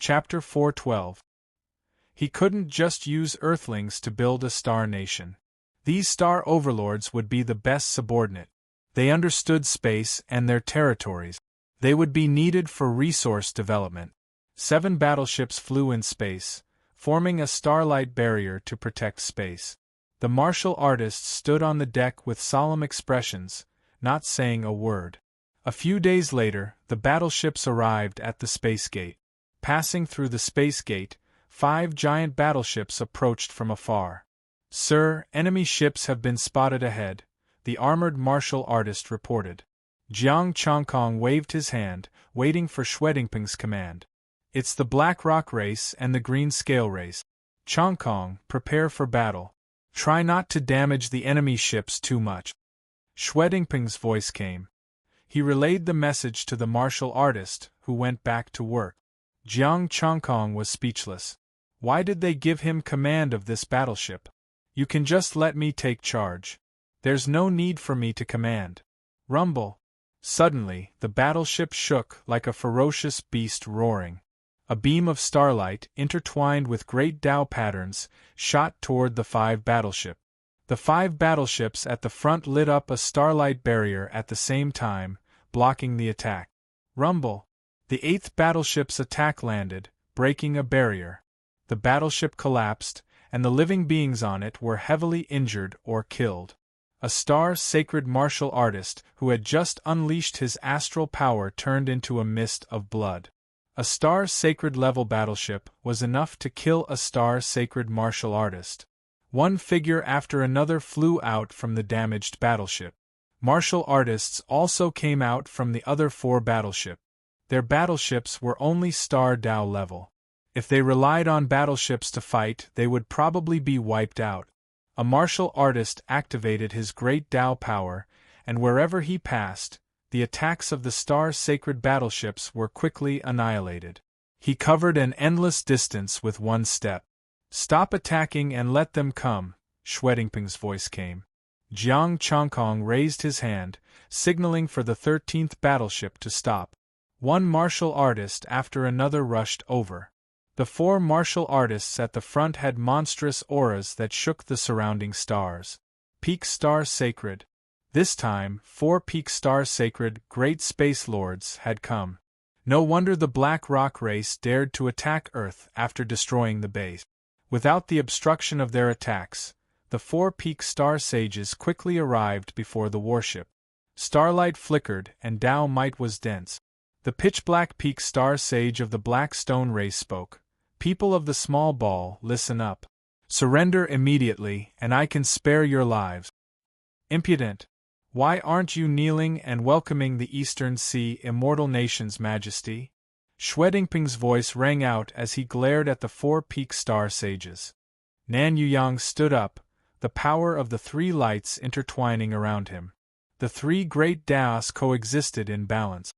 Chapter 412. He couldn't just use Earthlings to build a star nation. These star overlords would be the best subordinate. They understood space and their territories. They would be needed for resource development. 7 battleships flew in space, forming a starlight barrier to protect space. The martial artists stood on the deck with solemn expressions, not saying a word. A few days later, the battleships arrived at the space gate. Passing through the space gate, 5 giant battleships approached from afar. "Sir, enemy ships have been spotted ahead," the armored martial artist reported. Jiang Chongkong waved his hand, waiting for Schwedingping's command. "It's the Black Rock race and the Green Scale race. Chongkong, prepare for battle. Try not to damage the enemy ships too much." Schwedingping's voice came. He relayed the message to the martial artist, who went back to work. Jiang Chongkong was speechless. Why did they give him command of this battleship? "You can just let me take charge. There's no need for me to command." Rumble. Suddenly, the battleship shook like a ferocious beast roaring. A beam of starlight, intertwined with great Tao patterns, shot toward the 5 battleship. The 5 battleships at the front lit up a starlight barrier at the same time, blocking the attack. Rumble. The 8th battleship's attack landed, breaking a barrier. The battleship collapsed, and the living beings on it were heavily injured or killed. A star-sacred martial artist who had just unleashed his astral power turned into a mist of blood. A star-sacred level battleship was enough to kill a star-sacred martial artist. One figure after another flew out from the damaged battleship. Martial artists also came out from the other 4 battleships. Their battleships were only star Tao level. If they relied on battleships to fight, they would probably be wiped out. A martial artist activated his great Tao power, and wherever he passed, the attacks of the star-sacred battleships were quickly annihilated. He covered an endless distance with one step. "Stop attacking and let them come," Schwedingping's voice came. Jiang Chongkong raised his hand, signaling for the 13th battleship to stop. One martial artist after another rushed over. The 4 martial artists at the front had monstrous auras that shook the surrounding stars. Peak Star Sacred. This time, 4 Peak Star Sacred Great Space Lords had come. No wonder the Black Rock race dared to attack Earth after destroying the base. Without the obstruction of their attacks, the 4 Peak Star Sages quickly arrived before the warship. Starlight flickered and Tao might was dense. The pitch-black Peak Star Sage of the Black Stone race spoke. "People of the small ball, listen up. Surrender immediately, and I can spare your lives." "Impudent! Why aren't you kneeling and welcoming the Eastern Sea immortal nation's majesty?" Schwedingping's voice rang out as he glared at the 4 Peak Star Sages. Nan Yuyang stood up, the power of the 3 lights intertwining around him. The 3 great Taos coexisted in balance.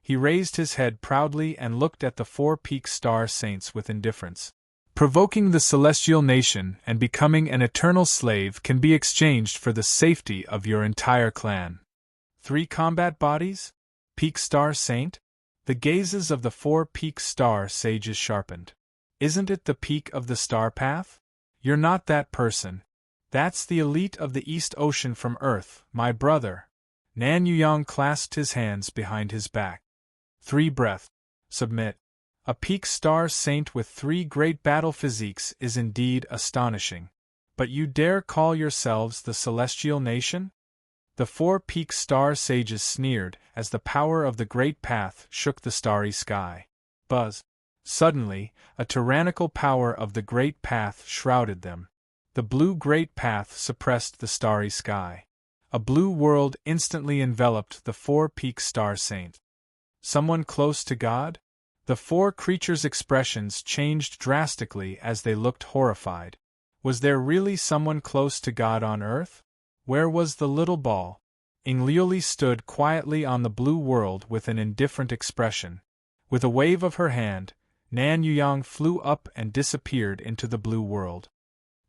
He raised his head proudly and looked at the 4 Peak Star Saints with indifference. "Provoking the celestial nation and becoming an eternal slave can be exchanged for the safety of your entire clan. 3 combat bodies? Peak Star Saint?" The gazes of the 4 Peak Star Sages sharpened. "Isn't it the peak of the star path? You're not that person. That's the elite of the East Ocean from Earth, my brother." Nan Yuyang clasped his hands behind his back. 3 breath. Submit. A Peak Star Saint with 3 great battle physiques is indeed astonishing. But you dare call yourselves the Celestial Nation? The 4 Peak Star Sages sneered as the power of the Great Path shook the starry sky. Buzz. Suddenly, a tyrannical power of the Great Path shrouded them. The blue Great Path suppressed the starry sky. A blue world instantly enveloped the 4 Peak Star Saints. Someone close to God? The 4 creatures' expressions changed drastically as they looked horrified. Was there really someone close to God on Earth? Where was the little ball? Inglioli stood quietly on the blue world with an indifferent expression. With a wave of her hand, Nan Yuyang flew up and disappeared into the blue world.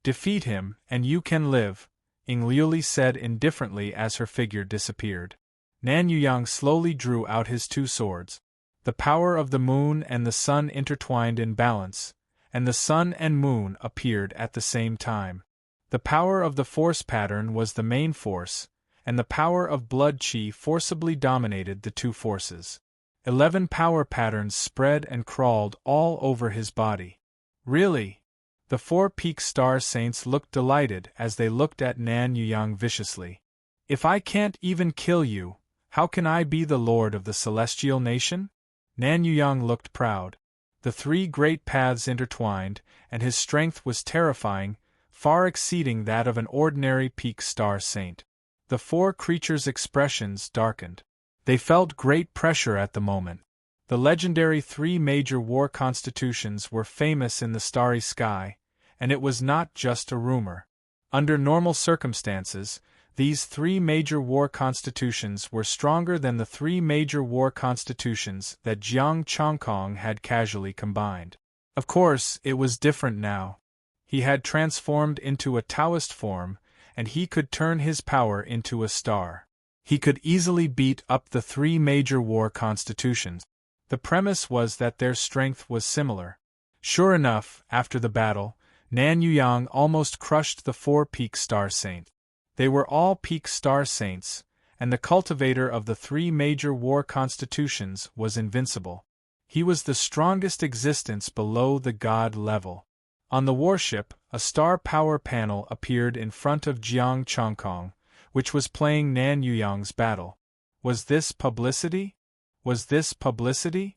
"Defeat him, and you can live," Inglioli said indifferently as her figure disappeared. Nan Yuyang slowly drew out his 2 swords. The power of the moon and the sun intertwined in balance, and the sun and moon appeared at the same time. The power of the force pattern was the main force, and the power of blood chi forcibly dominated the two forces. 11 power patterns spread and crawled all over his body. Really? The 4 peak star saints looked delighted as they looked at Nan Yuyang viciously. If I can't even kill you, how can I be the lord of the celestial nation? Nan Yuyang looked proud. The 3 great paths intertwined, and his strength was terrifying, far exceeding that of an ordinary peak star saint. The 4 creatures' expressions darkened. They felt great pressure at the moment. The legendary 3 major war constitutions were famous in the starry sky, and it was not just a rumor. Under normal circumstances, these 3 major war constitutions were stronger than the 3 major war constitutions that Jiang Chongkong had casually combined. Of course, it was different now. He had transformed into a Taoist form, and he could turn his power into a star. He could easily beat up the 3 major war constitutions. The premise was that their strength was similar. Sure enough, after the battle, Nan Yuyang almost crushed the 4 peak star saints. They were all peak star saints, and the cultivator of the 3 major war constitutions was invincible. He was the strongest existence below the god level. On the warship, a star power panel appeared in front of Jiang Chongkong, which was playing Nan Yuyang's battle. Was this publicity? Was this publicity?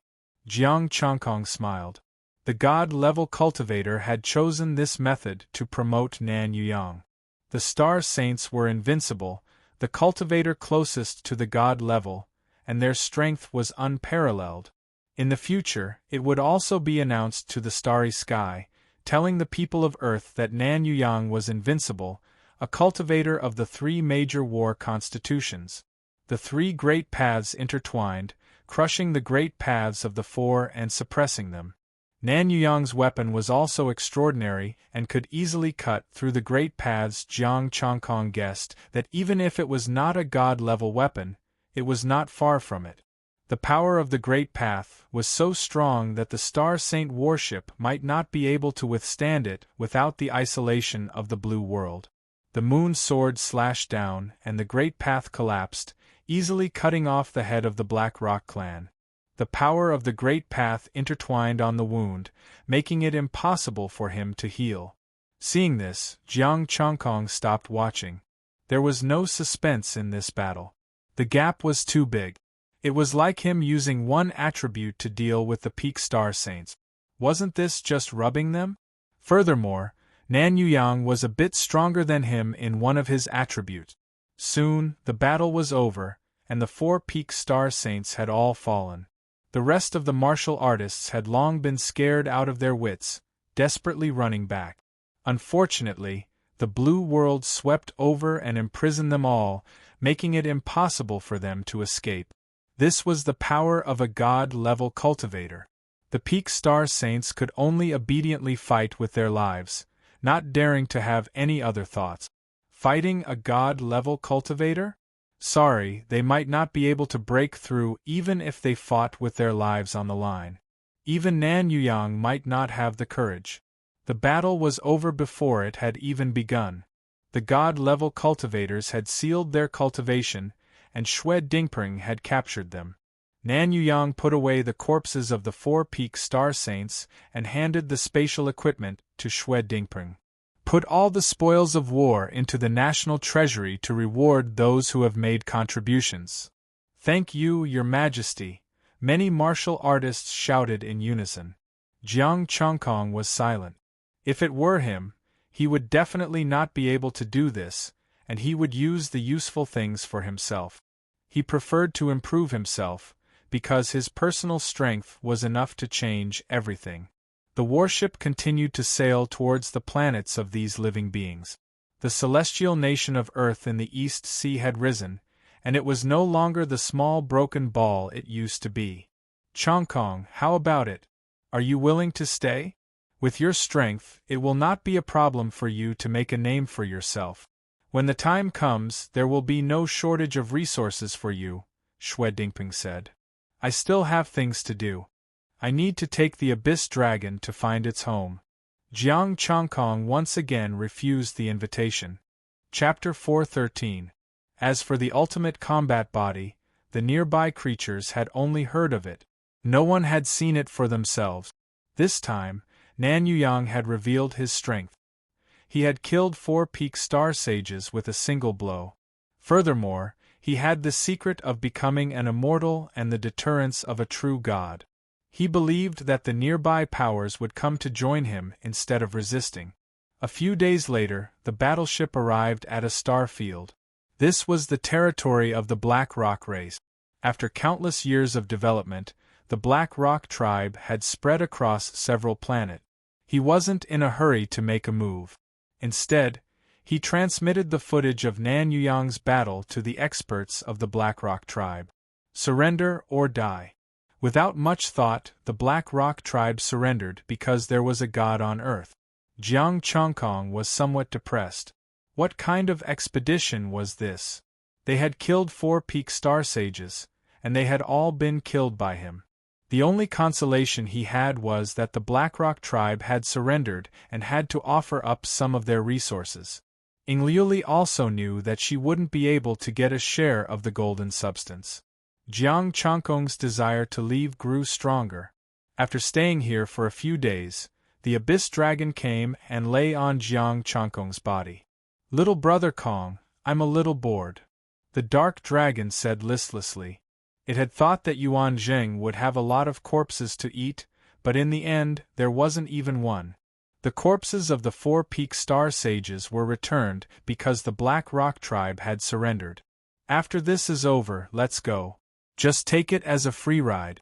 Jiang Chongkong smiled. The god-level cultivator had chosen this method to promote Nan Yuyang. The star saints were invincible, the cultivator closest to the god level, and their strength was unparalleled. In the future, it would also be announced to the starry sky, telling the people of Earth that Nan Yuyang was invincible, a cultivator of the 3 major war constitutions. The 3 great paths intertwined, crushing the great paths of the 4 and suppressing them. Nan Yuyang's weapon was also extraordinary and could easily cut through the great paths. Jiang Chongkong guessed that even if it was not a god-level weapon, it was not far from it. The power of the great path was so strong that the Star Saint warship might not be able to withstand it without the isolation of the blue world. The moon's sword slashed down and the great path collapsed, easily cutting off the head of the Black Rock clan. The power of the great path intertwined on the wound, making it impossible for him to heal. Seeing this, Jiang Chongkong stopped watching. There was no suspense in this battle. The gap was too big. It was like him using one attribute to deal with the peak star saints. Wasn't this just rubbing them? Furthermore, Nan Yuyang was a bit stronger than him in one of his attributes. Soon, the battle was over, and the 4 peak star saints had all fallen. The rest of the martial artists had long been scared out of their wits, desperately running back. Unfortunately, the blue world swept over and imprisoned them all, making it impossible for them to escape. This was the power of a god-level cultivator. The peak star saints could only obediently fight with their lives, not daring to have any other thoughts. Fighting a god-level cultivator? Sorry, they might not be able to break through even if they fought with their lives on the line. Even Nan Yuyang might not have the courage. The battle was over before it had even begun. The god-level cultivators had sealed their cultivation, and Xue Dingping had captured them. Nan Yuyang put away the corpses of the 4 peak star saints and handed the spatial equipment to Xue Dingping. Put all the spoils of war into the national treasury to reward those who have made contributions. Thank you, Your Majesty, many martial artists shouted in unison. Jiang Chongkong was silent. If it were him, he would definitely not be able to do this, and he would use the useful things for himself. He preferred to improve himself, because his personal strength was enough to change everything. The warship continued to sail towards the planets of these living beings. The celestial nation of Earth in the East Sea had risen, and it was no longer the small broken ball it used to be. Chongkong, how about it? Are you willing to stay? With your strength, it will not be a problem for you to make a name for yourself. When the time comes, there will be no shortage of resources for you, Xue Dingping said. I still have things to do. I need to take the Abyss Dragon to find its home. Jiang Chongkong once again refused the invitation. Chapter 413. As for the ultimate combat body, the nearby creatures had only heard of it. No one had seen it for themselves. This time, Nan Yuyang had revealed his strength. He had killed 4 peak star sages with a single blow. Furthermore, he had the secret of becoming an immortal and the deterrence of a true god. He believed that the nearby powers would come to join him instead of resisting. A few days later, the battleship arrived at a star field. This was the territory of the Black Rock race. After countless years of development, the Black Rock tribe had spread across several planets. He wasn't in a hurry to make a move. Instead, he transmitted the footage of Nan Yuyang's battle to the experts of the Black Rock tribe. Surrender or die. Without much thought, the Black Rock tribe surrendered because there was a god on Earth. Jiang Chongkong was somewhat depressed. What kind of expedition was this? They had killed 4 peak star sages, and they had all been killed by him. The only consolation he had was that the Black Rock tribe had surrendered and had to offer up some of their resources. Ing Liuli also knew that she wouldn't be able to get a share of the golden substance. Jiang Chongkong's desire to leave grew stronger. After staying here for a few days, the Abyss Dragon came and lay on Jiang Chongkong's body. "Little brother Kong, I'm a little bored," the dark dragon said listlessly. It had thought that Yuan Zheng would have a lot of corpses to eat, but in the end, there wasn't even one. The corpses of the 4 peak star sages were returned because the Black Rock tribe had surrendered. "After this is over, let's go. Just take it as a free ride."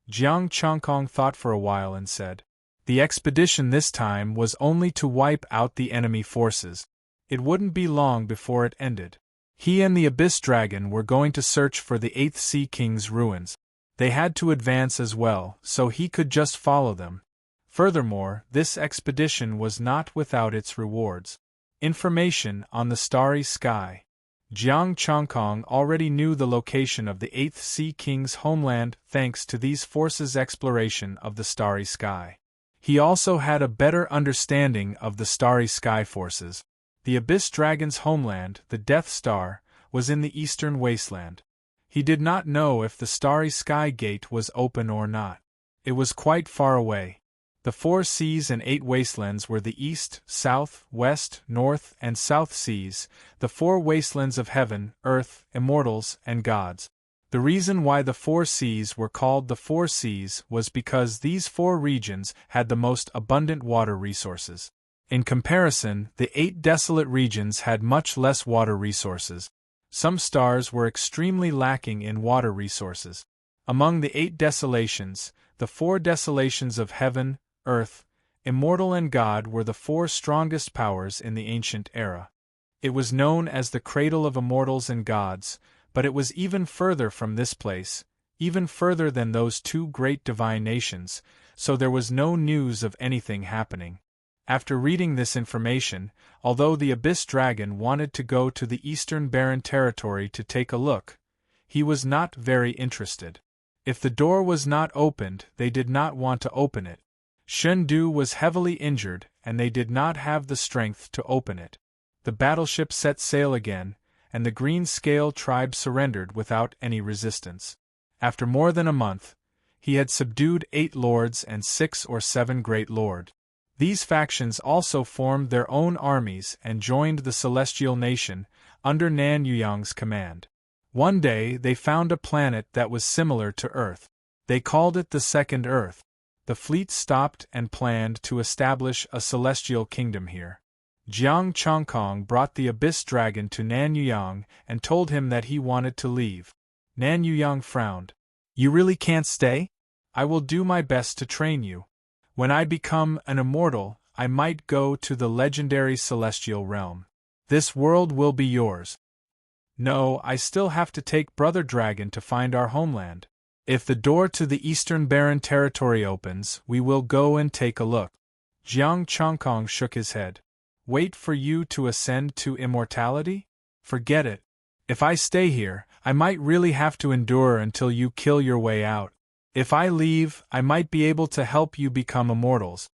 Jiang Chongkong thought for a while and said. The expedition this time was only to wipe out the enemy forces. It wouldn't be long before it ended. He and the Abyss Dragon were going to search for the 8th Sea King's ruins. They had to advance as well, so he could just follow them. Furthermore, this expedition was not without its rewards. Information on the starry sky. Jiang Chongkong already knew the location of the 8th Sea King's homeland thanks to these forces' exploration of the starry sky. He also had a better understanding of the starry sky forces. The Abyss Dragon's homeland, the Death Star, was in the eastern wasteland. He did not know if the starry sky gate was open or not. It was quite far away. The 4 seas and 8 wastelands were the east, south, west, north, and south seas, the 4 wastelands of heaven, earth, immortals, and gods. The reason why the 4 seas were called the 4 seas was because these 4 regions had the most abundant water resources. In comparison, the 8 desolate regions had much less water resources. Some stars were extremely lacking in water resources. Among the 8 desolations, the 4 desolations of heaven, earth, immortal and God were the 4 strongest powers in the ancient era. It was known as the cradle of immortals and gods, but it was even further from this place, even further than those 2 great divine nations, so there was no news of anything happening. After reading this information, although the Abyss Dragon wanted to go to the Eastern Barren Territory to take a look, he was not very interested. If the door was not opened, they did not want to open it. Shen Du was heavily injured, and they did not have the strength to open it. The battleship set sail again, and the Green Scale tribe surrendered without any resistance. After more than a month, he had subdued 8 lords and 6 or 7 great lords. These factions also formed their own armies and joined the Celestial Nation, under Nan Yuyang's command. One day they found a planet that was similar to Earth. They called it the Second Earth. The fleet stopped and planned to establish a celestial kingdom here. Jiang Chongkong brought the Abyss Dragon to Nan Yuyang and told him that he wanted to leave. Nan Yuyang frowned. "You really can't stay? I will do my best to train you. When I become an immortal, I might go to the legendary celestial realm. This world will be yours." "No, I still have to take Brother Dragon to find our homeland. If the door to the Eastern Barren Territory opens, we will go and take a look." Jiang Chongkong shook his head. "Wait for you to ascend to immortality? Forget it. If I stay here, I might really have to endure until you kill your way out. If I leave, I might be able to help you become immortals.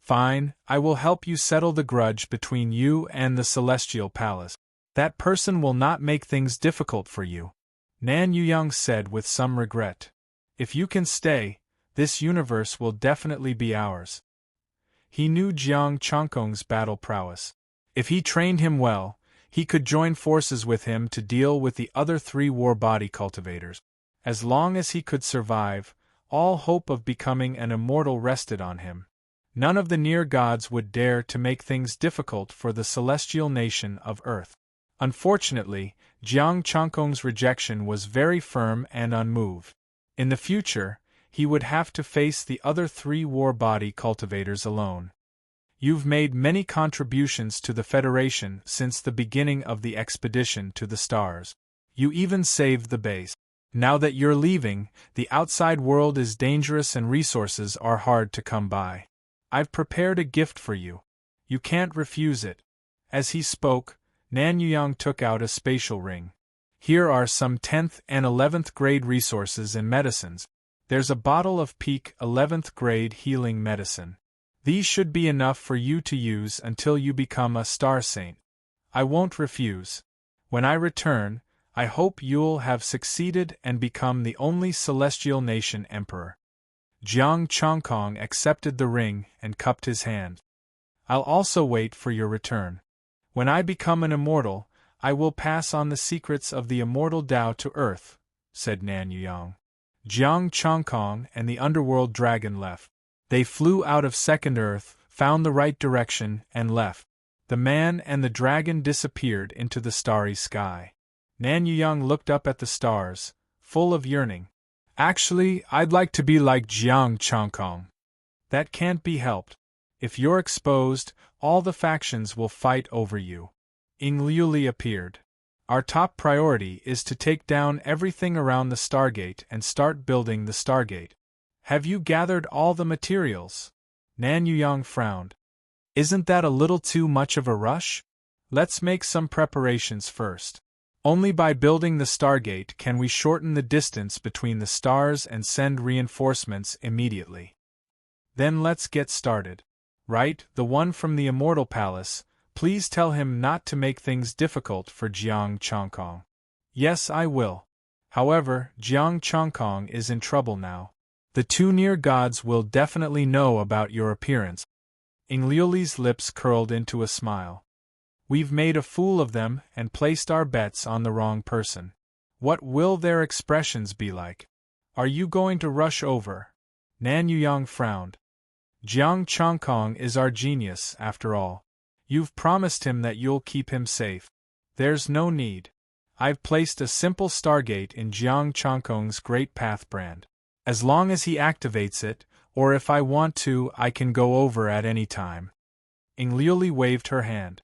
Fine, I will help you settle the grudge between you and the Celestial Palace. That person will not make things difficult for you," Nan Yuyang said with some regret. "If you can stay, this universe will definitely be ours." He knew Jiang Changkong's battle prowess. If he trained him well, he could join forces with him to deal with the other 3 war body cultivators. As long as he could survive, all hope of becoming an immortal rested on him. None of the near gods would dare to make things difficult for the celestial nation of Earth. Unfortunately, Jiang Changkong's rejection was very firm and unmoved. In the future, he would have to face the other 3 war body cultivators alone. "You've made many contributions to the Federation since the beginning of the expedition to the stars. You even saved the base. Now that you're leaving, the outside world is dangerous and resources are hard to come by. I've prepared a gift for you. You can't refuse it." As he spoke, Nan Yuyang took out a spatial ring. "Here are some 10th and 11th grade resources and medicines. There's a bottle of peak 11th grade healing medicine. These should be enough for you to use until you become a star saint. I won't refuse. When I return, I hope you'll have succeeded and become the only celestial nation emperor." Jiang Changkong accepted the ring and cupped his hand. "I'll also wait for your return. When I become an immortal, I will pass on the secrets of the immortal Tao to Earth," said Nan Yuyang. Jiang Changkong and the underworld dragon left. They flew out of Second Earth, found the right direction, and left. The man and the dragon disappeared into the starry sky. Nan Yuyang looked up at the stars, full of yearning. "Actually, I'd like to be like Jiang Changkong." "That can't be helped. If you're exposed, all the factions will fight over you." Ying Liuli appeared. "Our top priority is to take down everything around the Stargate and start building the Stargate. Have you gathered all the materials?" Nan Yuyang frowned. "Isn't that a little too much of a rush? Let's make some preparations first. Only by building the Stargate can we shorten the distance between the stars and send reinforcements immediately. Then let's get started. Right, the one from the Immortal Palace, please tell him not to make things difficult for Jiang Changkong." "Yes, I will. However, Jiang Changkong is in trouble now. The 2 near gods will definitely know about your appearance." Ying Liuli's lips curled into a smile. "We've made a fool of them and placed our bets on the wrong person. What will their expressions be like? Are you going to rush over?" Nan Yuyang frowned. "Jiang Changkong is our genius, after all. You've promised him that you'll keep him safe. There's no need. I've placed a simple Stargate in Jiang Changkong's Great Path brand. As long as he activates it, or if I want to, I can go over at any time." Ying Liuli waved her hand.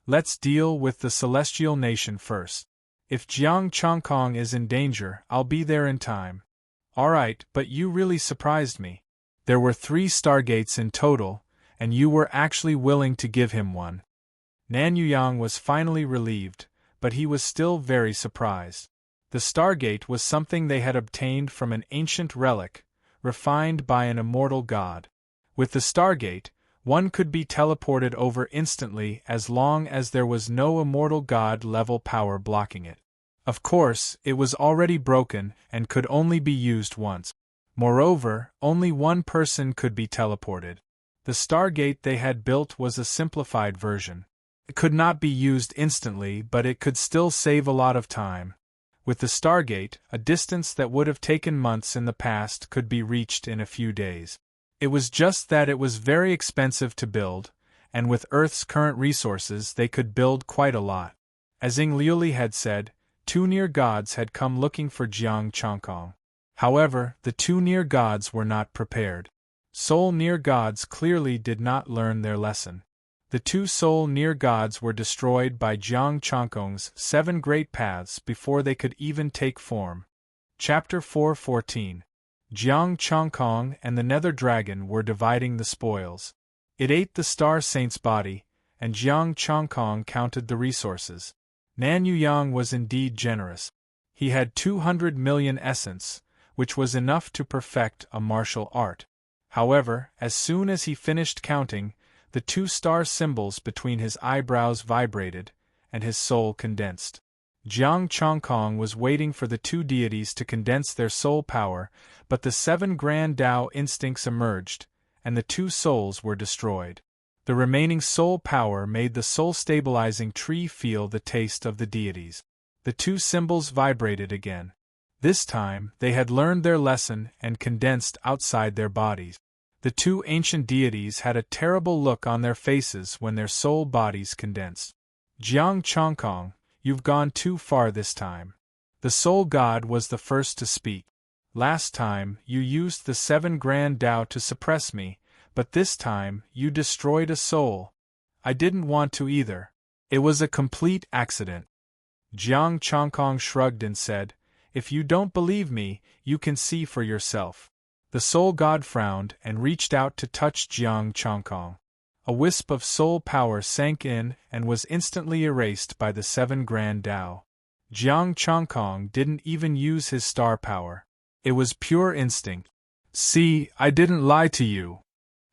"Let's deal with the celestial nation first. If Jiang Changkong is in danger, I'll be there in time." "Alright, but you really surprised me. There were 3 Stargates in total, and you were actually willing to give him one." Nan Yuyang was finally relieved, but he was still very surprised. The Stargate was something they had obtained from an ancient relic, refined by an immortal god. With the Stargate, one could be teleported over instantly as long as there was no immortal god-level power blocking it. Of course, it was already broken and could only be used once. Moreover, only one person could be teleported. The Stargate they had built was a simplified version. It could not be used instantly, but it could still save a lot of time. With the Stargate, a distance that would have taken months in the past could be reached in a few days. It was just that it was very expensive to build, and with Earth's current resources they could build quite a lot. As Ying Liuli had said, 2 near gods had come looking for Jiang Changkong. However, the 2 near gods were not prepared. Soul near gods clearly did not learn their lesson. The 2 soul near gods were destroyed by Jiang Changkong's 7 great paths before they could even take form. Chapter 4:14. Jiang Changkong and the Nether Dragon were dividing the spoils. It ate the Star Saint's body, and Jiang Changkong counted the resources. Nan Yuyang was indeed generous. He had 200 million essence, which was enough to perfect a martial art. However, as soon as he finished counting, the 2 star symbols between his eyebrows vibrated, and his soul condensed. Jiang Chongkong was waiting for the 2 deities to condense their soul power, but the 7 grand Tao instincts emerged, and the 2 souls were destroyed. The remaining soul power made the soul-stabilizing tree feel the taste of the deities. The 2 symbols vibrated again. This time, they had learned their lesson and condensed outside their bodies. The 2 ancient deities had a terrible look on their faces when their soul bodies condensed. Jiang Chongkong, you've gone too far this time. The soul god was the first to speak. Last time, you used the 7 grand Tao to suppress me, but this time, you destroyed a soul. I didn't want to either. It was a complete accident. Jiang Chongkong shrugged and said, "If you don't believe me, you can see for yourself." The soul god frowned and reached out to touch Jiang Chongkong. A wisp of soul power sank in and was instantly erased by the 7 grand Tao. Jiang Chongkong didn't even use his star power. It was pure instinct. "See, I didn't lie to you.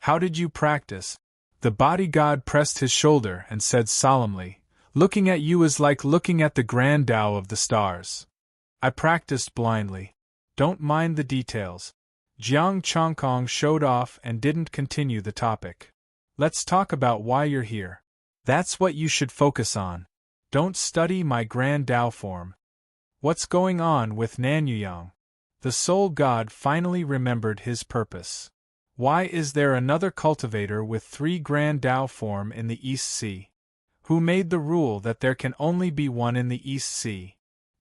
How did you practice?" The body god pressed his shoulder and said solemnly, "Looking at you is like looking at the grand Tao of the stars. I practiced blindly. Don't mind the details." Jiang Chongkong showed off and didn't continue the topic. "Let's talk about why you're here. That's what you should focus on. Don't study my grand Tao form. What's going on with Nanyuyang?" The soul god finally remembered his purpose. "Why is there another cultivator with 3 grand Tao form in the East Sea? Who made the rule that there can only be one in the East Sea?"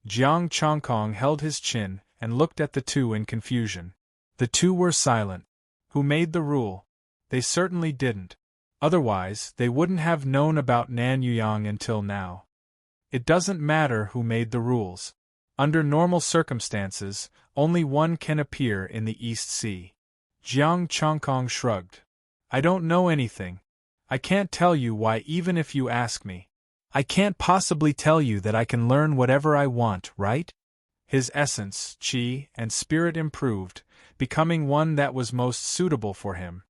Jiang Chongkong held his chin and looked at the 2 in confusion. The 2 were silent. Who made the rule? They certainly didn't. Otherwise, they wouldn't have known about Nanyuyang until now. It doesn't matter who made the rules. Under normal circumstances, only one can appear in the East Sea. Jiang Chongkong shrugged. "I don't know anything. I can't tell you why even if you ask me. I can't possibly tell you that I can learn whatever I want, right?" His essence, qi, and spirit improved, becoming one that was most suitable for him.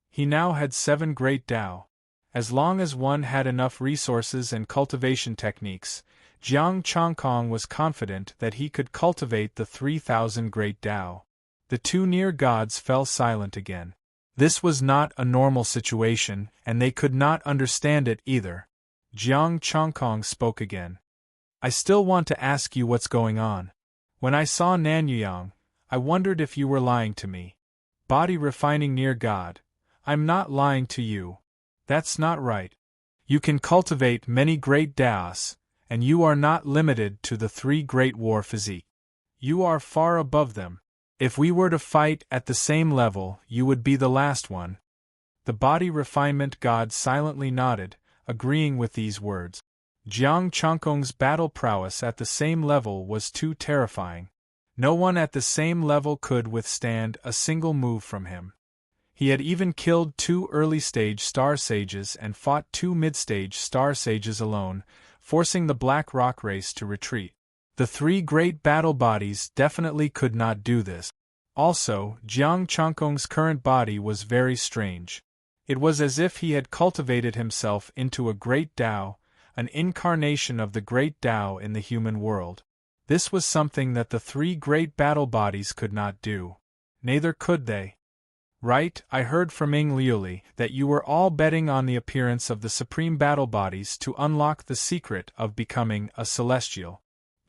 He now had 7 great Tao. As long as one had enough resources and cultivation techniques, Jiang Chongkong was confident that he could cultivate the 3,000 great Tao. The 2 near gods fell silent again. This was not a normal situation, and they could not understand it either. Jiang Chongkong spoke again. "I still want to ask you what's going on. When I saw Nanyuyang, I wondered if you were lying to me. Body refining near God. I'm not lying to you. That's not right. You can cultivate many great Taos, and you are not limited to the 3 great war physique. You are far above them. If we were to fight at the same level, you would be the last one." The body refinement god silently nodded, agreeing with these words. Jiang Chongkong's battle prowess at the same level was too terrifying. No one at the same level could withstand a single move from him. He had even killed 2 early-stage Star Sages and fought 2 mid-stage Star Sages alone, forcing the Black Rock race to retreat. The 3 great battle bodies definitely could not do this. Also, Jiang Chongkong's current body was very strange. It was as if he had cultivated himself into a great Tao, an incarnation of the great Tao in the human world. This was something that the 3 great battle bodies could not do. Neither could they. "Right, I heard from Ing Liuli that you were all betting on the appearance of the supreme battle bodies to unlock the secret of becoming a celestial."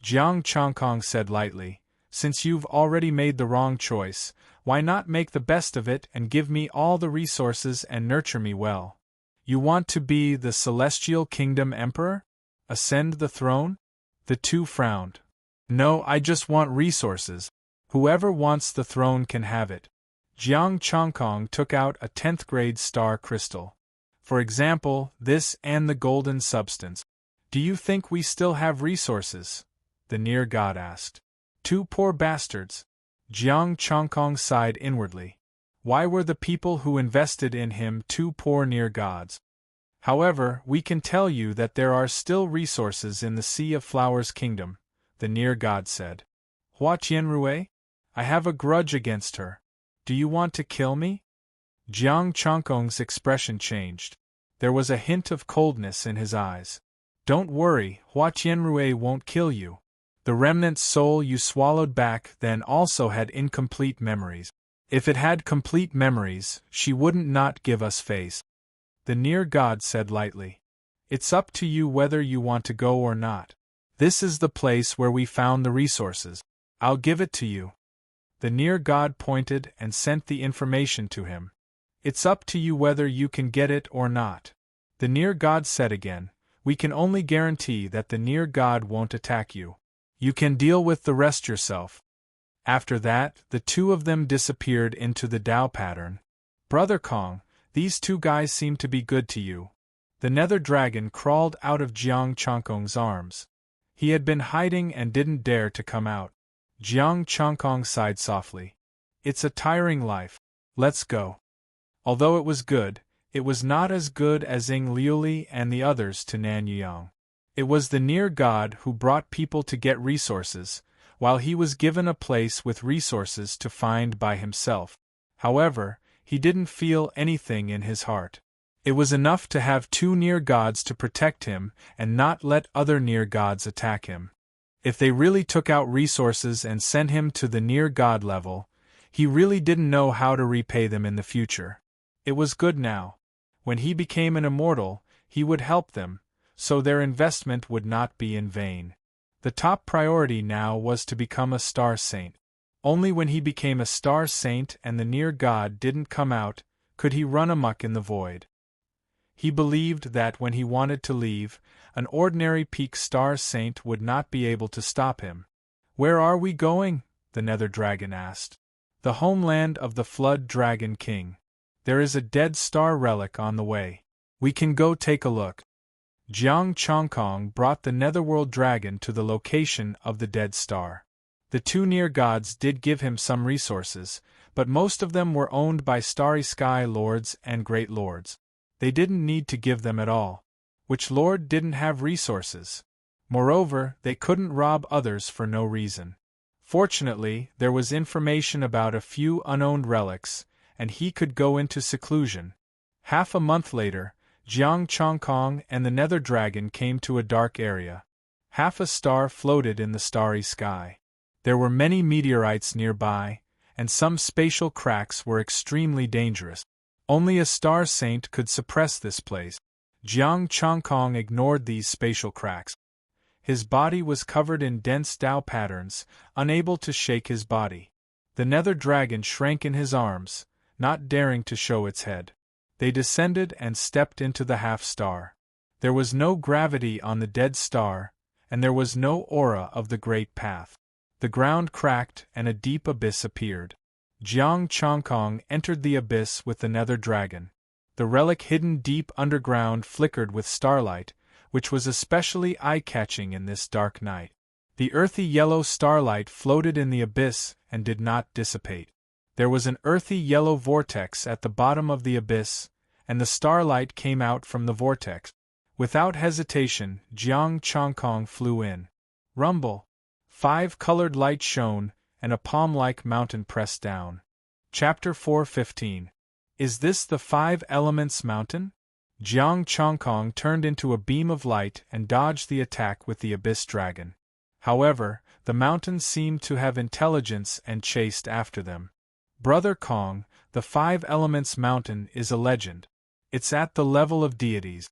Jiang Chongkong said lightly, "Since you've already made the wrong choice, why not make the best of it and give me all the resources and nurture me well? You want to be the Celestial Kingdom Emperor? Ascend the throne?" The 2 frowned. "No, I just want resources. Whoever wants the throne can have it." Jiang Chongkong took out a 10th grade star crystal. "For example, this and the golden substance. Do you think we still have resources?" the near god asked. 2 poor bastards. Jiang Chongkong sighed inwardly. Why were the people who invested in him 2 poor near gods? "However, we can tell you that there are still resources in the Sea of Flowers Kingdom," the near god said. Hua Tianrui? I have a grudge against her. Do you want to kill me? Jiang Chongqing's expression changed. There was a hint of coldness in his eyes. Don't worry, Hua Tianrui won't kill you. The remnant soul you swallowed back then also had incomplete memories. If it had complete memories, she wouldn't not give us face. The near god said lightly. It's up to you whether you want to go or not. This is the place where we found the resources. I'll give it to you. The near god pointed and sent the information to him. It's up to you whether you can get it or not. The near god said again, we can only guarantee that the near god won't attack you. You can deal with the rest yourself. After that, the two of them disappeared into the Tao pattern. Brother Kong, these two guys seem to be good to you. The nether dragon crawled out of Jiang Chongqing's arms. He had been hiding and didn't dare to come out. Jiang Chongqing sighed softly. It's a tiring life. Let's go. Although it was good, it was not as good as Ying Liuli and the others to Nan Yang. It was the near god who brought people to get resources, while he was given a place with resources to find by himself. However, he didn't feel anything in his heart. It was enough to have two near gods to protect him and not let other near gods attack him. If they really took out resources and sent him to the near god level, he really didn't know how to repay them in the future. It was good now. When he became an immortal, he would help them, so their investment would not be in vain. The top priority now was to become a star saint. Only when he became a star saint and the near god didn't come out, could he run amok in the void. He believed that when he wanted to leave, an ordinary peak star saint would not be able to stop him. Where are we going? The nether dragon asked. The homeland of the Flood Dragon King. There is a dead star relic on the way. We can go take a look. Jiang Chongqing brought the netherworld dragon to the location of the dead star. The two near gods did give him some resources, but most of them were owned by starry sky lords and great lords. They didn't need to give them at all. Which lord didn't have resources? Moreover, they couldn't rob others for no reason. Fortunately, there was information about a few unowned relics, and he could go into seclusion. Half a month later, Jiang Chongqing and the nether dragon came to a dark area. Half a star floated in the starry sky. There were many meteorites nearby, and some spatial cracks were extremely dangerous. Only a star saint could suppress this place. Jiang Chongqing ignored these spatial cracks. His body was covered in dense Tao patterns, unable to shake his body. The nether dragon shrank in his arms, not daring to show its head. They descended and stepped into the half-star. There was no gravity on the dead star, and there was no aura of the great path. The ground cracked and a deep abyss appeared. Jiang Chongqing entered the abyss with the nether dragon. The relic hidden deep underground flickered with starlight, which was especially eye-catching in this dark night. The earthy yellow starlight floated in the abyss and did not dissipate. There was an earthy yellow vortex at the bottom of the abyss, and the starlight came out from the vortex. Without hesitation, Jiang Chongqing flew in. Rumble! 5 colored light shone, and a palm-like mountain pressed down. Chapter 4:15. Is this the 5 Elements Mountain? Jiang Chongqing turned into a beam of light and dodged the attack with the Abyss Dragon. However, the mountain seemed to have intelligence and chased after them. Brother Kong, the 5 Elements Mountain is a legend. It's at the level of deities.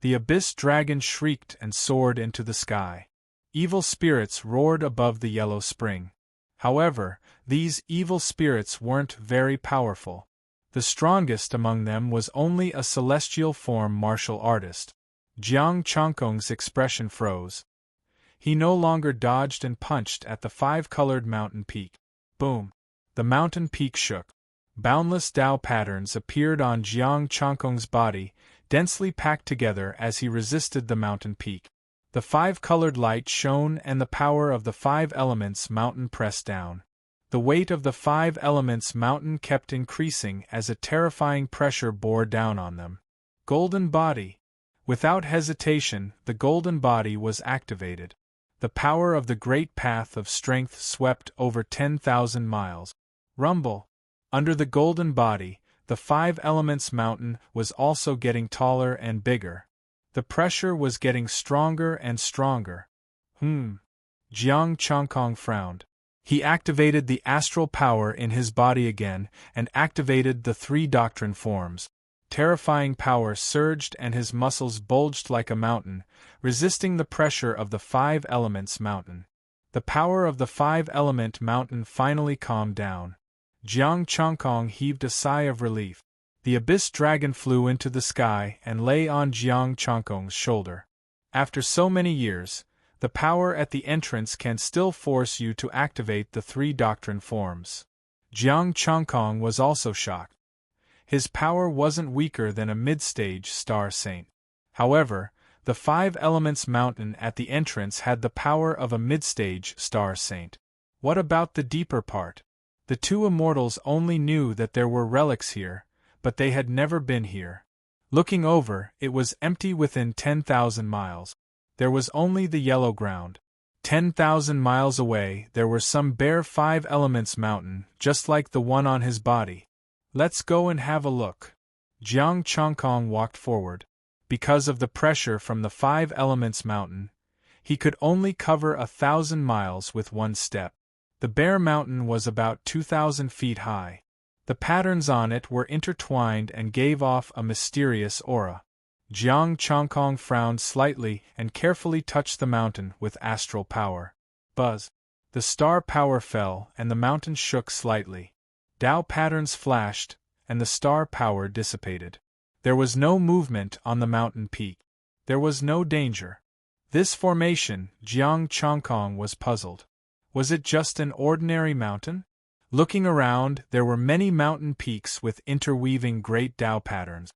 The Abyss Dragon shrieked and soared into the sky. Evil spirits roared above the yellow spring. However, these evil spirits weren't very powerful. The strongest among them was only a celestial form martial artist. Jiang Chongqing's expression froze. He no longer dodged and punched at the 5-colored mountain peak. Boom! The mountain peak shook. Boundless Tao patterns appeared on Jiang Chongqing's body, densely packed together as he resisted the mountain peak. The 5-colored light shone and the power of the 5 Elements Mountain pressed down. The weight of the 5 Elements Mountain kept increasing as a terrifying pressure bore down on them. Golden Body. Without hesitation, the Golden Body was activated. The power of the great path of strength swept over 10,000 miles. Rumble! Under the golden body, the Five Elements mountain was also getting taller and bigger. The pressure was getting stronger and stronger. Jiang Changkong frowned. He activated the astral power in his body again and activated the three doctrine forms. Terrifying power surged and his muscles bulged like a mountain, resisting the pressure of the Five Elements mountain. The power of the Five-Element mountain finally calmed down. Jiang Changkong heaved a sigh of relief. The abyss dragon flew into the sky and lay on Jiang Changkong's shoulder. After so many years, the power at the entrance can still force you to activate the three doctrine forms. Jiang Changkong was also shocked. His power wasn't weaker than a mid-stage star saint. However, the Five Elements mountain at the entrance had the power of a mid-stage star saint. What about the deeper part? The two immortals only knew that there were relics here, but they had never been here. Looking over, it was empty within 10,000 miles. There was only the yellow ground. 10,000 miles away, there were some bare Five Elements mountain, just like the one on his body. Let's go and have a look. Jiang Changkong walked forward. Because of the pressure from the Five Elements mountain, he could only cover 1,000 miles with one step. The bare mountain was about 2,000 feet high. The patterns on it were intertwined and gave off a mysterious aura. Jiang Changkong frowned slightly and carefully touched the mountain with astral power. Buzz! The star power fell and the mountain shook slightly. Tao patterns flashed, and the star power dissipated. There was no movement on the mountain peak. There was no danger. This formation, Jiang Changkong was puzzled. Was it just an ordinary mountain? Looking around, there were many mountain peaks with interweaving great Tao patterns.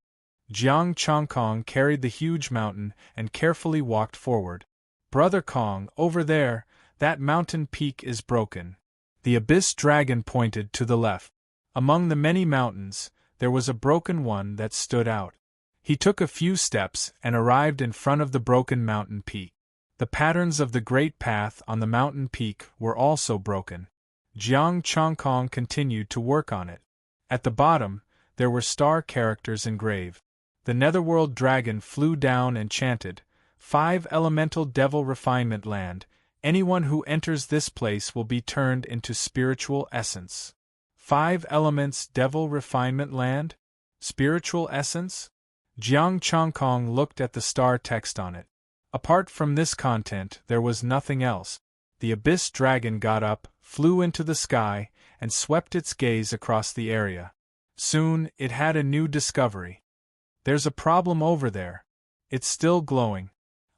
Jiang Changkong carried the huge mountain and carefully walked forward. Brother Kong, over there, that mountain peak is broken. The abyss dragon pointed to the left. Among the many mountains, there was a broken one that stood out. He took a few steps and arrived in front of the broken mountain peak. The patterns of the great path on the mountain peak were also broken. Jiang Changkong continued to work on it. At the bottom, there were star characters engraved. The netherworld dragon flew down and chanted, "Five Elemental Devil Refinement Land. Anyone who enters this place will be turned into spiritual essence." Five Elements Devil Refinement Land? Spiritual essence? Jiang Changkong looked at the star text on it. Apart from this content, there was nothing else. The abyss dragon got up, flew into the sky, and swept its gaze across the area. Soon, it had a new discovery. There's a problem over there. It's still glowing.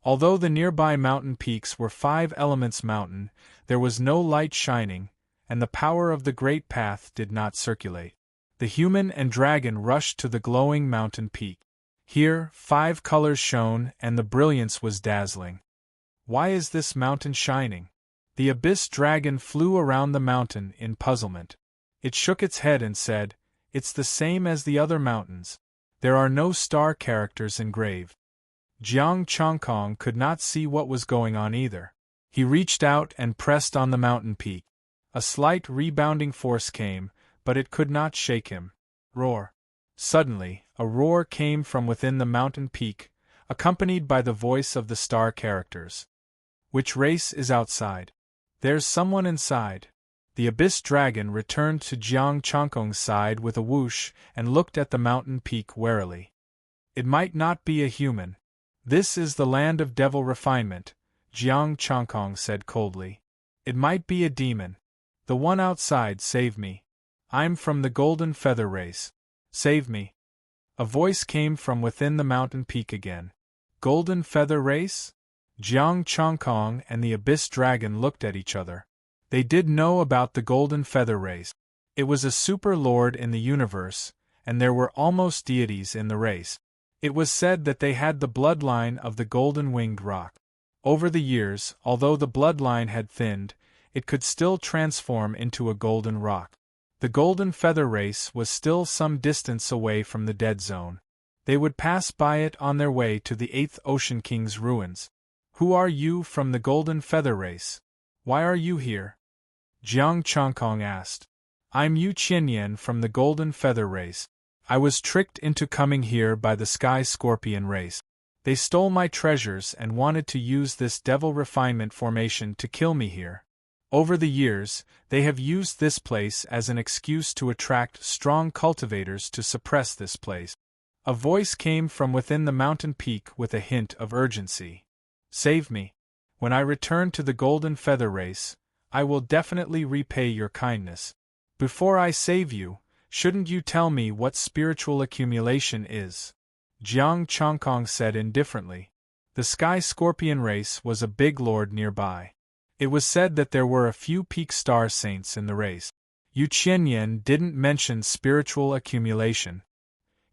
Although the nearby mountain peaks were Five Elements mountain, there was no light shining, and the power of the great path did not circulate. The human and dragon rushed to the glowing mountain peak. Here, 5 colors shone, and the brilliance was dazzling. Why is this mountain shining? The abyss dragon flew around the mountain in puzzlement. It shook its head and said, "It's the same as the other mountains. There are no star characters engraved." Jiang Changkong could not see what was going on either. He reached out and pressed on the mountain peak. A slight rebounding force came, but it could not shake him. Roar! Suddenly, a roar came from within the mountain peak, accompanied by the voice of the star characters. "Which race is outside? There's someone inside." The abyss dragon returned to Jiang Changkong's side with a whoosh and looked at the mountain peak warily. "It might not be a human. This is the land of devil refinement," Jiang Changkong said coldly. "It might be a demon. The one outside saved me. I'm from the golden feather race. Save me." A voice came from within the mountain peak again. "Golden feather race?" Jiang Changkong and the abyss dragon looked at each other. They did know about the golden feather race. It was a super lord in the universe, and there were almost deities in the race. It was said that they had the bloodline of the golden-winged rock. Over the years, although the bloodline had thinned, it could still transform into a golden rock. The golden feather race was still some distance away from the dead zone. They would pass by it on their way to the 8th Ocean King's ruins. Who are you from the Golden Feather Race? Why are you here? Jiang Changkong asked. I'm Yu Qinyan from the Golden Feather Race. I was tricked into coming here by the Sky Scorpion race. They stole my treasures and wanted to use this devil refinement formation to kill me here. Over the years, they have used this place as an excuse to attract strong cultivators to suppress this place. A voice came from within the mountain peak with a hint of urgency. Save me. When I return to the Golden Feather Race, I will definitely repay your kindness. Before I save you, shouldn't you tell me what spiritual accumulation is? Jiang Changkong said indifferently. The Sky Scorpion race was a big lord nearby. It was said that there were a few peak star saints in the race. Yu Qianyan didn't mention spiritual accumulation.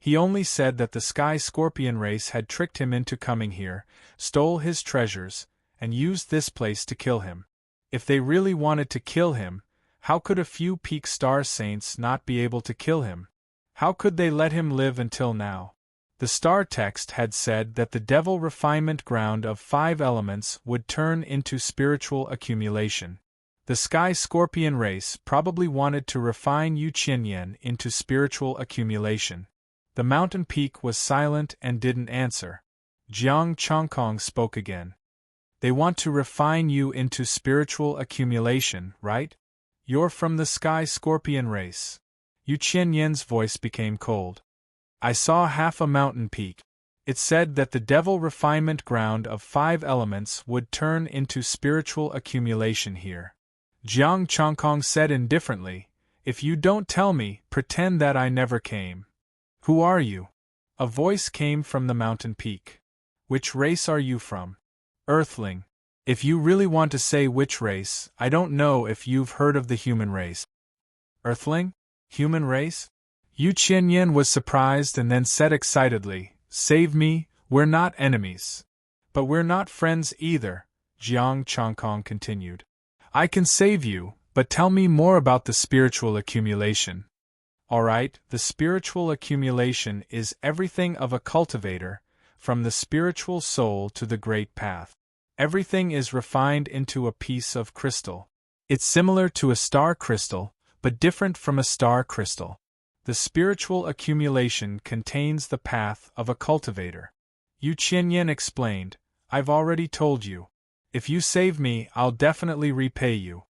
He only said that the Sky Scorpion race had tricked him into coming here, stole his treasures, and used this place to kill him. If they really wanted to kill him, how could a few peak star saints not be able to kill him? How could they let him live until now? The star text had said that the devil refinement ground of 5 elements would turn into spiritual accumulation. The Sky Scorpion race probably wanted to refine Yu Qianyan into spiritual accumulation. The mountain peak was silent and didn't answer. Jiang Changkong spoke again. They want to refine you into spiritual accumulation, right? You're from the Sky Scorpion race. Yu Qianyan's voice became cold. I saw half a mountain peak. It said that the devil refinement ground of 5 elements would turn into spiritual accumulation here. Jiang Changkong said indifferently, If you don't tell me, pretend that I never came. Who are you? A voice came from the mountain peak. Which race are you from? Earthling. If you really want to say which race, I don't know if you've heard of the human race. Earthling? Human race? Yu Qianyan was surprised and then said excitedly, Save me, we're not enemies. But we're not friends either, Jiang Changkong continued. I can save you, but tell me more about the spiritual accumulation. Alright, the spiritual accumulation is everything of a cultivator, from the spiritual soul to the great path. Everything is refined into a piece of crystal. It's similar to a star crystal, but different from a star crystal. The spiritual accumulation contains the path of a cultivator. Yu Qianyan explained, I've already told you. If you save me, I'll definitely repay you.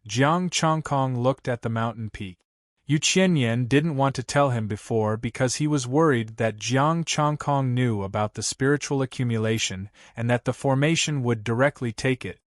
Jiang Changkong looked at the mountain peak. Yu Qianyan didn't want to tell him before because he was worried that Jiang Changkong knew about the spiritual accumulation and that the formation would directly take it.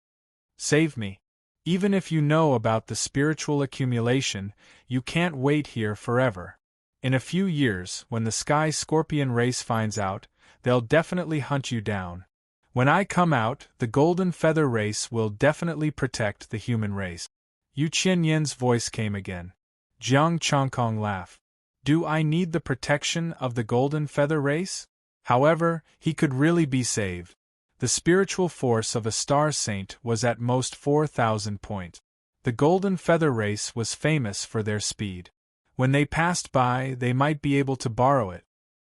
Save me. Even if you know about the spiritual accumulation, you can't wait here forever. In a few years, when the Sky Scorpion race finds out, they'll definitely hunt you down. When I come out, the Golden Feather race will definitely protect the human race. Yu Qianyan's voice came again. Jiang Changkong laughed. Do I need the protection of the Golden Feather race? However, he could really be saved. The spiritual force of a star saint was at most 4,000 points. The Golden Feather race was famous for their speed. When they passed by, they might be able to borrow it.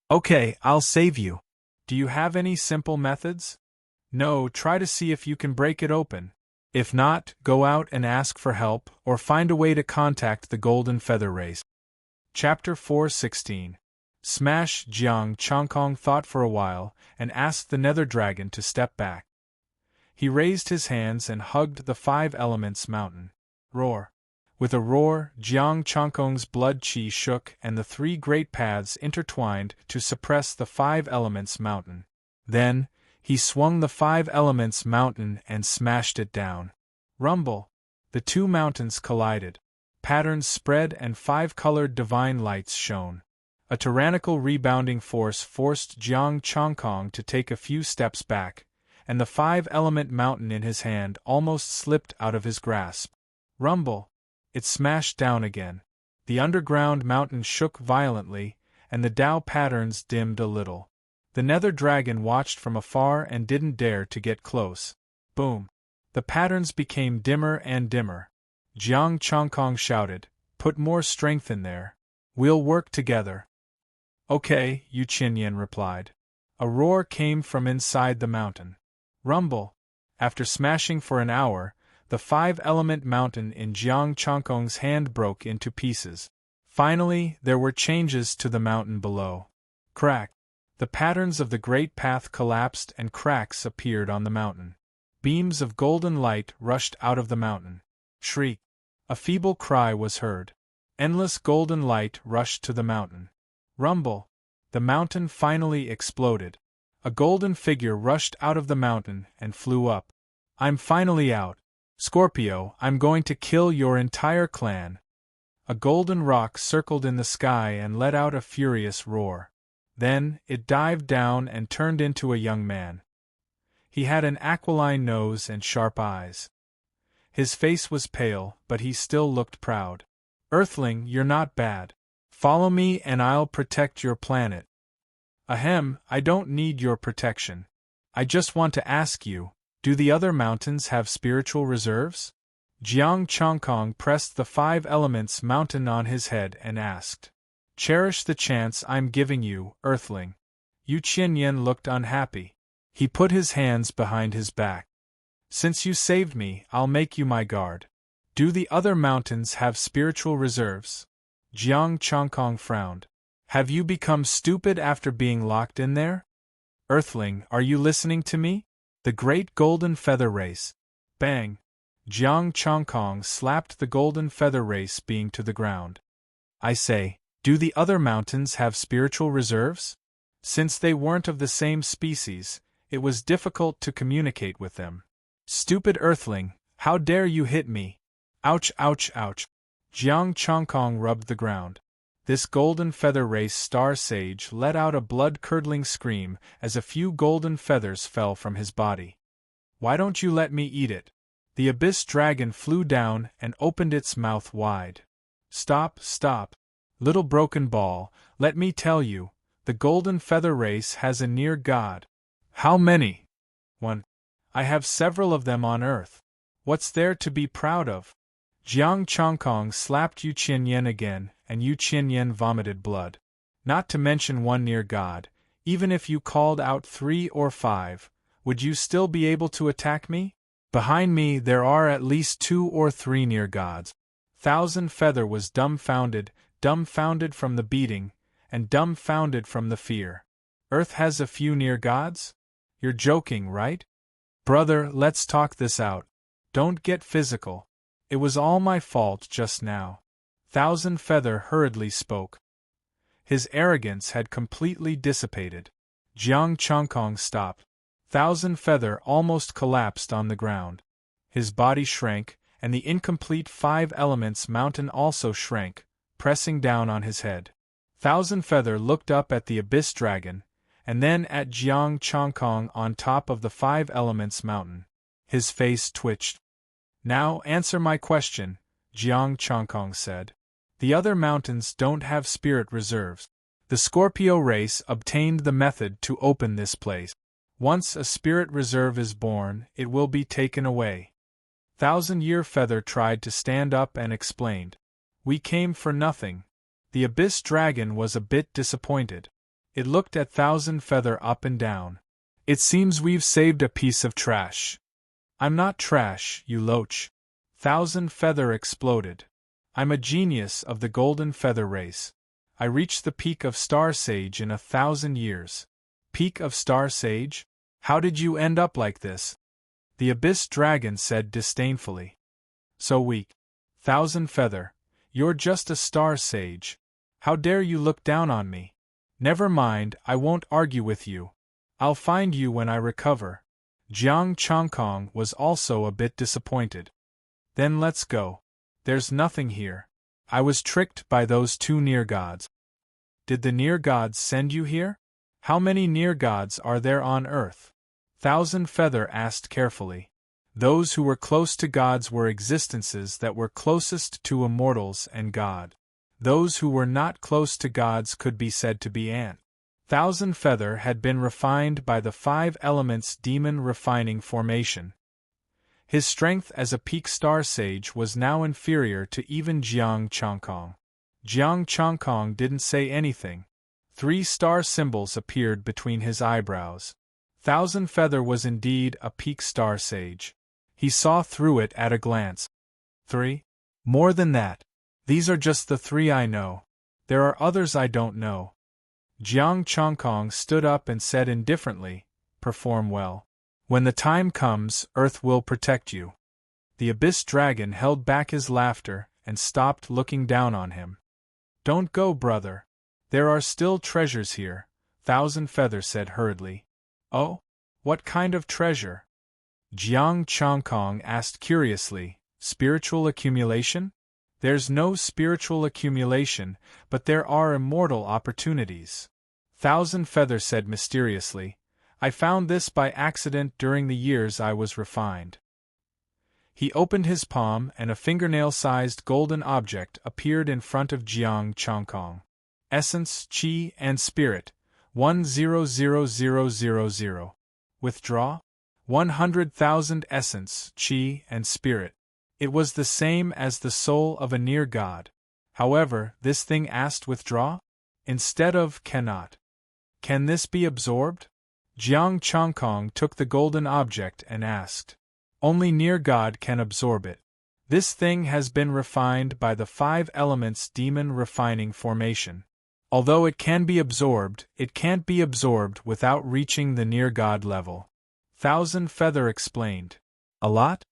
Okay, I'll save you. Do you have any simple methods? No, try to see if you can break it open. If not, go out and ask for help, or find a way to contact the Golden Feather race. Chapter 4:16. Smash. Jiang Changkong thought for a while, and asked the Nether Dragon to step back. He raised his hands and hugged the 5 elements mountain. Roar. With a roar, Jiang Changkong's blood qi shook and the 3 great paths intertwined to suppress the 5 elements mountain. Then, he swung the 5 elements mountain and smashed it down. Rumble. The 2 mountains collided. Patterns spread and 5-colored divine lights shone. A tyrannical rebounding force forced Jiang Changkong to take a few steps back, and the 5-element mountain in his hand almost slipped out of his grasp. Rumble. It smashed down again. The underground mountain shook violently, and the Tao patterns dimmed a little. The Nether Dragon watched from afar and didn't dare to get close. Boom. The patterns became dimmer and dimmer. Jiang Changkong shouted, Put more strength in there. We'll work together. Okay, Yu Qianyan replied. A roar came from inside the mountain. Rumble. After smashing for an hour, the 5-element mountain in Jiang Chongkong's hand broke into pieces. Finally, there were changes to the mountain below. Crack. The patterns of the great path collapsed and cracks appeared on the mountain. Beams of golden light rushed out of the mountain. Shriek. A feeble cry was heard. Endless golden light rushed to the mountain. Rumble. The mountain finally exploded. A golden figure rushed out of the mountain and flew up. I'm finally out. Scorpio, I'm going to kill your entire clan. A golden rock circled in the sky and let out a furious roar. Then, it dived down and turned into a young man. He had an aquiline nose and sharp eyes. His face was pale, but he still looked proud. Earthling, you're not bad. Follow me and I'll protect your planet. Ahem, I don't need your protection. I just want to ask you, do the other mountains have spiritual reserves? Jiang Chongkong pressed the 5 elements mountain on his head and asked. Cherish the chance I'm giving you, Earthling. Yu Qianyan looked unhappy. He put his hands behind his back. Since you saved me, I'll make you my guard. Do the other mountains have spiritual reserves? Jiang Chongkong frowned. Have you become stupid after being locked in there? Earthling, are you listening to me? The great golden feather race. Bang! Jiang Chongkong slapped the golden feather race being to the ground. I say, do the other mountains have spiritual reserves? Since they weren't of the same species, it was difficult to communicate with them. Stupid Earthling, how dare you hit me? Ouch, ouch, ouch. Jiang Chongkong rubbed the ground. This golden feather race star sage let out a blood-curdling scream as a few golden feathers fell from his body. Why don't you let me eat it? The abyss dragon flew down and opened its mouth wide. Stop, stop. Little broken ball, let me tell you, the golden feather race has a near god. How many? 1. I have several of them on Earth. What's there to be proud of? Jiang Chongkong slapped Yu Qianyan again, and Yu Qianyan vomited blood. Not to mention one near god, even if you called out 3 or 5, would you still be able to attack me? Behind me there are at least 2 or 3 near gods. Thousand Feather was dumbfounded from the beating, and dumbfounded from the fear. Earth has a few near gods? You're joking, right? Brother, let's talk this out. Don't get physical. It was all my fault just now. Thousand Feather hurriedly spoke. His arrogance had completely dissipated. Jiang Chongkong stopped. Thousand Feather almost collapsed on the ground. His body shrank, and the incomplete 5 elements mountain also shrank, pressing down on his head. Thousand Feather looked up at the abyss dragon, and then at Jiang Chongkong on top of the 5 elements mountain. His face twitched. Now answer my question, Jiang Chongkong said. The other mountains don't have spirit reserves. The Scorpio race obtained the method to open this place. Once a spirit reserve is born, it will be taken away. Thousand-Year Feather tried to stand up and explained. We came for nothing. The abyss dragon was a bit disappointed. It looked at Thousand Feather up and down. It seems we've saved a piece of trash. I'm not trash, you loach. Thousand Feather exploded. I'm a genius of the golden feather race. I reached the peak of Star Sage in 1,000 years. Peak of Star Sage? How did you end up like this? The abyss dragon said disdainfully. So weak. Thousand Feather, you're just a Star Sage. How dare you look down on me? Never mind, I won't argue with you. I'll find you when I recover. Jiang Chongkong was also a bit disappointed. Then let's go. There's nothing here. I was tricked by those 2 near gods. Did the near gods send you here? How many near gods are there on Earth? Thousand Feather asked carefully. Those who were close to gods were existences that were closest to immortals and God. Those who were not close to gods could be said to be ant. Thousand Feather had been refined by the 5 elements demon refining formation. His strength as a peak star sage was now inferior to even Jiang Chongkong. Jiang Chongkong didn't say anything. 3 star symbols appeared between his eyebrows. Thousand Feather was indeed a peak star sage. He saw through it at a glance. 3. More than that. These are just the 3 I know. There are others I don't know. Jiang Chongkong stood up and said indifferently, "Perform well. When the time comes, Earth will protect you." The Abyss Dragon held back his laughter and stopped looking down on him. "Don't go, brother. There are still treasures here," Thousand Feather said hurriedly. "Oh? What kind of treasure?" Jiang Chongkong asked curiously. "Spiritual accumulation?" "There's no spiritual accumulation, but there are immortal opportunities," Thousand Feather said mysteriously. "I found this by accident during the years I was refined." He opened his palm and a fingernail-sized golden object appeared in front of Jiang Chongkong. "Essence, Qi, and Spirit, 100,000. Withdraw? 100,000 essence, Qi, and Spirit." It was the same as the soul of a near god. However, this thing asked withdraw? Instead of cannot. "Can this be absorbed?" Jiang Chongkong took the golden object and asked. "Only near god can absorb it. This thing has been refined by the 5 elements demon refining formation. Although it can be absorbed, it can't be absorbed without reaching the near god level," Thousand Feather explained. "A lot?"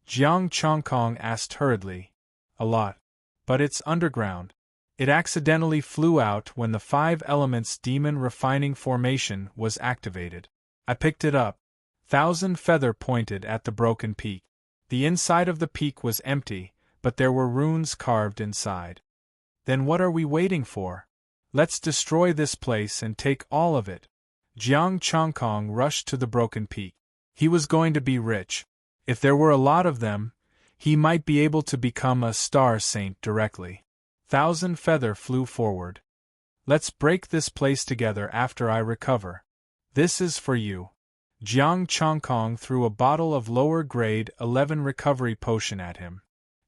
Jiang Chongkong asked hurriedly. "A lot. But it's underground. It accidentally flew out when the 5 elements demon refining formation was activated. I picked it up." Thousand Feather pointed at the broken peak. The inside of the peak was empty, but there were runes carved inside. "Then what are we waiting for? Let's destroy this place and take all of it." Jiang Chongkong rushed to the broken peak. He was going to be rich. If there were a lot of them, he might be able to become a star saint directly. Thousand Feather flew forward. "Let's break this place together after I recover. This is for you." Jiang Chongkong threw a bottle of lower grade 11 recovery potion at him.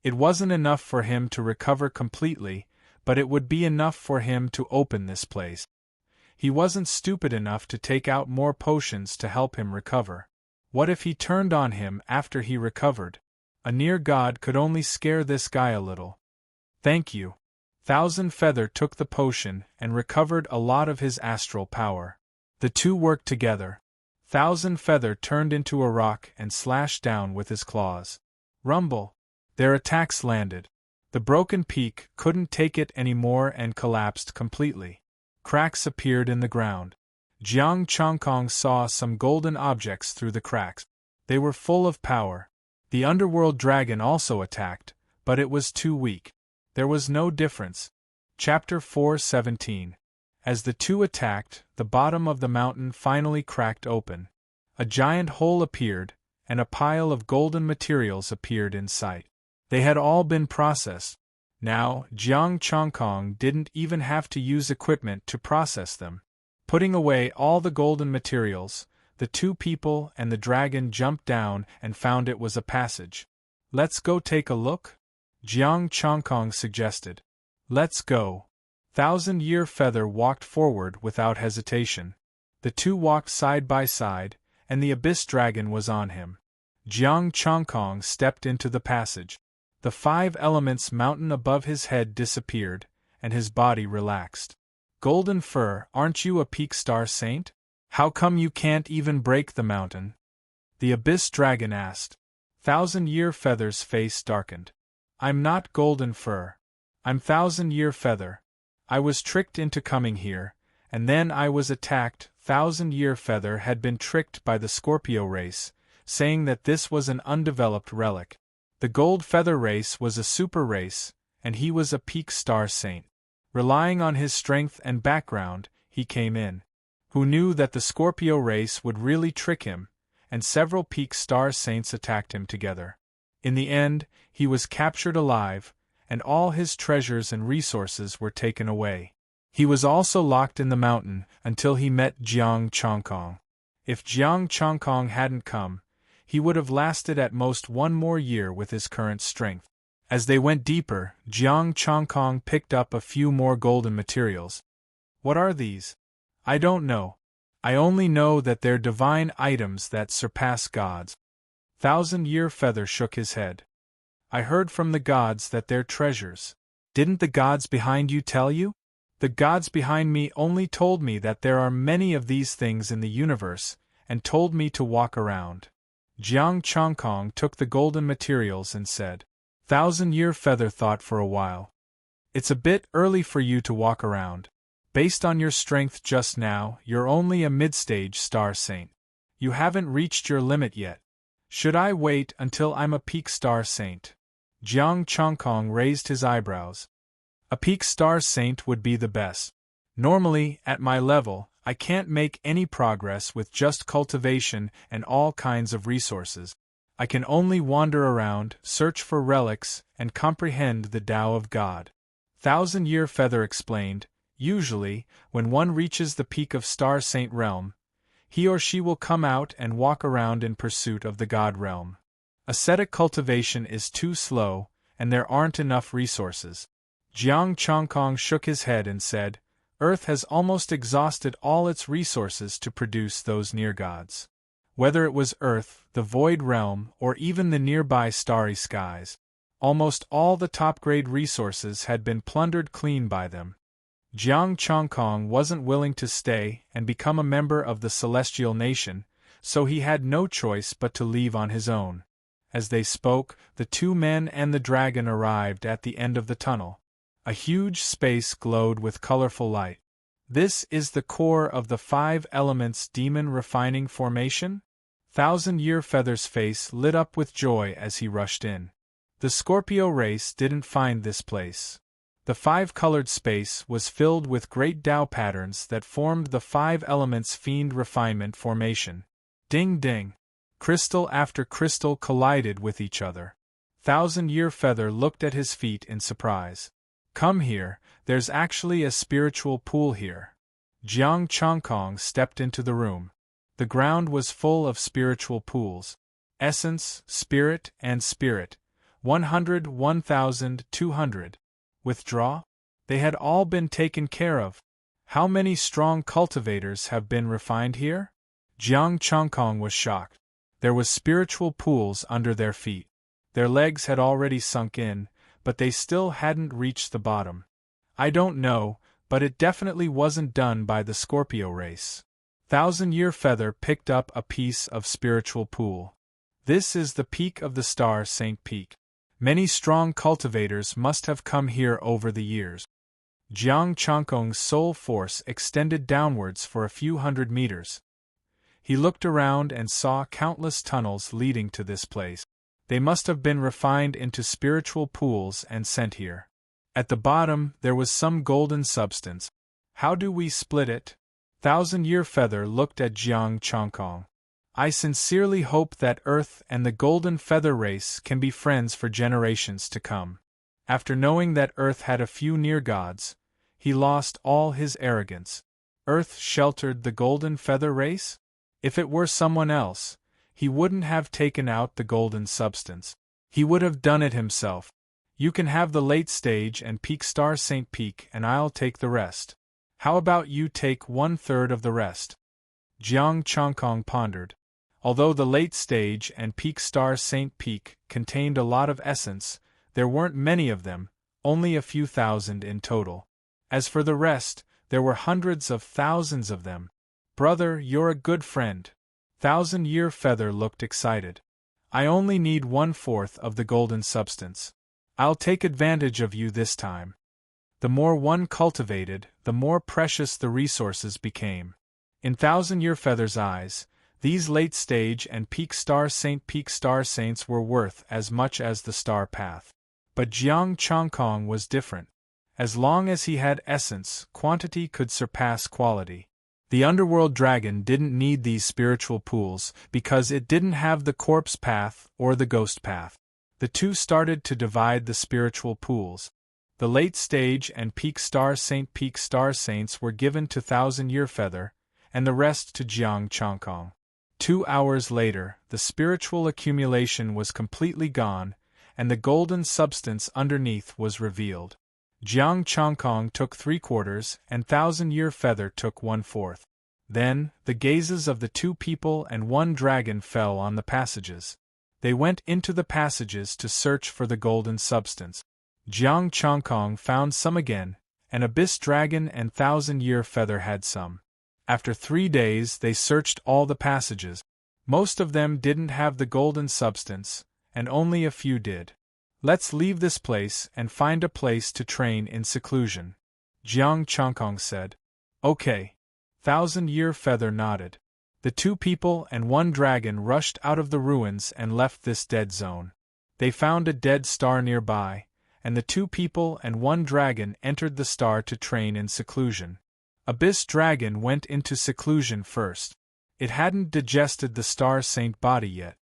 It wasn't enough for him to recover completely, but it would be enough for him to open this place. He wasn't stupid enough to take out more potions to help him recover. What if he turned on him after he recovered? A near god could only scare this guy a little. "Thank you." Thousand Feather took the potion and recovered a lot of his astral power. The two worked together. Thousand Feather turned into a rock and slashed down with his claws. Rumble! Their attacks landed. The broken peak couldn't take it anymore and collapsed completely. Cracks appeared in the ground. Jiang Chongkong saw some golden objects through the cracks. They were full of power. The underworld dragon also attacked, but it was too weak. There was no difference. Chapter 4:17. As the two attacked, the bottom of the mountain finally cracked open. A giant hole appeared, and a pile of golden materials appeared in sight. They had all been processed. Now, Jiang Chongkong didn't even have to use equipment to process them. Putting away all the golden materials, the two people and the dragon jumped down and found it was a passage. "Let's go take a look?" Jiang Chongkong suggested. "Let's go." Thousand-Year Feather walked forward without hesitation. The two walked side by side, and the Abyss Dragon was on him. Jiang Chongkong stepped into the passage. The 5 elements mountain above his head disappeared, and his body relaxed. "Golden Fur, aren't you a peak star saint? How come you can't even break the mountain?" the Abyss Dragon asked. Thousand-Year Feather's face darkened. "I'm not Golden Fur. I'm Thousand-Year Feather. I was tricked into coming here, and then I was attacked." Thousand-Year Feather had been tricked by the Scorpio race, saying that this was an undeveloped relic. The Gold Feather race was a super race, and he was a peak star saint. Relying on his strength and background, he came in. Who knew that the Scorpio race would really trick him, and several peak star saints attacked him together. In the end, he was captured alive, and all his treasures and resources were taken away. He was also locked in the mountain until he met Jiang Chongkong. If Jiang Chongkong hadn't come, he would have lasted at most 1 more year with his current strength. As they went deeper, Jiang Chongkong picked up a few more golden materials. "What are these?" "I don't know." I only know that they're divine items that surpass gods. Thousand-Year Feather shook his head. I heard from the gods that they're treasures. Didn't the gods behind you tell you? The gods behind me only told me that there are many of these things in the universe, and told me to walk around. Jiang Chongkong took the golden materials and said. Thousand-Year Feather thought for a while. It's a bit early for you to walk around. Based on your strength just now, you're only a mid-stage star saint. You haven't reached your limit yet. Should I wait until I'm a peak star saint? Jiang Chongkong raised his eyebrows. A peak star saint would be the best. Normally, at my level, I can't make any progress with just cultivation and all kinds of resources. I can only wander around, search for relics, and comprehend the Tao of God. Thousand-Year Feather explained, usually, when one reaches the peak of Star Saint realm, he or she will come out and walk around in pursuit of the God realm. Ascetic cultivation is too slow, and there aren't enough resources. Jiang Chongkong shook his head and said, Earth has almost exhausted all its resources to produce those near gods. Whether it was Earth, the Void Realm, or even the nearby starry skies, almost all the top-grade resources had been plundered clean by them. Jiang Chongkong wasn't willing to stay and become a member of the Celestial Nation, so he had no choice but to leave on his own. As they spoke, the two men and the dragon arrived at the end of the tunnel. A huge space glowed with colorful light. This is the core of the 5 elements demon refining formation? Thousand-Year Feather's face lit up with joy as he rushed in. The Scorpio race didn't find this place. The 5-colored space was filled with great Tao patterns that formed the 5 elements fiend refinement formation. Ding ding! Crystal after crystal collided with each other. Thousand-Year Feather looked at his feet in surprise. Come here, there's actually a spiritual pool here. Jiang Chongkong stepped into the room. The ground was full of spiritual pools. Essence, spirit, and spirit. 100, 1,200. Withdraw? They had all been taken care of. How many strong cultivators have been refined here? Jiang Chongkong was shocked. There was spiritual pools under their feet. Their legs had already sunk in, but they still hadn't reached the bottom. I don't know, but it definitely wasn't done by the Scorpio race. Thousand-Year Feather picked up a piece of spiritual pool. This is the peak of the Star Saint Peak. Many strong cultivators must have come here over the years. Jiang Chongkong's soul force extended downwards for a few hundred meters. He looked around and saw countless tunnels leading to this place. They must have been refined into spiritual pools and sent here. At the bottom, there was some golden substance. How do we split it? Thousand-Year Feather looked at Jiang Chongkong. I sincerely hope that Earth and the Golden Feather race can be friends for generations to come. After knowing that Earth had a few near gods, he lost all his arrogance. Earth sheltered the Golden Feather race? If it were someone else, he wouldn't have taken out the golden substance. He would have done it himself. You can have the late stage and peak Star Saint Peak and I'll take the rest. How about you take 1/3 of the rest? Jiang Chongkong pondered. Although the late stage and peak Star Saint Peak contained a lot of essence, there weren't many of them, only a few thousand in total. As for the rest, there were hundreds of thousands of them. Brother, you're a good friend. Thousand-Year Feather looked excited. I only need 1/4 of the golden substance. I'll take advantage of you this time. The more one cultivated, the more precious the resources became. In Thousand-Year Feather's eyes, these late-stage and peak Star Saints were worth as much as the star path. But Jiang Chongkong was different. As long as he had essence, quantity could surpass quality. The underworld dragon didn't need these spiritual pools because it didn't have the corpse path or the ghost path. The two started to divide the spiritual pools. The late stage and peak Star Saints were given to Thousand-Year Feather, and the rest to Jiang Chongkong. 2 hours later, the spiritual accumulation was completely gone, and the golden substance underneath was revealed. Jiang Chongkong took 3/4, and Thousand-Year Feather took 1/4. Then, the gazes of the 2 people and 1 dragon fell on the passages. They went into the passages to search for the golden substance. Jiang Chongkong found some again, an abyss dragon and 1,000-year feather had some. After 3 days they searched all the passages. Most of them didn't have the golden substance, and only a few did. Let's leave this place and find a place to train in seclusion, Jiang Chongkong said. Okay. 1,000-year feather nodded. The 2 people and 1 dragon rushed out of the ruins and left this dead zone. They found a dead star nearby, and the 2 people and 1 dragon entered the star to train in seclusion. Abyss Dragon went into seclusion first. It hadn't digested the Star Saint body yet.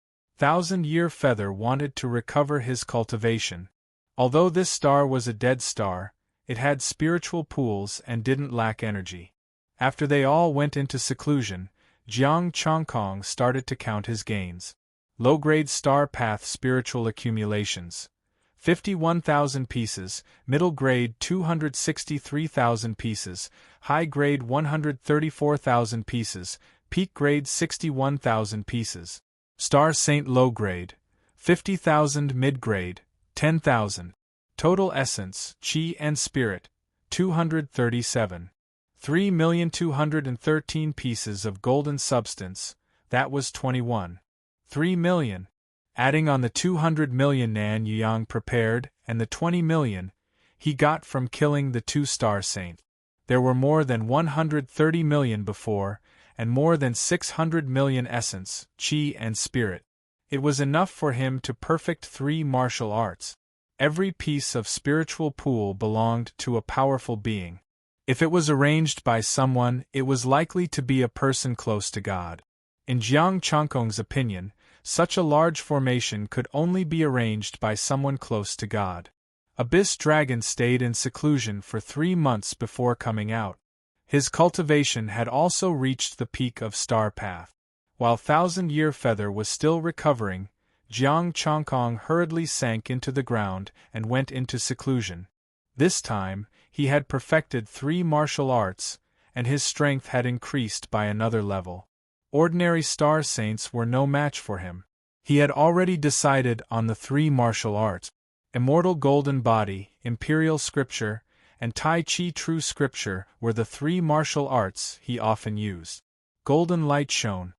1,000-year feather wanted to recover his cultivation. Although this star was a dead star, it had spiritual pools and didn't lack energy. After they all went into seclusion, Jiang Chongkong started to count his gains. Low-grade star path spiritual accumulations. 51,000 pieces, middle grade 263,000 pieces, high grade 134,000 pieces, peak grade 61,000 pieces. Star Saint low grade, 50,000 mid grade, 10,000. Total essence, chi and spirit, 237. 3,213 pieces of golden substance, that was 21. 3 million. Adding on the 200 million Nan Yang prepared and the 20 million he got from killing the 2 Star Saint. There were more than 130 million before, and more than 600 million essence, chi and spirit. It was enough for him to perfect 3 martial arts. Every piece of spiritual pool belonged to a powerful being. If it was arranged by someone, it was likely to be a person close to God. In Jiang Chongkong's opinion, such a large formation could only be arranged by someone close to God. Abyss Dragon stayed in seclusion for 3 months before coming out. His cultivation had also reached the peak of Star Path. While 1,000-year feather was still recovering, Jiang Chongkong hurriedly sank into the ground and went into seclusion. This time, he had perfected 3 martial arts, and his strength had increased by another level. Ordinary Star Saints were no match for him. He had already decided on the 3 martial arts. Immortal Golden Body, Imperial Scripture, and Tai Chi True Scripture were the 3 martial arts he often used. Golden Light shone.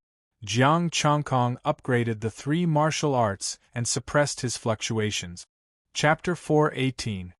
Jiang Chongkong upgraded the 3 martial arts and suppressed his fluctuations. Chapter 4:18.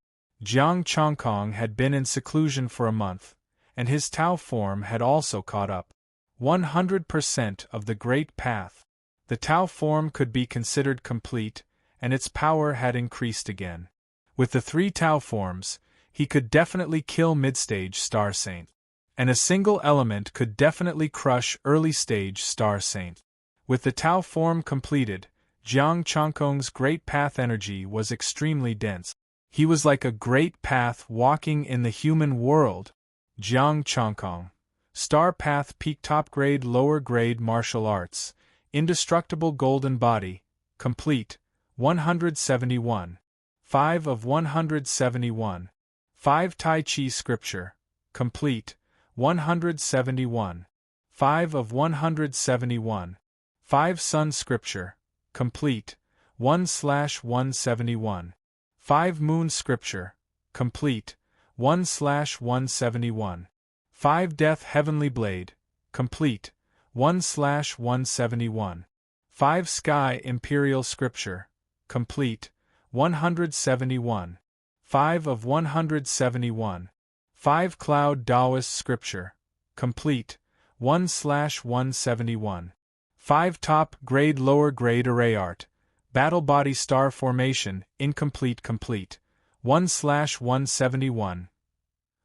Jiang Chongkong had been in seclusion for a month, and his Tao form had also caught up. 100% of the Great Path. The Tao form could be considered complete, and its power had increased again. With the 3 Tao forms, he could definitely kill mid-stage Star Saint. And a single element could definitely crush early-stage Star Saint. With the Tao form completed, Jiang Chongkong's Great Path energy was extremely dense. He was like a great path walking in the human world. Jiang Chongkong. Star Path Peak Top Grade Lower Grade Martial Arts, Indestructible Golden Body, Complete, 171. 5 of 171. 5 Tai Chi Scripture, Complete, 171. 5 of 171. 5 Sun Scripture, Complete, 1/171. 5 Moon Scripture, Complete, 1/171. 5 Death Heavenly Blade, Complete, 1/171. 5 Sky Imperial Scripture, Complete, 171. 5 of 171. 5 Cloud Taoist Scripture, Complete, 1/171. 5 Top Grade Lower Grade Array Art, Battle Body Star Formation, Incomplete Complete, 1/171.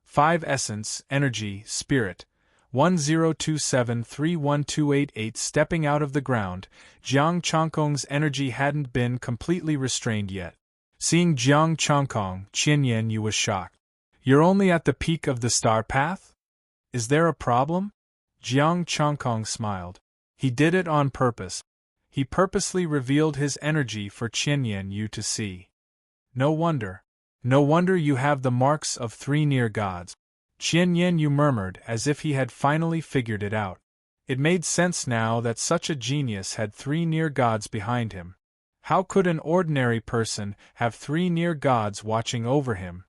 5 Essence, Energy, Spirit, 1027312888. Stepping out of the ground, Jiang Chongkong's energy hadn't been completely restrained yet. Seeing Jiang Chongkong, Qin Yu was shocked. "You're only at the peak of the Star Path? Is there a problem?" Jiang Chongkong smiled. He did it on purpose. He purposely revealed his energy for Qin Yu to see. No wonder. No wonder you have the marks of 3 near gods. Qianyan murmured as if he had finally figured it out. It made sense now that such a genius had 3 near gods behind him. How could an ordinary person have 3 near gods watching over him?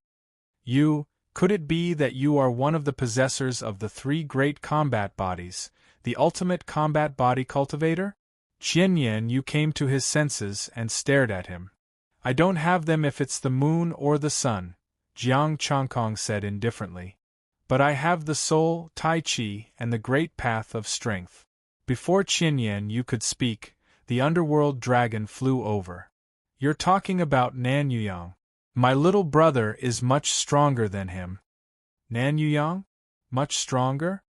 Could it be that you are one of the possessors of the 3 great combat bodies, the ultimate combat body cultivator? Qianyan came to his senses and stared at him. I don't have them if it's the moon or the sun, Jiang Changkong said indifferently. But I have the soul, Tai Chi, and the great path of strength. Before Qianyan could speak, the underworld dragon flew over. You're talking about Nan Yuyang. My little brother is much stronger than him. Nan Yuyang? Much stronger?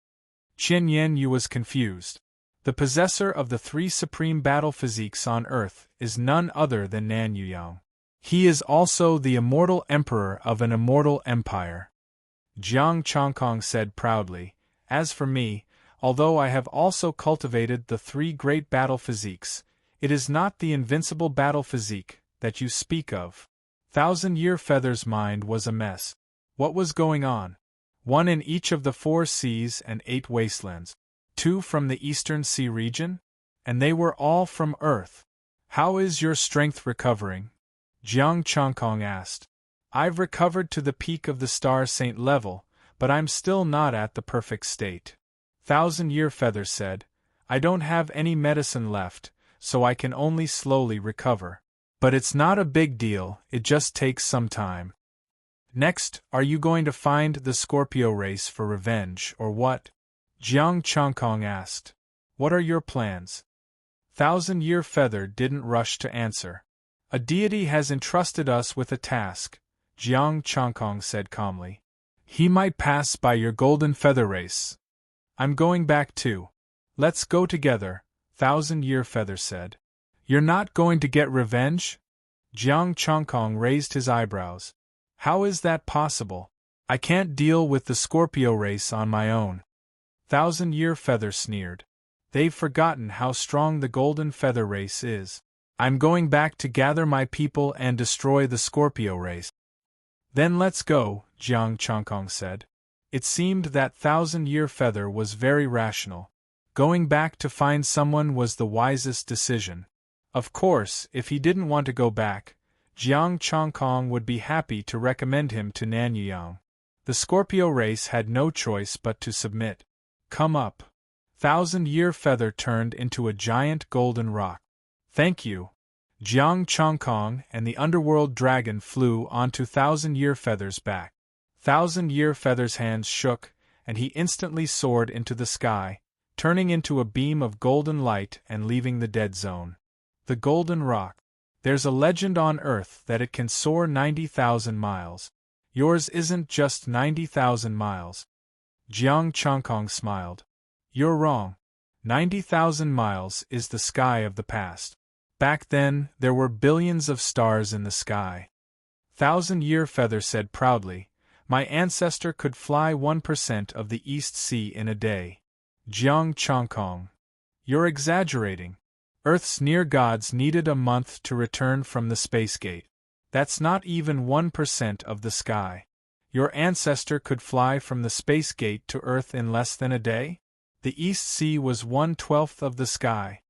Qianyan was confused. The possessor of the 3 supreme battle physiques on Earth is none other than Nan Yuyang. He is also the immortal emperor of an immortal empire. Jiang Changkong said proudly, as for me, although I have also cultivated the 3 great battle physiques, it is not the invincible battle physique that you speak of. 1,000-Year Feather's mind was a mess. What was going on? 1 in each of the 4 seas and 8 wastelands. 2 from the Eastern Sea region? And they were all from Earth. How is your strength recovering? Jiang Changkong asked. I've recovered to the peak of the Star Saint level, but I'm still not at the perfect state. 1,000-Year Feather said, I don't have any medicine left, so I can only slowly recover. But it's not a big deal, it just takes some time. Next, are you going to find the Scorpio race for revenge, or what? Jiang Changkong asked. What are your plans? 1,000-Year Feather didn't rush to answer. A deity has entrusted us with a task, Jiang Changkong said calmly. He might pass by your golden feather race. I'm going back too. Let's go together, 1,000-Year Feather said. You're not going to get revenge? Jiang Changkong raised his eyebrows. How is that possible? I can't deal with the Scorpio race on my own. 1,000-Year Feather sneered. They've forgotten how strong the golden feather race is. I'm going back to gather my people and destroy the Scorpio race. Then let's go, Jiang Changkong said. It seemed that 1,000-Year Feather was very rational. Going back to find someone was the wisest decision. Of course, if he didn't want to go back, Jiang Changkong would be happy to recommend him to Nan Yuyang. The Scorpio race had no choice but to submit. Come up. 1,000-Year Feather turned into a giant golden rock. Thank you. Jiang Changkong and the underworld dragon flew onto 1,000-Year Feather's back. 1,000-Year Feather's hands shook, and he instantly soared into the sky, turning into a beam of golden light and leaving the dead zone. The Golden Rock. There's a legend on Earth that it can soar 90,000 miles. Yours isn't just 90,000 miles. Jiang Changkong smiled. You're wrong. 90,000 miles is the sky of the past. Back then, there were billions of stars in the sky. 1,000-Year Feather said proudly, my ancestor could fly 1% of the East Sea in a day. Jiang Changkong. You're exaggerating. Earth's near gods needed a month to return from the space gate. That's not even 1% of the sky. Your ancestor could fly from the space gate to Earth in less than a day? The East Sea was 1/12 of the sky.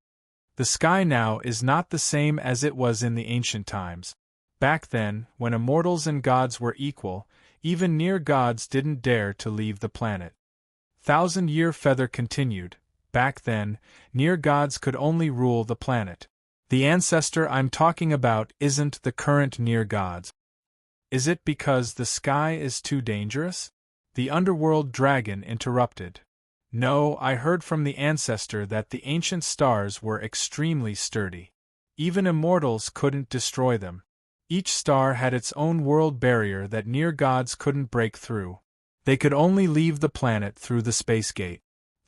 The sky now is not the same as it was in the ancient times. Back then, when immortals and gods were equal, even near gods didn't dare to leave the planet. 1,000-Year Feather continued, back then, near gods could only rule the planet. The ancestor I'm talking about isn't the current near gods. Is it because the sky is too dangerous? The underworld dragon interrupted. No, I heard from the ancestor that the ancient stars were extremely sturdy. Even immortals couldn't destroy them. Each star had its own world barrier that near gods couldn't break through. They could only leave the planet through the space gate.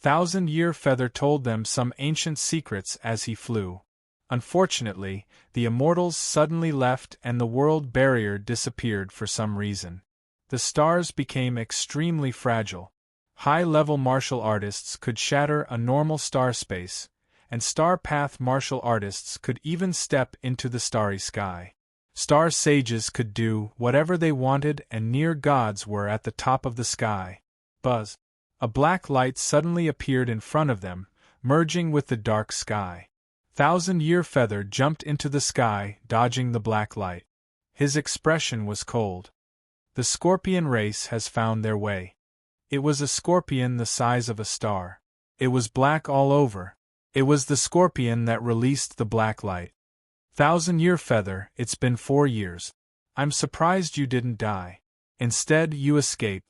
1,000-Year Feather told them some ancient secrets as he flew. Unfortunately, the immortals suddenly left and the world barrier disappeared for some reason. The stars became extremely fragile. High-level martial artists could shatter a normal star space, and star path martial artists could even step into the starry sky. Star sages could do whatever they wanted and near gods were at the top of the sky. Buzz! A black light suddenly appeared in front of them, merging with the dark sky. Thousand-Year Feather jumped into the sky, dodging the black light. His expression was cold. The scorpion race has found their way. It was a scorpion the size of a star. It was black all over. It was the scorpion that released the black light. Thousand-Year Feather, it's been 4 years. I'm surprised you didn't die. Instead, you escaped.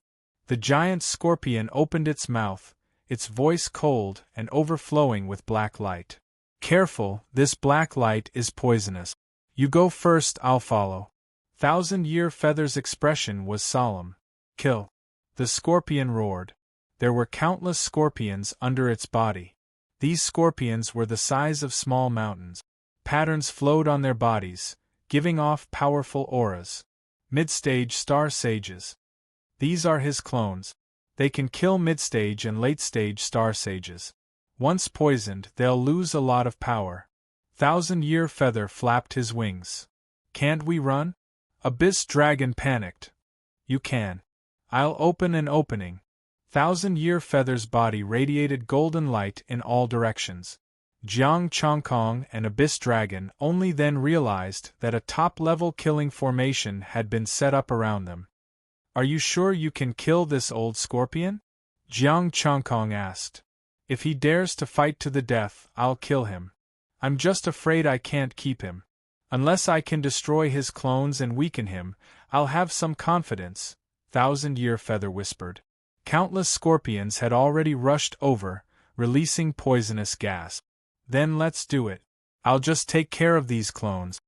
The giant scorpion opened its mouth, its voice cold and overflowing with black light. Careful, this black light is poisonous. You go first, I'll follow. Thousand-Year Feather's expression was solemn. Kill. The scorpion roared. There were countless scorpions under its body. These scorpions were the size of small mountains. Patterns flowed on their bodies, giving off powerful auras. Mid-stage star sages. These are his clones. They can kill mid-stage and late-stage star sages. Once poisoned, they'll lose a lot of power. Thousand-Year Feather flapped his wings. Can't we run? Abyss Dragon panicked. You can. I'll open an opening. Thousand-Year Feather's body radiated golden light in all directions. Jiang Chongkong and Abyss Dragon only then realized that a top-level killing formation had been set up around them. Are you sure you can kill this old scorpion? Jiang Chongkong asked. If he dares to fight to the death, I'll kill him. I'm just afraid I can't keep him. Unless I can destroy his clones and weaken him, I'll have some confidence, Thousand-Year Feather whispered. Countless scorpions had already rushed over, releasing poisonous gas. Then let's do it. I'll just take care of these clones.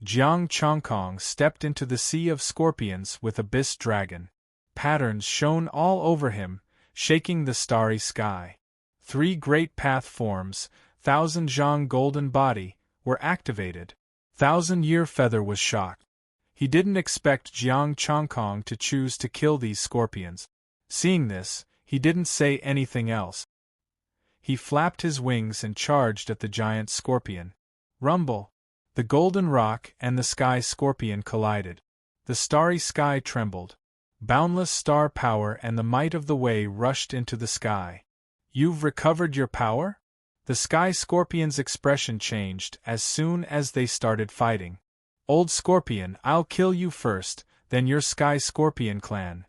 Jiang Chongkong stepped into the sea of scorpions with Abyss Dragon. Patterns shone all over him, shaking the starry sky. 3 great path forms, Thousand Zhang Golden Body, were activated. Thousand-Year Feather was shocked. He didn't expect Jiang Chongkong to choose to kill these scorpions. Seeing this, he didn't say anything else. He flapped his wings and charged at the giant scorpion. Rumble! The golden rock and the sky scorpion collided. The starry sky trembled. Boundless star power and the might of the way rushed into the sky. You've recovered your power? The sky scorpion's expression changed as soon as they started fighting. Old scorpion, I'll kill you first, then your sky scorpion clan.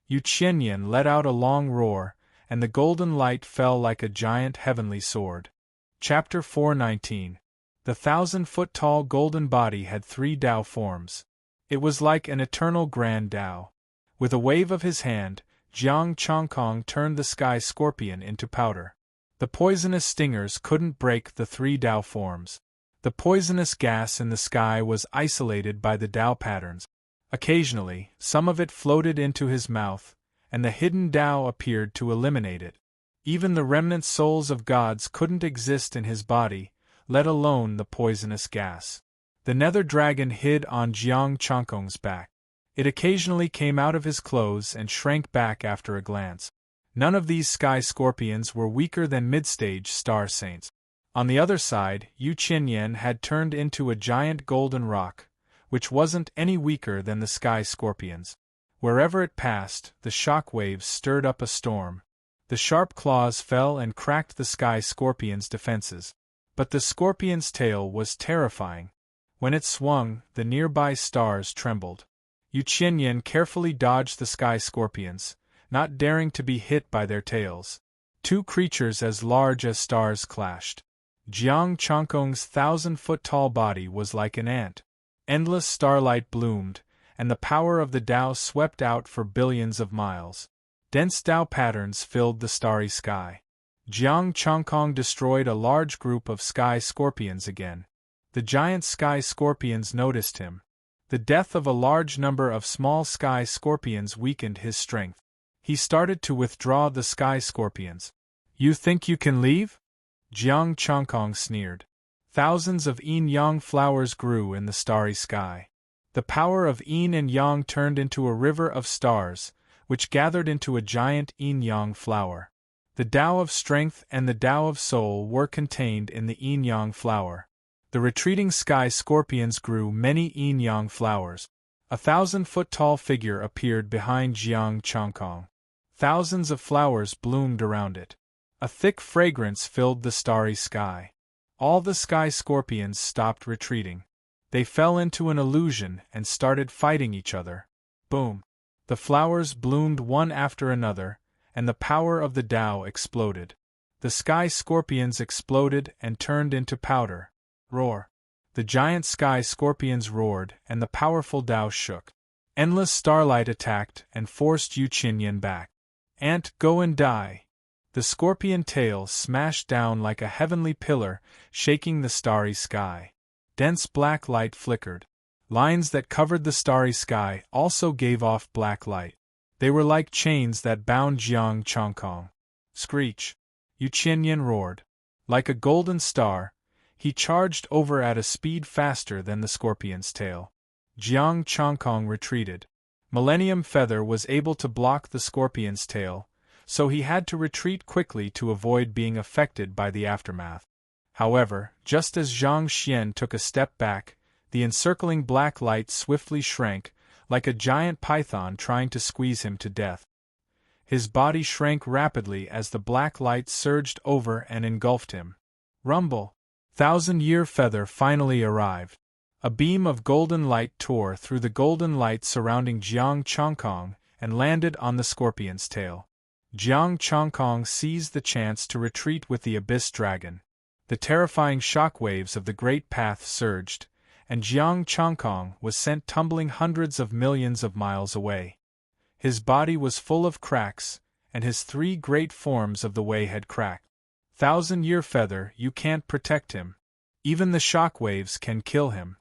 Yu Qianyan let out a long roar, and the golden light fell like a giant heavenly sword. Chapter 419. The 1,000-foot-tall golden body had 3 Tao forms. It was like an eternal grand Tao. With a wave of his hand, Jiang Chongkong turned the sky scorpion into powder. The poisonous stingers couldn't break the 3 Tao forms. The poisonous gas in the sky was isolated by the Tao patterns. Occasionally, some of it floated into his mouth, and the hidden Tao appeared to eliminate it. Even the remnant souls of gods couldn't exist in his body, let alone the poisonous gas. The nether dragon hid on Jiang Chongkong's back. It occasionally came out of his clothes and shrank back after a glance. None of these sky scorpions were weaker than mid-stage star saints. On the other side, Yu Qianyan had turned into a giant golden rock, which wasn't any weaker than the sky scorpions. Wherever it passed, the shock waves stirred up a storm. The sharp claws fell and cracked the sky scorpion's defenses. But the scorpion's tail was terrifying. When it swung, the nearby stars trembled. Yu Qianyan carefully dodged the sky scorpions, not daring to be hit by their tails. 2 creatures as large as stars clashed. Jiang Chongkong's 1,000-foot-tall body was like an ant. Endless starlight bloomed, and the power of the Tao swept out for billions of miles. Dense Tao patterns filled the starry sky. Jiang Chongkong destroyed a large group of sky scorpions again. The giant sky scorpions noticed him. The death of a large number of small sky scorpions weakened his strength. He started to withdraw the sky scorpions. You think you can leave? Jiang Chongkong sneered. Thousands of yin-yang flowers grew in the starry sky. The power of yin and yang turned into a river of stars, which gathered into a giant yin-yang flower. The Tao of strength and the Tao of soul were contained in the yin-yang flower. The retreating sky scorpions grew many yin-yang flowers. A 1,000-foot-tall figure appeared behind Jiang Chongkong. Thousands of flowers bloomed around it. A thick fragrance filled the starry sky. All the sky scorpions stopped retreating. They fell into an illusion and started fighting each other. Boom! The flowers bloomed one after another, and the power of the Tao exploded. The sky scorpions exploded and turned into powder. Roar! The giant sky scorpions roared, and the powerful Tao shook. Endless starlight attacked and forced Yu Qinyan back. Ant, go and die! The scorpion tail smashed down like a heavenly pillar, shaking the starry sky. Dense black light flickered. Lines that covered the starry sky also gave off black light. They were like chains that bound Jiang Chongkong. Screech! Yu Qinyan roared. Like a golden star, he charged over at a speed faster than the scorpion's tail. Jiang Chongkong retreated. Millennium Feather was able to block the scorpion's tail, so he had to retreat quickly to avoid being affected by the aftermath. However, just as Zhang Xian took a step back, the encircling black light swiftly shrank, like a giant python trying to squeeze him to death. His body shrank rapidly as the black light surged over and engulfed him. Rumble! Thousand-Year Feather finally arrived. A beam of golden light tore through the golden light surrounding Jiang Chongkong and landed on the scorpion's tail. Jiang Chongkong seized the chance to retreat with the Abyss Dragon. The terrifying shockwaves of the Great Path surged, and Jiang Chongkong was sent tumbling hundreds of millions of miles away. His body was full of cracks, and his three great forms of the way had cracked. Thousand-Year Feather, you can't protect him. Even the shockwaves can kill him.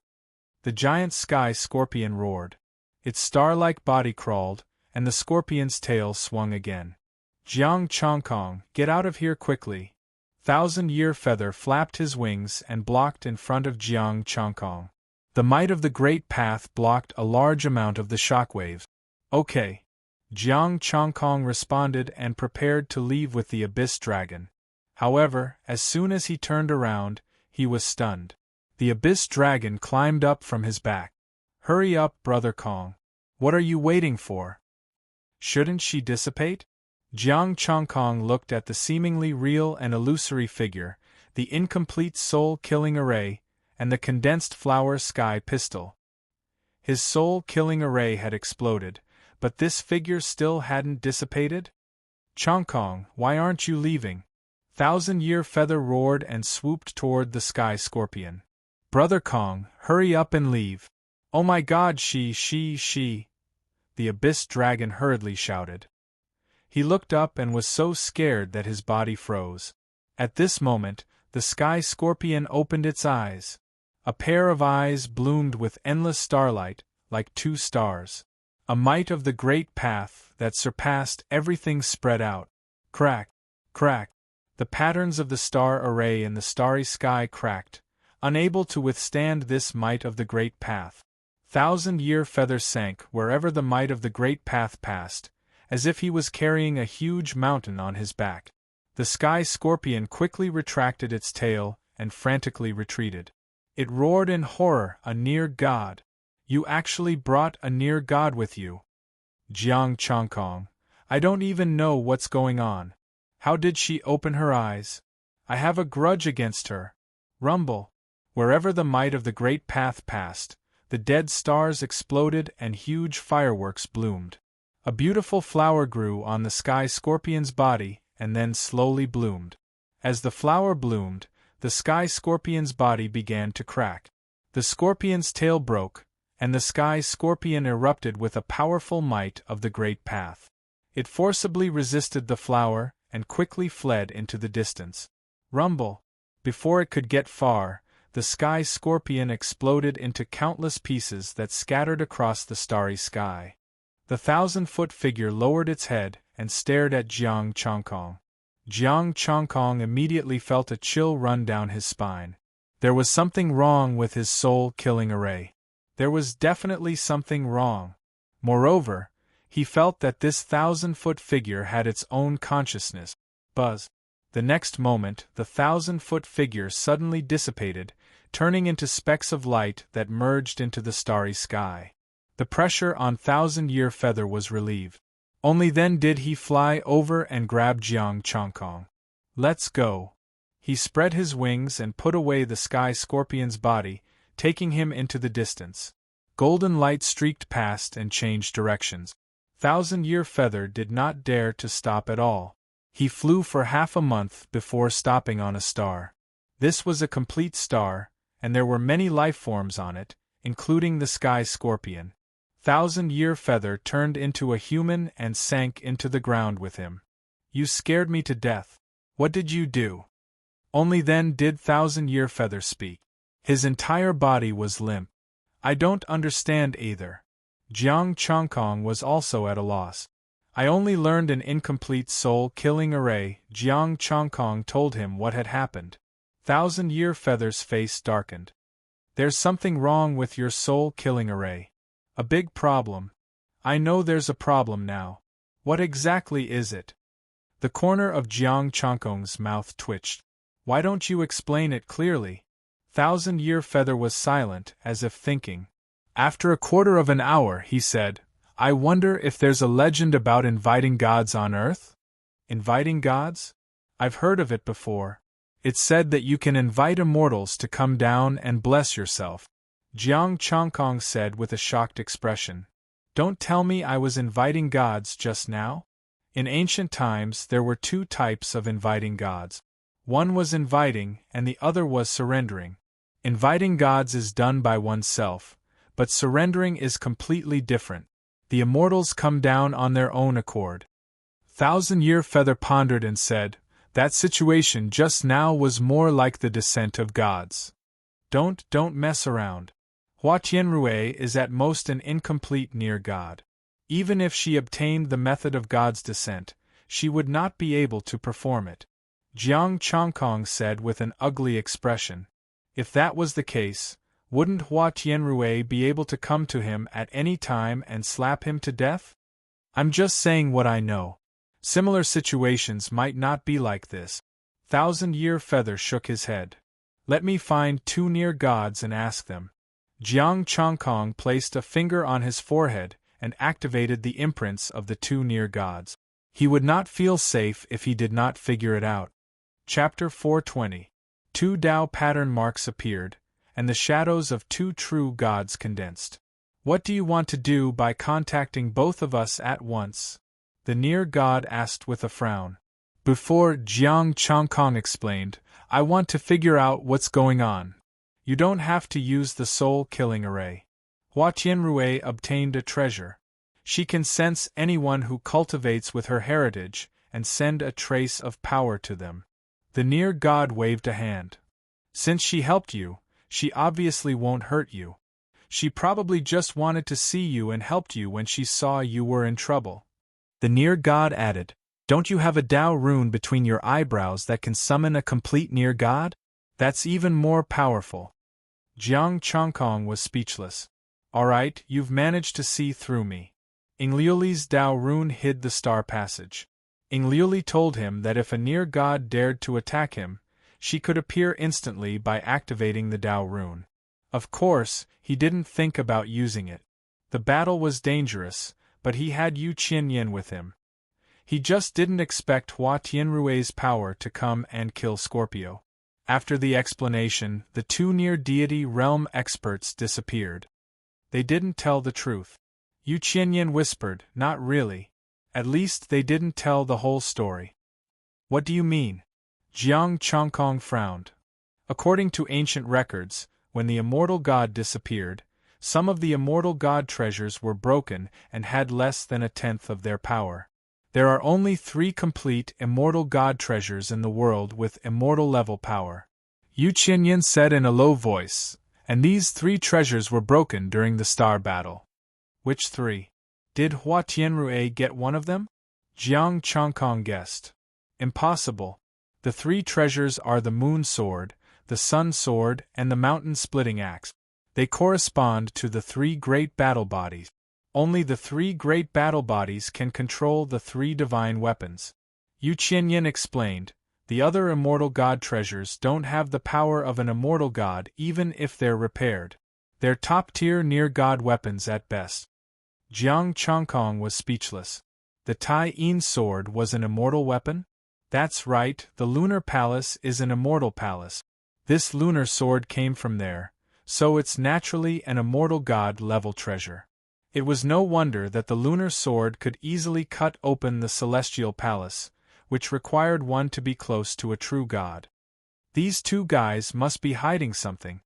The giant sky scorpion roared. Its star-like body crawled, and the scorpion's tail swung again. Jiang Chongkong, get out of here quickly. Thousand-Year Feather flapped his wings and blocked in front of Jiang Chongkong. The might of the Great Path blocked a large amount of the shockwaves. Okay. Jiang Chongkong responded and prepared to leave with the Abyss Dragon. However, as soon as he turned around, he was stunned. The Abyss Dragon climbed up from his back. Hurry up, Brother Kong. What are you waiting for? Shouldn't she dissipate? Jiang Chongkong looked at the seemingly real and illusory figure, the incomplete soul-killing array, and the condensed flower sky pistol. His soul-killing array had exploded, but this figure still hadn't dissipated? Chongkong, why aren't you leaving? Thousand-Year Feather roared and swooped toward the sky scorpion. Brother Kong, hurry up and leave. Oh my God, she. The Abyss Dragon hurriedly shouted. He looked up and was so scared that his body froze. At this moment, the sky scorpion opened its eyes. A pair of eyes bloomed with endless starlight, like two stars. A might of the Great Path that surpassed everything spread out. Crack, crack. The patterns of the star array in the starry sky cracked, unable to withstand this might of the Great Path. Thousand-Year Feather sank wherever the might of the Great Path passed, as if he was carrying a huge mountain on his back. The sky scorpion quickly retracted its tail and frantically retreated. It roared in horror, a near god. You actually brought a near god with you. Jiang Chongkong, I don't even know what's going on. How did she open her eyes? I have a grudge against her. Rumble. Wherever the might of the Great Path passed, the dead stars exploded and huge fireworks bloomed. A beautiful flower grew on the sky scorpion's body and then slowly bloomed. As the flower bloomed, the sky scorpion's body began to crack. The scorpion's tail broke, and the sky scorpion erupted with a powerful might of the Great Path. It forcibly resisted the flower and quickly fled into the distance. Rumble! Before it could get far, the sky scorpion exploded into countless pieces that scattered across the starry sky. The 1,000-foot figure lowered its head and stared at Jiang Chongkong. Jiang Chongkong immediately felt a chill run down his spine. There was something wrong with his soul-killing array. There was definitely something wrong. Moreover, he felt that this 1,000-foot figure had its own consciousness. Buzz. The next moment, the 1,000-foot figure suddenly dissipated, turning into specks of light that merged into the starry sky. The pressure on Thousand-Year Feather was relieved. Only then did he fly over and grab Jiang Changkong. Let's go. He spread his wings and put away the sky scorpion's body, taking him into the distance. Golden light streaked past and changed directions. Thousand-Year Feather did not dare to stop at all. He flew for half a month before stopping on a star. This was a complete star, and there were many life forms on it, including the sky scorpion. Thousand-Year Feather turned into a human and sank into the ground with him. You scared me to death. What did you do? Only then did Thousand-Year Feather speak. His entire body was limp. I don't understand either. Jiang Changkong was also at a loss. I only learned an incomplete soul-killing array. Jiang Changkong told him what had happened. Thousand-Year Feather's face darkened. There's something wrong with your soul-killing array. A big problem. I know there's a problem now. What exactly is it? The corner of Jiang Changkong's mouth twitched. Why don't you explain it clearly? Thousand-Year Feather was silent, as if thinking. After a quarter of an hour, he said, I wonder if there's a legend about inviting gods on Earth? Inviting gods? I've heard of it before. It's said that you can invite immortals to come down and bless yourself. Jiang Changkong said with a shocked expression. Don't tell me I was inviting gods just now? In ancient times there were two types of inviting gods. One was inviting and the other was surrendering. Inviting gods is done by oneself, but surrendering is completely different. The immortals come down on their own accord. Thousand-Year Feather pondered and said, that situation just now was more like the descent of gods. Don't mess around. Hua Tianrui is at most an incomplete near god. Even if she obtained the method of God's descent, she would not be able to perform it. Jiang Changkong said with an ugly expression. If that was the case, wouldn't Hua Tianrui be able to come to him at any time and slap him to death? I'm just saying what I know. Similar situations might not be like this. Thousand-Year Feather shook his head. Let me find two near gods and ask them. Jiang Changkong placed a finger on his forehead and activated the imprints of the two near gods. He would not feel safe if he did not figure it out. Chapter 420. Two Tao pattern marks appeared, and the shadows of two true gods condensed. What do you want to do by contacting both of us at once? The near god asked with a frown. Before, Jiang Changkong explained, I want to figure out what's going on. You don't have to use the soul-killing array. Hua Tianrui obtained a treasure. She can sense anyone who cultivates with her heritage and send a trace of power to them. The near god waved a hand. Since she helped you, she obviously won't hurt you. She probably just wanted to see you and helped you when she saw you were in trouble. The near god added, Don't you have a Tao rune between your eyebrows that can summon a complete near god? That's even more powerful. Jiang Changkong was speechless. Alright, you've managed to see through me. Ingliuli's Tao rune hid the star passage. Ingliuli told him that if a near god dared to attack him, she could appear instantly by activating the Tao rune. Of course, he didn't think about using it. The battle was dangerous, but he had Yu Qianyan with him. He just didn't expect Hua Tianrui's power to come and kill Scorpio. After the explanation, the two near deity realm experts disappeared. They didn't tell the truth. Yu Qianyan whispered, Not really. At least they didn't tell the whole story. What do you mean? Jiang Changkong frowned. According to ancient records, when the immortal god disappeared, some of the immortal god treasures were broken and had less than a tenth of their power. There are only 3 complete immortal god treasures in the world with immortal level power. Yu Qianyan said in a low voice, and these 3 treasures were broken during the star battle. Which 3? Did Hua Tianrui get one of them? Jiang Changkong guessed. Impossible. The 3 treasures are the moon sword, the sun sword, and the mountain splitting axe. They correspond to the 3 great battle bodies. Only the 3 great battle bodies can control the 3 divine weapons. Yu Qianyan explained, the other immortal god treasures don't have the power of an immortal god even if they're repaired. They're top-tier near-god weapons at best. Jiang Changkong was speechless. The Tai-In sword was an immortal weapon? That's right, the lunar palace is an immortal palace. This lunar sword came from there, so it's naturally an immortal god-level treasure. It was no wonder that the lunar sword could easily cut open the celestial palace, which required one to be close to a true god. These two guys must be hiding something.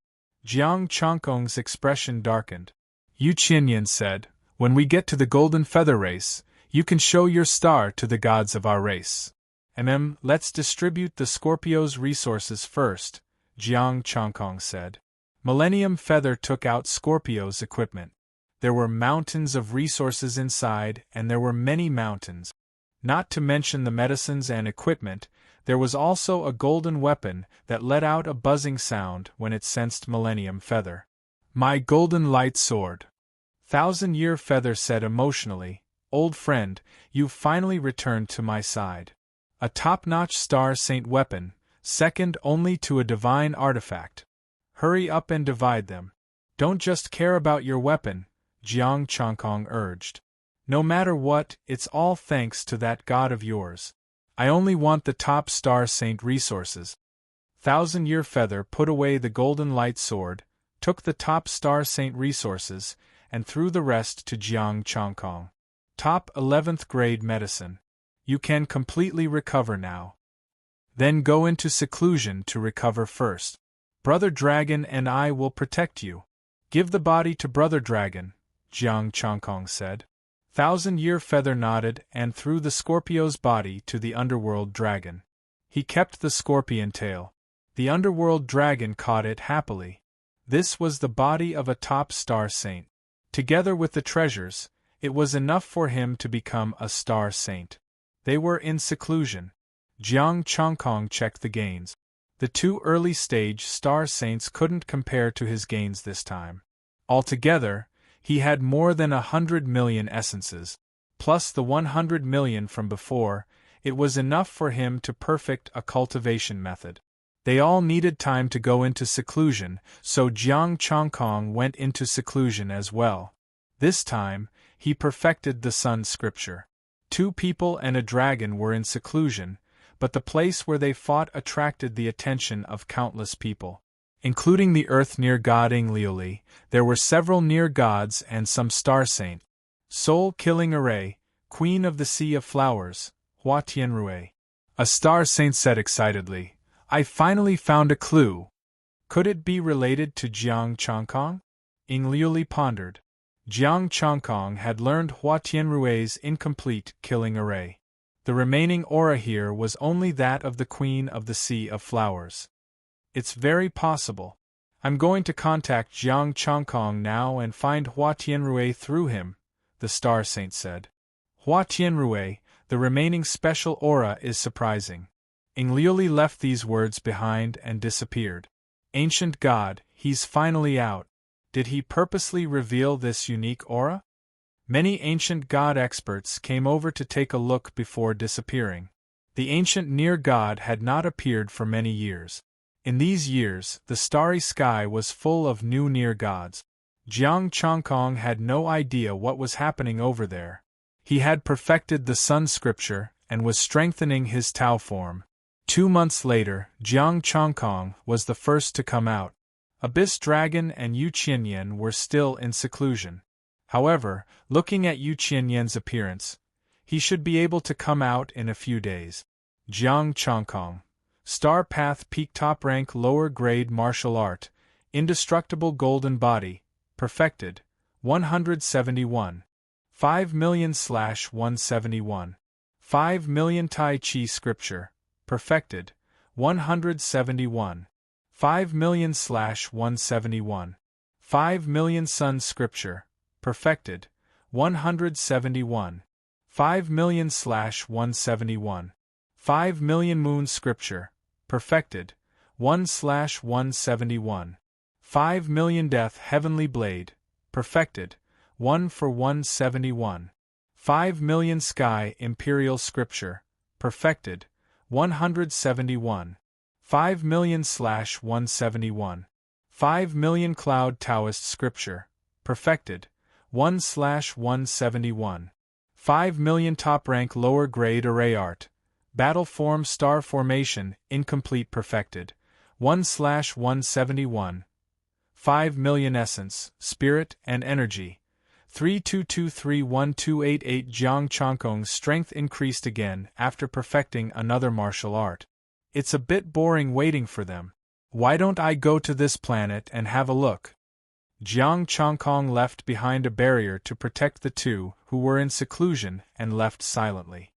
Jiang Changkong's expression darkened. Yu Qianyan said, "When we get to the golden feather race, you can show your star to the gods of our race." Let's distribute the Scorpio's resources first, Jiang Changkong said. Millennium Feather took out Scorpio's equipment. There were mountains of resources inside, and there were many mountains. Not to mention the medicines and equipment, there was also a golden weapon that let out a buzzing sound when it sensed Millennium Feather. "My golden light sword," Thousand-Year Feather said emotionally. "Old friend, you've finally returned to my side. A top-notch Star Saint weapon, second only to a divine artifact. Hurry up and divide them. Don't just care about your weapon," Jiang Changkong urged. "No matter what, it's all thanks to that god of yours. I only want the top Star Saint resources." Thousand-Year Feather put away the golden light sword, took the top Star Saint resources, and threw the rest to Jiang Changkong. "Top 11th grade medicine. You can completely recover now. Then go into seclusion to recover first. Brother Dragon and I will protect you." "Give the body to Brother Dragon," Jiang Changkong said. Thousand-Year Feather nodded and threw the Scorpio's body to the underworld dragon. He kept the scorpion tail. The underworld dragon caught it happily. This was the body of a top Star Saint. Together with the treasures, it was enough for him to become a Star Saint. They were in seclusion. Jiang Changkong checked the gains. The two early-stage Star Saints couldn't compare to his gains this time. Altogether, he had more than 100 million essences. Plus the 100 million from before, it was enough for him to perfect a cultivation method. They all needed time to go into seclusion, so Jiang Changkong went into seclusion as well. This time, he perfected the Sun Scripture. 2 people and a dragon were in seclusion, but the place where they fought attracted the attention of countless people. Including the Earth Near God Inglioli, there were several near gods and some Star Saint. Soul-killing array, Queen of the Sea of Flowers, Hua Tianrui. A Star Saint said excitedly, "I finally found a clue." Could it be related to Jiang Changkong? Inglioli pondered. Jiang Changkong had learned Hua Tianrui's incomplete killing array. The remaining aura here was only that of the Queen of the Sea of Flowers. It's very possible. I'm going to contact Jiang Changkong now and find Hua Tianrui through him, the Star Saint said. Hua Tianrui, the remaining special aura is surprising. Inglioli left these words behind and disappeared. Ancient God, he's finally out. Did he purposely reveal this unique aura? Many ancient god experts came over to take a look before disappearing. The ancient near god had not appeared for many years. In these years, the starry sky was full of new near gods. Jiang Changkong had no idea what was happening over there. He had perfected the Sun Scripture and was strengthening his Tao form. 2 months later, Jiang Changkong was the first to come out. Abyss Dragon and Yu Qianyan were still in seclusion. However, looking at Yu Qianyan's appearance, he should be able to come out in a few days. Jiang Changkong. Star Path Peak Top Rank Lower Grade Martial Art, Indestructible Golden Body, Perfected, 171. 5,000,000/171. 5,000,000 Tai Chi Scripture, Perfected, 171. 5,000,000/171. 5,000,000 Sun Scripture, Perfected, 171. 5,000,000/171. 5,000,000 Moon Scripture, Perfected, 1/171. 5,000,000 Death Heavenly Blade, Perfected, 1/171. 5,000,000 Sky Imperial Scripture, Perfected, 171. 5,000,000/171. 5,000,000 Cloud Taoist Scripture, Perfected, 1/171. 5 million top-rank lower-grade array art. Battle form star formation, incomplete perfected. 1/171. 5 million essence, spirit, and energy. 32231288. Jiang Changkong's strength increased again after perfecting another martial art. It's a bit boring waiting for them. Why don't I go to this planet and have a look? Jiang Changkong left behind a barrier to protect the two who were in seclusion and left silently.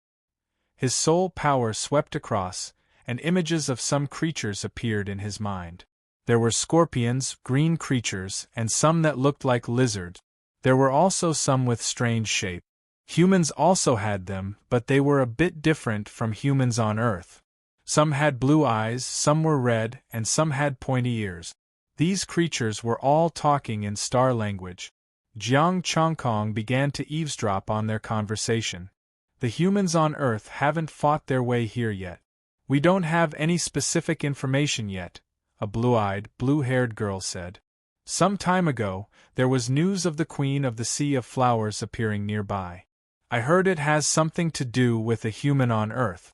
His soul power swept across, and images of some creatures appeared in his mind. There were scorpions, green creatures, and some that looked like lizards. There were also some with strange shape. Humans also had them, but they were a bit different from humans on Earth. Some had blue eyes, some were red, and some had pointy ears. These creatures were all talking in star language. Jiang Changkong began to eavesdrop on their conversation. The humans on Earth haven't fought their way here yet. We don't have any specific information yet, a blue-eyed, blue-haired girl said. Some time ago, there was news of the Queen of the Sea of Flowers appearing nearby. I heard it has something to do with a human on Earth.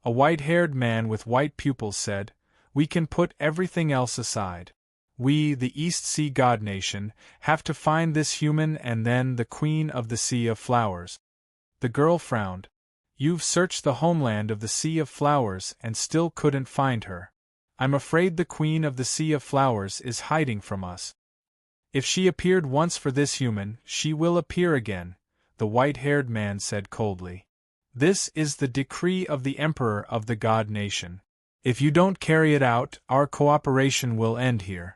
A white-haired man with white pupils said, "We can put everything else aside. We, the East Sea God Nation, have to find this human and then the Queen of the Sea of Flowers." The girl frowned. "You've searched the homeland of the Sea of Flowers and still couldn't find her. I'm afraid the Queen of the Sea of Flowers is hiding from us. If she appeared once for this human, she will appear again," the white-haired man said coldly. "This is the decree of the Emperor of the God Nation. If you don't carry it out, our cooperation will end here."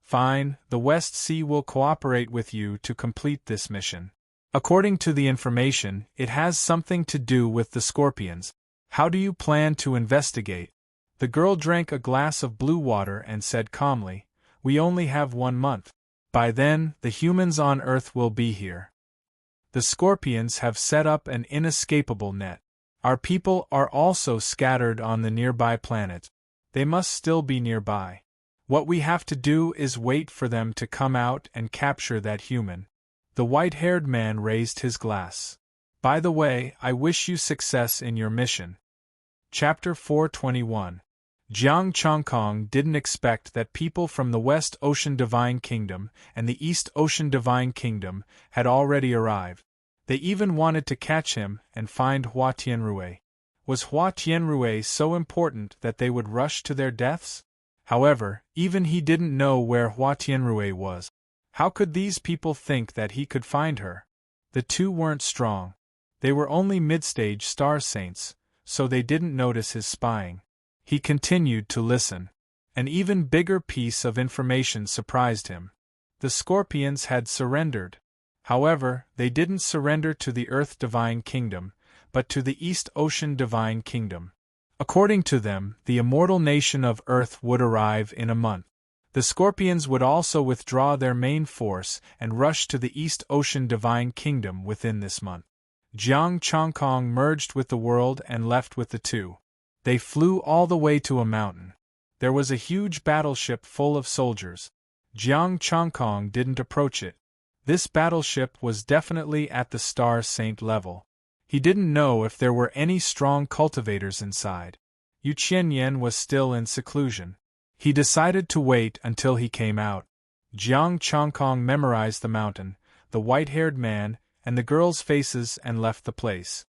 "Fine, the West Sea will cooperate with you to complete this mission. According to the information, it has something to do with the scorpions. How do you plan to investigate?" The girl drank a glass of blue water and said calmly, "We only have 1 month. By then, the humans on Earth will be here. The scorpions have set up an inescapable net. Our people are also scattered on the nearby planets. They must still be nearby. What we have to do is wait for them to come out and capture that human." The white-haired man raised his glass. "By the way, I wish you success in your mission." Chapter 421. Jiang Changkong didn't expect that people from the West Ocean Divine Kingdom and the East Ocean Divine Kingdom had already arrived. They even wanted to catch him and find Hua Tianrui. Was Hua Tianrui so important that they would rush to their deaths? However, even he didn't know where Hua Tianrui was. How could these people think that he could find her? The two weren't strong. They were only mid-stage star saints, so they didn't notice his spying. He continued to listen. An even bigger piece of information surprised him. The scorpions had surrendered. However, they didn't surrender to the Earth Divine Kingdom, but to the East Ocean Divine Kingdom. According to them, the immortal nation of Earth would arrive in a month. The scorpions would also withdraw their main force and rush to the East Ocean Divine Kingdom within this month. Jiang Changkong merged with the world and left with the two. They flew all the way to a mountain. There was a huge battleship full of soldiers. Jiang Changkong didn't approach it. This battleship was definitely at the Star Saint level. He didn't know if there were any strong cultivators inside. Yu Qianyan was still in seclusion. He decided to wait until he came out. Jiang Changkong memorized the mountain, the white-haired man, and the girls' faces and left the place.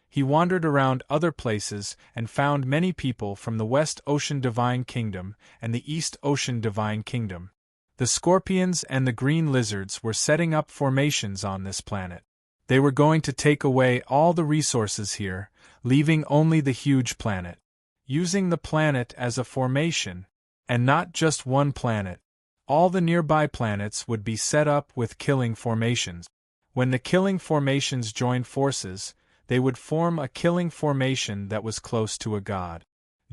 He wandered around other places and found many people from the West Ocean Divine Kingdom and the East Ocean Divine Kingdom. The scorpions and the green lizards were setting up formations on this planet. They were going to take away all the resources here, leaving only the huge planet. Using the planet as a formation, and not just one planet. All the nearby planets would be set up with killing formations. When the killing formations joined forces, they would form a killing formation that was close to a god.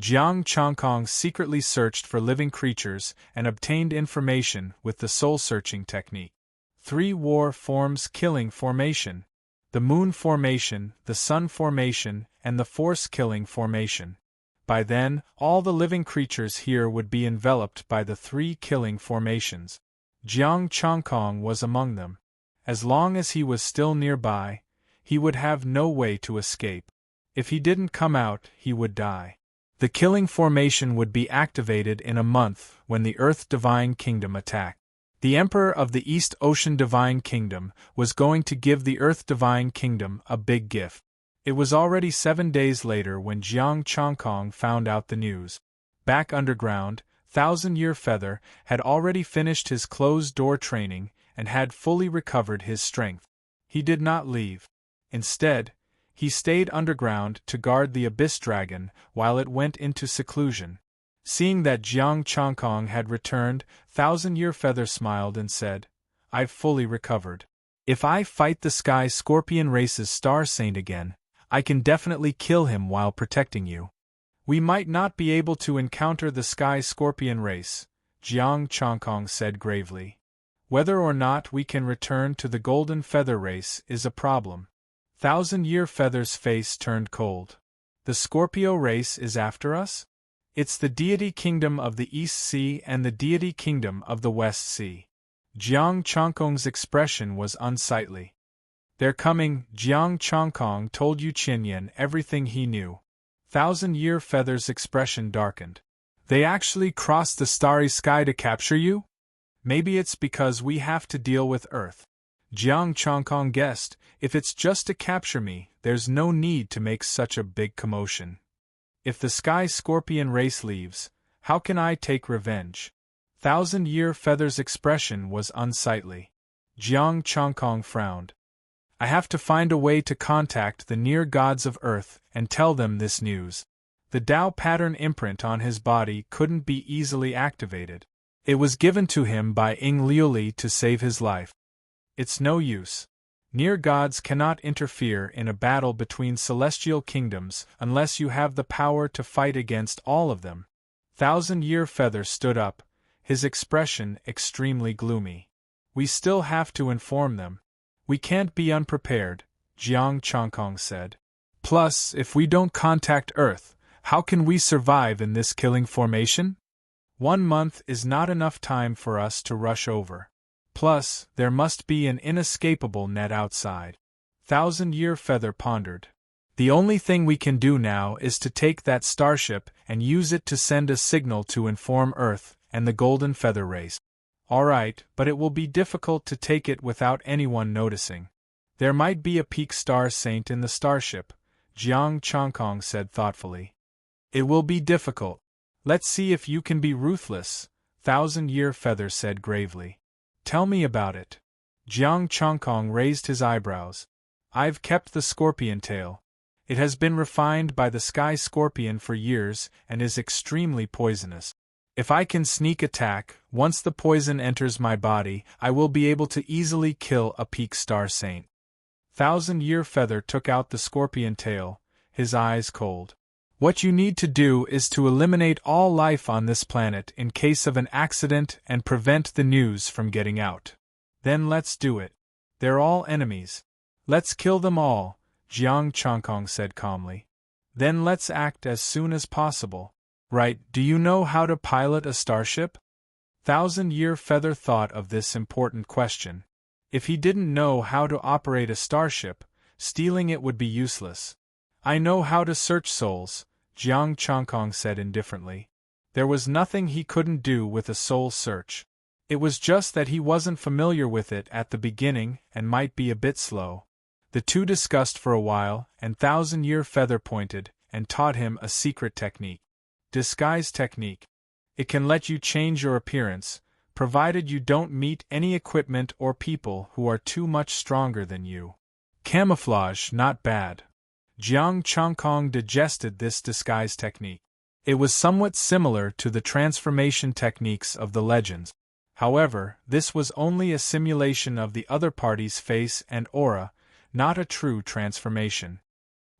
Jiang Changkong secretly searched for living creatures and obtained information with the soul-searching technique. 3 war forms killing formation: the moon formation, the sun formation, and the force-killing formation. By then, all the living creatures here would be enveloped by the 3 killing formations. Jiang Changkong was among them. As long as he was still nearby, he would have no way to escape. If he didn't come out, he would die. The killing formation would be activated in a month when the Earth Divine Kingdom attacked. The Emperor of the East Ocean Divine Kingdom was going to give the Earth Divine Kingdom a big gift. It was already 7 days later when Jiang Chongkong found out the news. Back underground, Thousand-Year Feather had already finished his closed-door training and had fully recovered his strength. He did not leave. Instead, he stayed underground to guard the Abyss Dragon while it went into seclusion. Seeing that Jiang Chongkong had returned, Thousand-Year Feather smiled and said, "I've fully recovered. If I fight the Sky Scorpion race's Star Saint again, I can definitely kill him while protecting you." "We might not be able to encounter the Sky Scorpion race," Jiang Chongkong said gravely. "Whether or not we can return to the Golden Feather race is a problem." Thousand-Year Feather's face turned cold. "The Scorpio race is after us? It's the deity kingdom of the East Sea and the deity kingdom of the West Sea." Jiang Chongkong's expression was unsightly. "They're coming." Jiang Chongkong told Yu Qinyan everything he knew. Thousand-Year Feather's expression darkened. "They actually crossed the starry sky to capture you? Maybe it's because we have to deal with Earth." Jiang Chongkong guessed, "If it's just to capture me, there's no need to make such a big commotion. If the Sky Scorpion race leaves, how can I take revenge?" Thousand-Year Feather's expression was unsightly. Jiang Chongkong frowned. "I have to find a way to contact the near gods of Earth and tell them this news." The Tao pattern imprint on his body couldn't be easily activated. It was given to him by Ing Liuli to save his life. It's no use. Near gods cannot interfere in a battle between celestial kingdoms unless you have the power to fight against all of them. Thousand-Year Feather stood up, his expression extremely gloomy. "We still have to inform them. We can't be unprepared," Jiang Chongkong said. "Plus, if we don't contact Earth, how can we survive in this killing formation? 1 month is not enough time for us to rush over. Plus, there must be an inescapable net outside." Thousand-Year Feather pondered. "The only thing we can do now is to take that starship and use it to send a signal to inform Earth and the Golden Feather race." "All right, but it will be difficult to take it without anyone noticing. There might be a peak star saint in the starship," Jiang Chongkong said thoughtfully. "It will be difficult. Let's see if you can be ruthless," Thousand-Year Feather said gravely. "Tell me about it." Jiang Chongkong raised his eyebrows. "I've kept the scorpion tail. It has been refined by the Sky Scorpion for years and is extremely poisonous. If I can sneak attack, once the poison enters my body, I will be able to easily kill a peak star saint." Thousand-Year Feather took out the scorpion tail, his eyes cold. "What you need to do is to eliminate all life on this planet in case of an accident and prevent the news from getting out. Then let's do it. They're all enemies. Let's kill them all," Jiang Chongkong said calmly. "Then let's act as soon as possible. Right, do you know how to pilot a starship?" Thousand-Year Feather thought of this important question. If he didn't know how to operate a starship, stealing it would be useless. "I know how to search souls," Jiang Chongkong said indifferently. There was nothing he couldn't do with a soul search. It was just that he wasn't familiar with it at the beginning and might be a bit slow. The two discussed for a while, and Thousand-Year Feather pointed and taught him a secret technique. Disguise technique. It can let you change your appearance, provided you don't meet any equipment or people who are too much stronger than you. Camouflage, not bad. Jiang Chongkong digested this disguise technique. It was somewhat similar to the transformation techniques of the legends. However, this was only a simulation of the other party's face and aura, not a true transformation.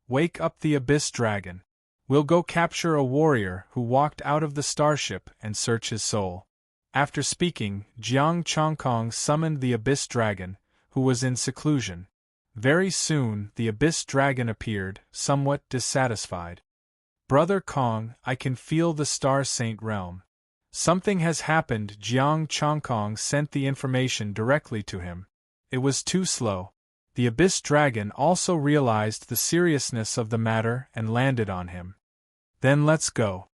"Wake up the Abyss Dragon. We'll go capture a warrior who walked out of the starship and search his soul." After speaking, Jiang Chongkong summoned the Abyss Dragon, who was in seclusion. Very soon the Abyss Dragon appeared, somewhat dissatisfied. "Brother Kong, I can feel the Star Saint realm. Something has happened." Jiang Chongkong sent the information directly to him. It was too slow. The Abyss Dragon also realized the seriousness of the matter and landed on him. Then let's go.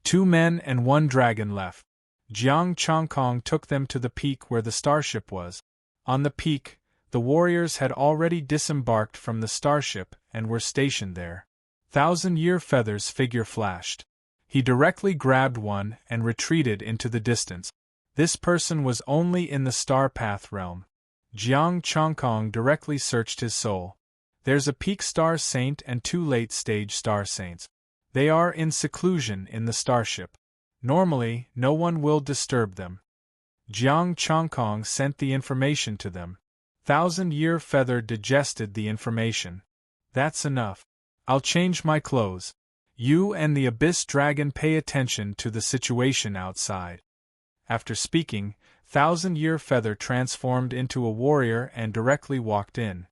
2 men and 1 dragon left. Jiang Chongkong took them to the peak where the starship was. On the peak, the warriors had already disembarked from the starship and were stationed there. Thousand-Year Feather's figure flashed. He directly grabbed one and retreated into the distance. This person was only in the Star Path realm. Jiang Chongkong directly searched his soul. There's a peak star saint and 2 late-stage star saints. They are in seclusion in the starship. Normally, no one will disturb them. Jiang Chongkong sent the information to them. Thousand-Year Feather digested the information. That's enough. I'll change my clothes. You and the Abyss Dragon pay attention to the situation outside. After speaking, Thousand-Year Feather transformed into a warrior and directly walked in.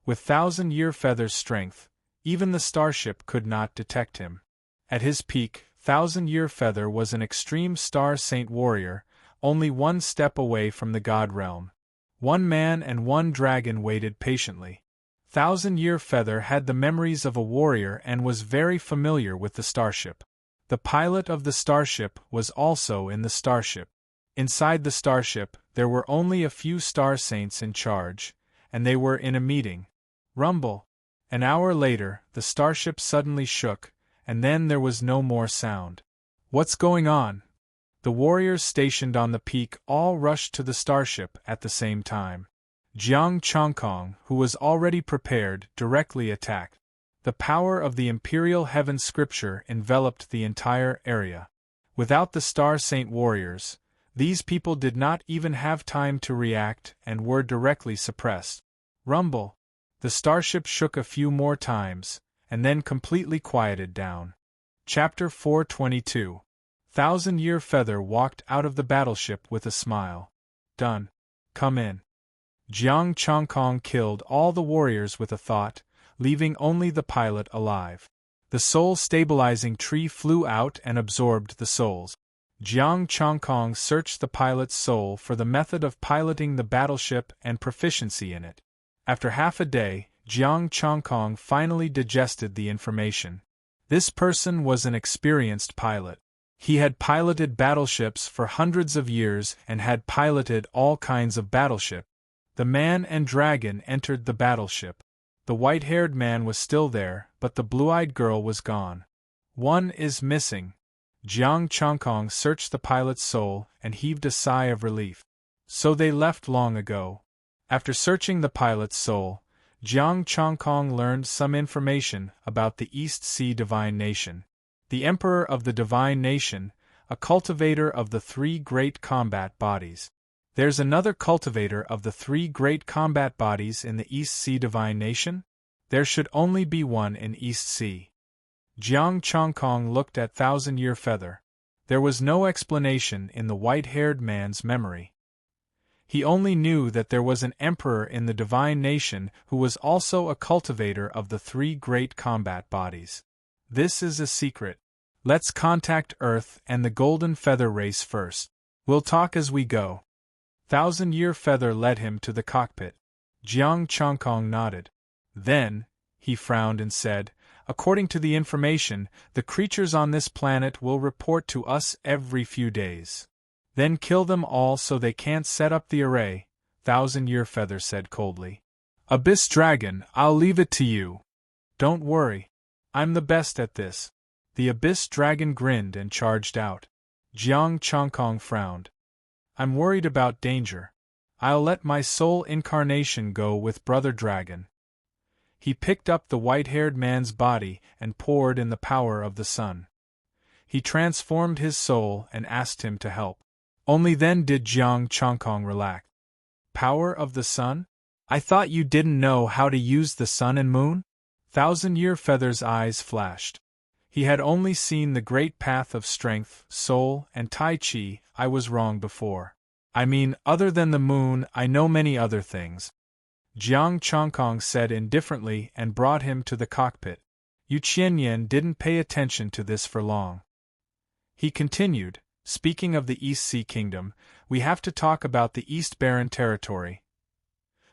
With Thousand-Year Feather's strength, even the starship could not detect him. At his peak, Thousand-Year Feather was an extreme Star Saint warrior, only 1 step away from the God realm. 1 man and 1 dragon waited patiently. Thousand-Year Feather had the memories of a warrior and was very familiar with the starship. The pilot of the starship was also in the starship. Inside the starship, there were only a few Star Saints in charge, and they were in a meeting. Rumble. An hour later, the starship suddenly shook, and then there was no more sound. What's going on? The warriors stationed on the peak all rushed to the starship at the same time. Jiang Chongkong, who was already prepared, directly attacked. The power of the Imperial Heaven Scripture enveloped the entire area. Without the Star Saint warriors, these people did not even have time to react and were directly suppressed. Rumble. The starship shook a few more times, and then completely quieted down. Chapter 422. Thousand-Year Feather walked out of the battleship with a smile. Done. Come in. Jiang Chongkong killed all the warriors with a thought, leaving only the pilot alive. The soul-stabilizing tree flew out and absorbed the souls. Jiang Chongkong searched the pilot's soul for the method of piloting the battleship and proficiency in it. After half a day, Jiang Chongkong finally digested the information. This person was an experienced pilot. He had piloted battleships for hundreds of years and had piloted all kinds of battleships. The man and dragon entered the battleship. The white-haired man was still there, but the blue-eyed girl was gone. One is missing. Jiang Chongkong searched the pilot's soul and heaved a sigh of relief. So they left long ago. After searching the pilot's soul, Jiang Chongkong learned some information about the East Sea Divine Nation. The Emperor of the Divine Nation, a cultivator of the 3 great combat bodies. There's another cultivator of the 3 great combat bodies in the East Sea Divine Nation? There should only be one in East Sea. Jiang Chongkong looked at Thousand-Year Feather. There was no explanation in the white-haired man's memory. He only knew that there was an emperor in the Divine Nation who was also a cultivator of the 3 great combat bodies. This is a secret. Let's contact Earth and the Golden Feather race first. We'll talk as we go. Thousand-Year Feather led him to the cockpit. Jiang Chongkong nodded. Then, he frowned and said, according to the information, the creatures on this planet will report to us every few days. Then kill them all so they can't set up the array, Thousand-Year Feather said coldly. Abyss Dragon, I'll leave it to you. Don't worry. I'm the best at this. The Abyss Dragon grinned and charged out. Jiang Chongkong frowned. I'm worried about danger. I'll let my soul incarnation go with Brother Dragon. He picked up the white-haired man's body and poured in the power of the sun. He transformed his soul and asked him to help. Only then did Jiang Chongkong relax. Power of the sun? I thought you didn't know how to use the sun and moon? Thousand-Year Feather's eyes flashed. He had only seen the great path of strength, soul, and Tai Chi. I was wrong before. I mean, other than the moon, I know many other things. Jiang Chongkong said indifferently and brought him to the cockpit. Yu Qianyan didn't pay attention to this for long. He continued, speaking of the East Sea Kingdom, we have to talk about the East Barren territory.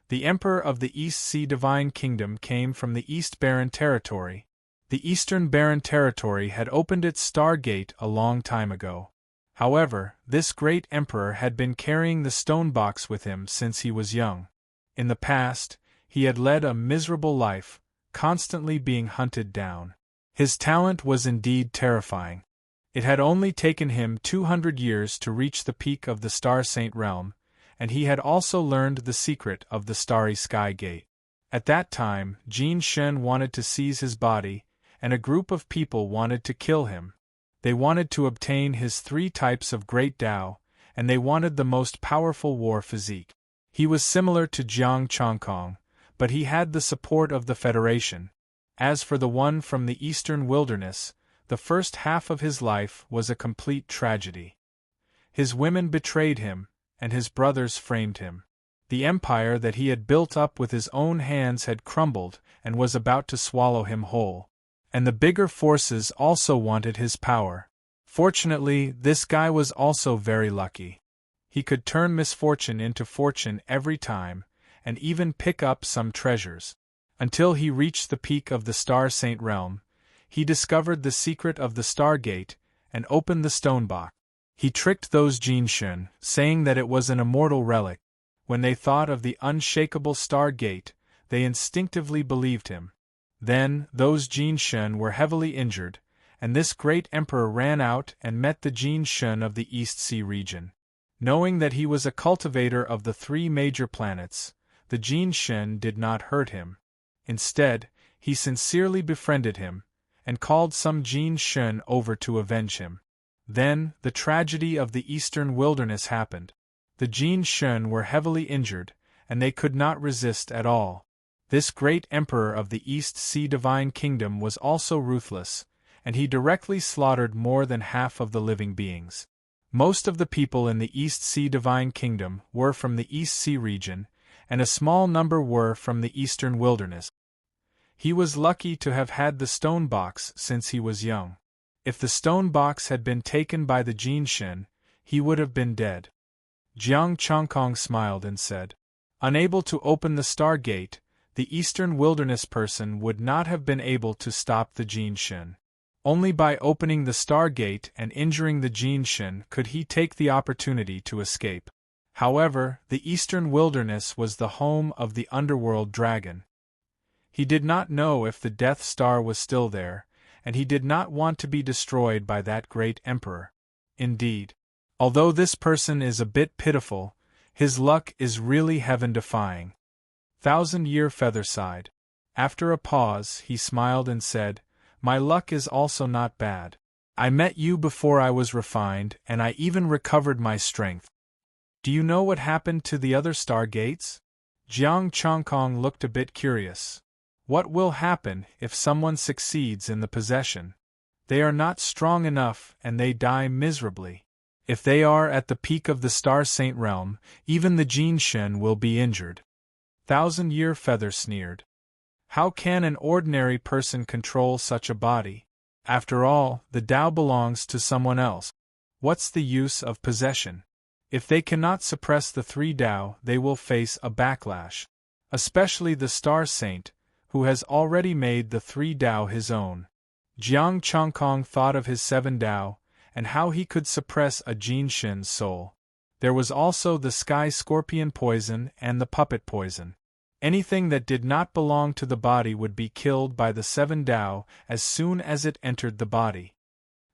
The Emperor of the East Sea Divine Kingdom came from the East Barren Territory. The Eastern Barren Territory had opened its star gate a long time ago. However, this great emperor had been carrying the stone box with him since he was young. In the past, he had led a miserable life, constantly being hunted down. His talent was indeed terrifying. It had only taken him 200 years to reach the peak of the Star Saint realm, and he had also learned the secret of the Starry Sky Gate. At that time, Jin Shen wanted to seize his body, and a group of people wanted to kill him. They wanted to obtain his 3 types of great Tao, and they wanted the most powerful war physique. He was similar to Jiang Chongkong, but he had the support of the Federation. As for the one from the eastern wilderness, the first half of his life was a complete tragedy. His women betrayed him, and his brothers framed him. The empire that he had built up with his own hands had crumbled and was about to swallow him whole. And the bigger forces also wanted his power. Fortunately, this guy was also very lucky. He could turn misfortune into fortune every time, and even pick up some treasures. Until he reached the peak of the Star Saint realm, he discovered the secret of the Stargate and opened the stone box. He tricked those Jinshin, saying that it was an immortal relic. When they thought of the unshakable Stargate, they instinctively believed him. Then, those Jinshin were heavily injured, and this great emperor ran out and met the Jinshin of the East Sea region. Knowing that he was a cultivator of the 3 major planets, the Jinshin did not hurt him. Instead, he sincerely befriended him, and called some Jinshin over to avenge him. Then, the tragedy of the eastern wilderness happened. The Jinshin were heavily injured, and they could not resist at all. This great emperor of the East Sea Divine Kingdom was also ruthless, and he directly slaughtered more than half of the living beings. Most of the people in the East Sea Divine Kingdom were from the East Sea region, and a small number were from the Eastern Wilderness. He was lucky to have had the stone box since he was young. If the stone box had been taken by the Jinshin, he would have been dead. Jiang Chongkong smiled and said, "Unable to open the Stargate, the Eastern Wilderness person would not have been able to stop the Jinshin. Only by opening the Stargate and injuring the Jinshin could he take the opportunity to escape." However, the Eastern Wilderness was the home of the underworld dragon. He did not know if the Death Star was still there, and he did not want to be destroyed by that great emperor. Indeed, although this person is a bit pitiful, his luck is really heaven-defying. Thousand-Year Feather sighed. After a pause, he smiled and said, "My luck is also not bad. I met you before I was refined, and I even recovered my strength. Do you know what happened to the other Stargates?" Jiang Chongkong looked a bit curious. "What will happen if someone succeeds in the possession? They are not strong enough and they die miserably. If they are at the peak of the Star Saint realm, even the Jinshin will be injured." Thousand-Year Feather sneered. "How can an ordinary person control such a body? After all, the Tao belongs to someone else. What's the use of possession? If they cannot suppress the 3 Tao, they will face a backlash. Especially the Star Saint, who has already made the 3 Tao his own." Jiang Chongkong thought of his 7 Tao, and how he could suppress a Jinshin's soul. There was also the Sky Scorpion poison and the Puppet poison. Anything that did not belong to the body would be killed by the 7 Tao as soon as it entered the body.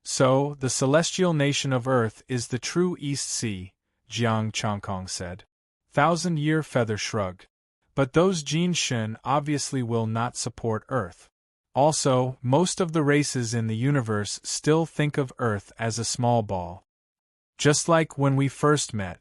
"So, the celestial nation of Earth is the true East Sea," Jiang Chongkong said. Thousand-Year Feather shrugged. "But those Jinshin obviously will not support Earth. Also, most of the races in the universe still think of Earth as a small ball. Just like when we first met."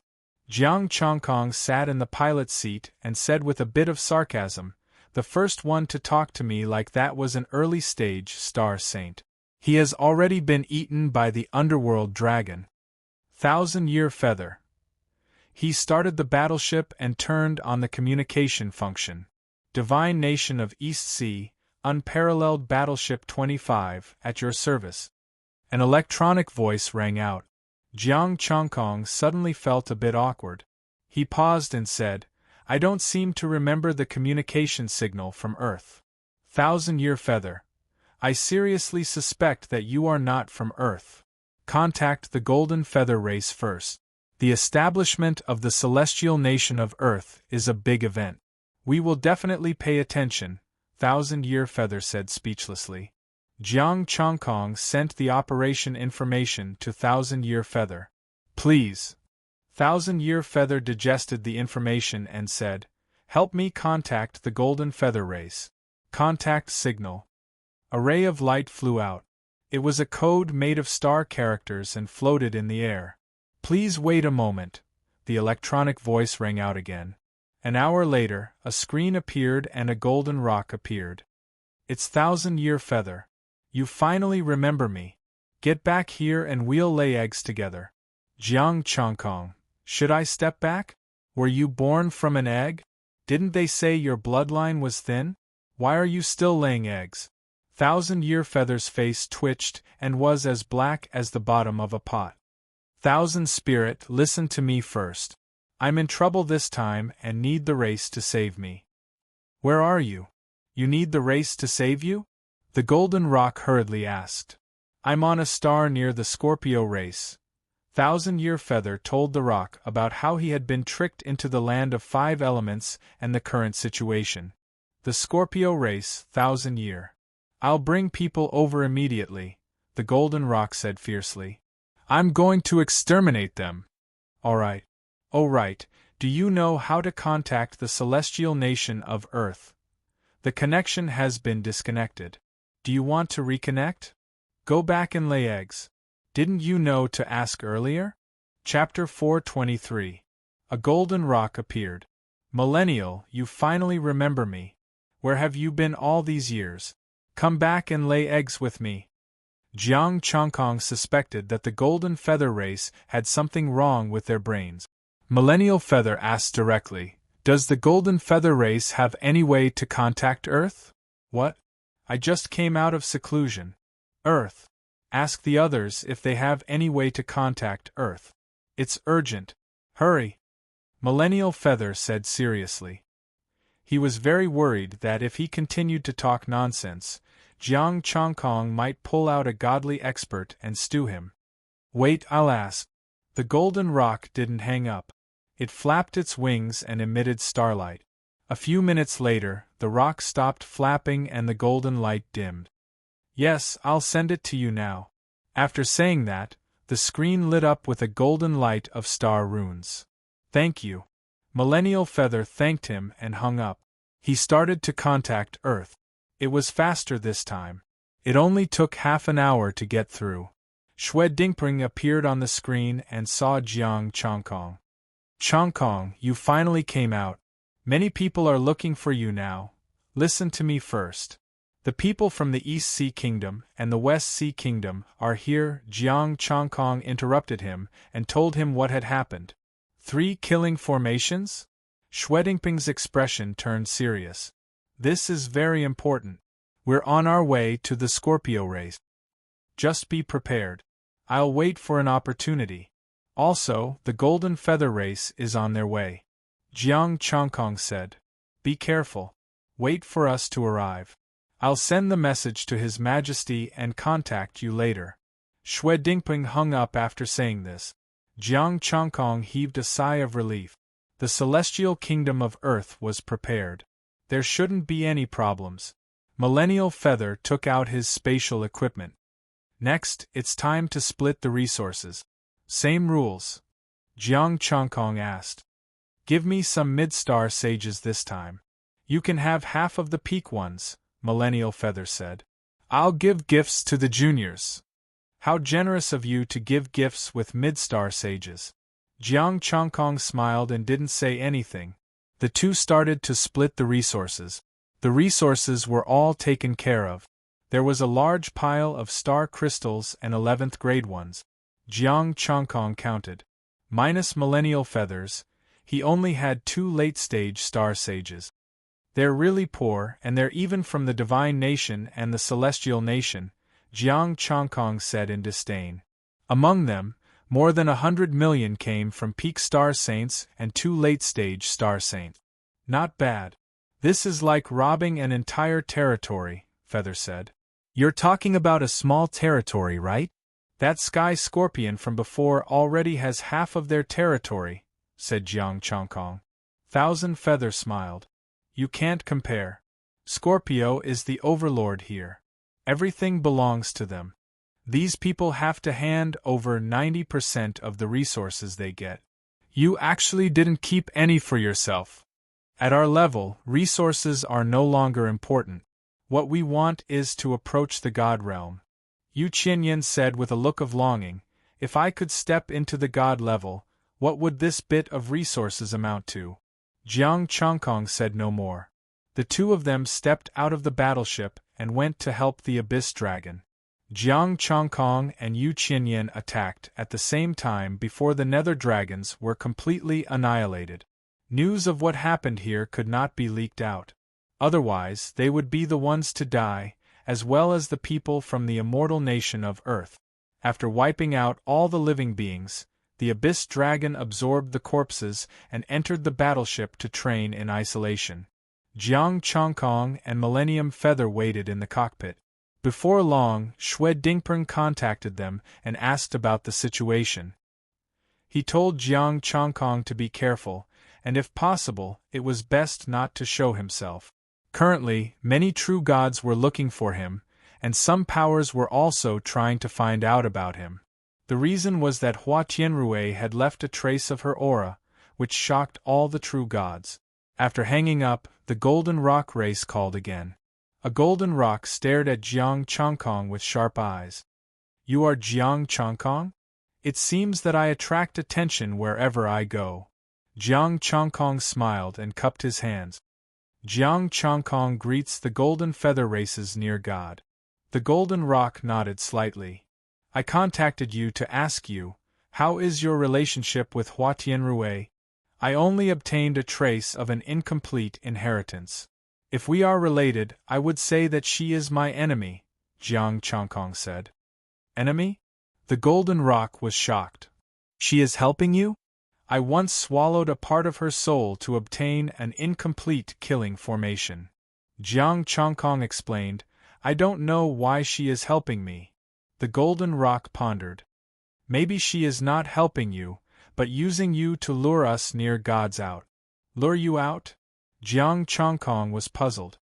Jiang Chongkong sat in the pilot's seat and said with a bit of sarcasm, "The first one to talk to me like that was an early-stage Star Saint. He has already been eaten by the underworld dragon." Thousand-Year Feather. He started the battleship and turned on the communication function. "Divine Nation of East Sea, Unparalleled Battleship 25, at your service." An electronic voice rang out. Jiang Chongkong suddenly felt a bit awkward. He paused and said, I don't seem to remember the communication signal from Earth. Thousand-Year Feather. I seriously suspect that you are not from Earth. Contact the Golden Feather Race first. The establishment of the celestial nation of Earth is a big event. We will definitely pay attention, Thousand-Year Feather said speechlessly. Jiang Chongkong sent the operation information to Thousand-Year Feather. Please. Thousand-Year Feather digested the information and said, help me contact the Golden Feather Race. Contact signal. A ray of light flew out. It was a code made of star characters and floated in the air. Please wait a moment. The electronic voice rang out again. An hour later, a screen appeared and a golden rock appeared. It's Thousand-Year Feather. You finally remember me. Get back here and we'll lay eggs together. Jiang Chongkong. Should I step back? Were you born from an egg? Didn't they say your bloodline was thin? Why are you still laying eggs? Thousand-Year Feather's face twitched and was as black as the bottom of a pot. Thousand Spirit, listen to me first. I'm in trouble this time and need the race to save me. Where are you? You need the race to save you? The Golden Rock hurriedly asked. I'm on a star near the Scorpio race. Thousand-Year Feather told the rock about how he had been tricked into the land of 5 elements and the current situation. The Scorpio race, Thousand-Year. I'll bring people over immediately, the Golden Rock said fiercely. I'm going to exterminate them. All right. Oh right, do you know how to contact the celestial nation of Earth? The connection has been disconnected. Do you want to reconnect? Go back and lay eggs. Didn't you know to ask earlier? Chapter 423. A golden rock appeared. Millennial, you finally remember me. Where have you been all these years? Come back and lay eggs with me. Jiang Chongkong suspected that the Golden Feather Race had something wrong with their brains. Millennial Feather asked directly, does the Golden Feather Race have any way to contact Earth? What? I just came out of seclusion. Earth. Ask the others if they have any way to contact Earth. It's urgent. Hurry. Millennial Feather said seriously. He was very worried that if he continued to talk nonsense, Jiang Chongkong might pull out a godly expert and stew him. Wait, I'll ask. The Golden Rock didn't hang up. It flapped its wings and emitted starlight. A few minutes later, the rock stopped flapping and the golden light dimmed. Yes, I'll send it to you now. After saying that, the screen lit up with a golden light of star runes. Thank you. Millennial Feather thanked him and hung up. He started to contact Earth. It was faster this time. It only took half an hour to get through. Xue Dingping appeared on the screen and saw Jiang Chongkong. Chongkong, you finally came out. Many people are looking for you now. Listen to me first. The people from the East Sea Kingdom and the West Sea Kingdom are here. Jiang Chongkong interrupted him and told him what had happened. 3 killing formations? Xue Dingping's expression turned serious. This is very important. We're on our way to the Scorpio race. Just be prepared. I'll wait for an opportunity. Also, the Golden Feather Race is on their way. Jiang Chongkong said. Be careful. Wait for us to arrive. I'll send the message to His Majesty and contact you later. Xue Dingping hung up after saying this. Jiang Chongkong heaved a sigh of relief. The celestial kingdom of Earth was prepared. There shouldn't be any problems. Millennial Feather took out his spatial equipment. Next, it's time to split the resources. Same rules? Jiang Chongkong asked. Give me some mid-star sages this time. You can have half of the peak ones, Millennial Feather said. I'll give gifts to the juniors. How generous of you to give gifts with mid-star sages. Jiang Chongkong smiled and didn't say anything. The two started to split the resources. The resources were all taken care of. There was a large pile of star crystals and 11th grade ones. Jiang Chongkong counted. Minus Millennial Feathers, he only had 2 late-stage star sages. They're really poor, and they're even from the Divine Nation and the Celestial Nation, Jiang Chongkong said in disdain. Among them, more than 100 million came from peak star saints and 2 late-stage star saints. Not bad. This is like robbing an entire territory, Feather said. You're talking about a small territory, right? That sky scorpion from before already has half of their territory, said Jiang Chongkong. Thousand Feather smiled. You can't compare. Scorpio is the overlord here. Everything belongs to them. These people have to hand over 90% of the resources they get. You actually didn't keep any for yourself. At our level, resources are no longer important. What we want is to approach the God realm. Yu Qinyan said with a look of longing, if I could step into the God level, what would this bit of resources amount to? Jiang Chongkong said no more. The two of them stepped out of the battleship and went to help the Abyss Dragon. Jiang Chongkong and Yu Qinyan attacked at the same time before the Nether Dragons were completely annihilated. News of what happened here could not be leaked out. Otherwise, they would be the ones to die, as well as the people from the immortal nation of Earth. After wiping out all the living beings, the Abyss Dragon absorbed the corpses and entered the battleship to train in isolation. Jiang Chongkong and Millennium Feather waited in the cockpit. Before long, Xue Dingpeng contacted them and asked about the situation. He told Jiang Chongkong to be careful, and if possible, it was best not to show himself. Currently, many true gods were looking for him, and some powers were also trying to find out about him. The reason was that Hua Tianrui had left a trace of her aura, which shocked all the true gods. After hanging up, the Golden Rock race called again. A golden rock stared at Jiang Chongkong with sharp eyes. You are Jiang Chongkong? It seems that I attract attention wherever I go. Jiang Chongkong smiled and cupped his hands. Jiang Chongkong greets the golden feather races near God. The golden rock nodded slightly. I contacted you to ask you, how is your relationship with Hua Tianrui? I only obtained a trace of an incomplete inheritance. If we are related, I would say that she is my enemy, Jiang Chongkong said. Enemy? The golden rock was shocked. She is helping you? I once swallowed a part of her soul to obtain an incomplete killing formation. Jiang Chongkong explained, I don't know why she is helping me. The golden rock pondered. Maybe she is not helping you, but using you to lure us near gods out. Lure you out? Jiang Chongkong was puzzled.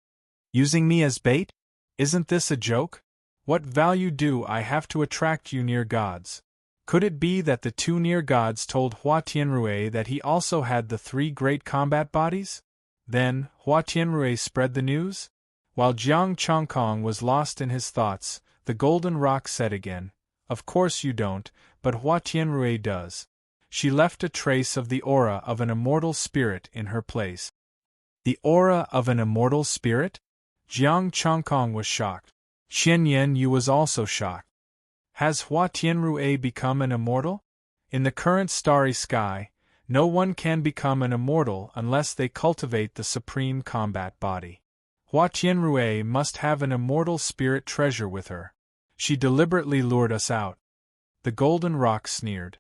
Using me as bait? Isn't this a joke? What value do I have to attract you near gods? Could it be that the two near gods told Hua Tianrui that he also had the 3 great combat bodies? Then, Hua Tianrui spread the news? While Jiang Chongkong was lost in his thoughts, the golden rock said again, Of course you don't, but Hua Tianrui does. She left a trace of the aura of an immortal spirit in her place. The aura of an immortal spirit? Jiang Chongkong was shocked. Xianyan Yu was also shocked. Has Hua Tianrui become an immortal? In the current starry sky, no one can become an immortal unless they cultivate the supreme combat body. Hua Tianrui must have an immortal spirit treasure with her. She deliberately lured us out. The golden rock sneered.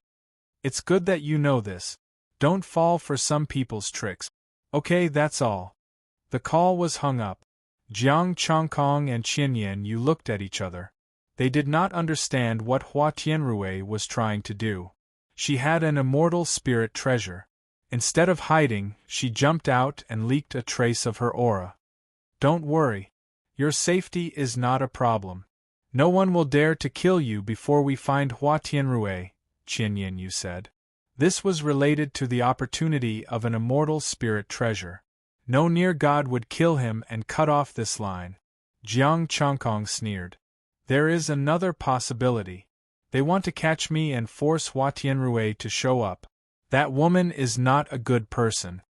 It's good that you know this. Don't fall for some people's tricks. Okay, that's all. The call was hung up. Jiang Chongkong and Qianyan Yu looked at each other. They did not understand what Hua Tianrui was trying to do. She had an immortal spirit treasure. Instead of hiding, she jumped out and leaked a trace of her aura. Don't worry. Your safety is not a problem. No one will dare to kill you before we find Hua Tianrui, Qianyan Yu said. This was related to the opportunity of an immortal spirit treasure. No near god would kill him and cut off this line. Jiang Chongkong sneered. There is another possibility. They want to catch me and force Hua Tianrui to show up. That woman is not a good person.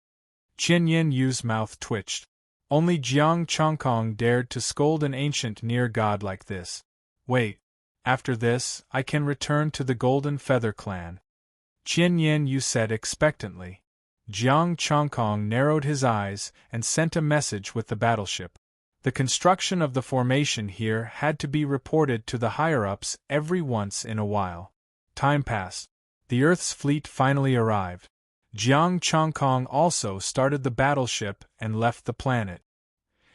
Qianyan Yu's mouth twitched. Only Jiang Chongkong dared to scold an ancient near god like this. Wait. After this, I can return to the Golden Feather Clan. Qianyan Yu said expectantly. Jiang Chongkong narrowed his eyes and sent a message with the battleship. The construction of the formation here had to be reported to the higher-ups every once in a while. Time passed. The Earth's fleet finally arrived. Jiang Chongkong also started the battleship and left the planet.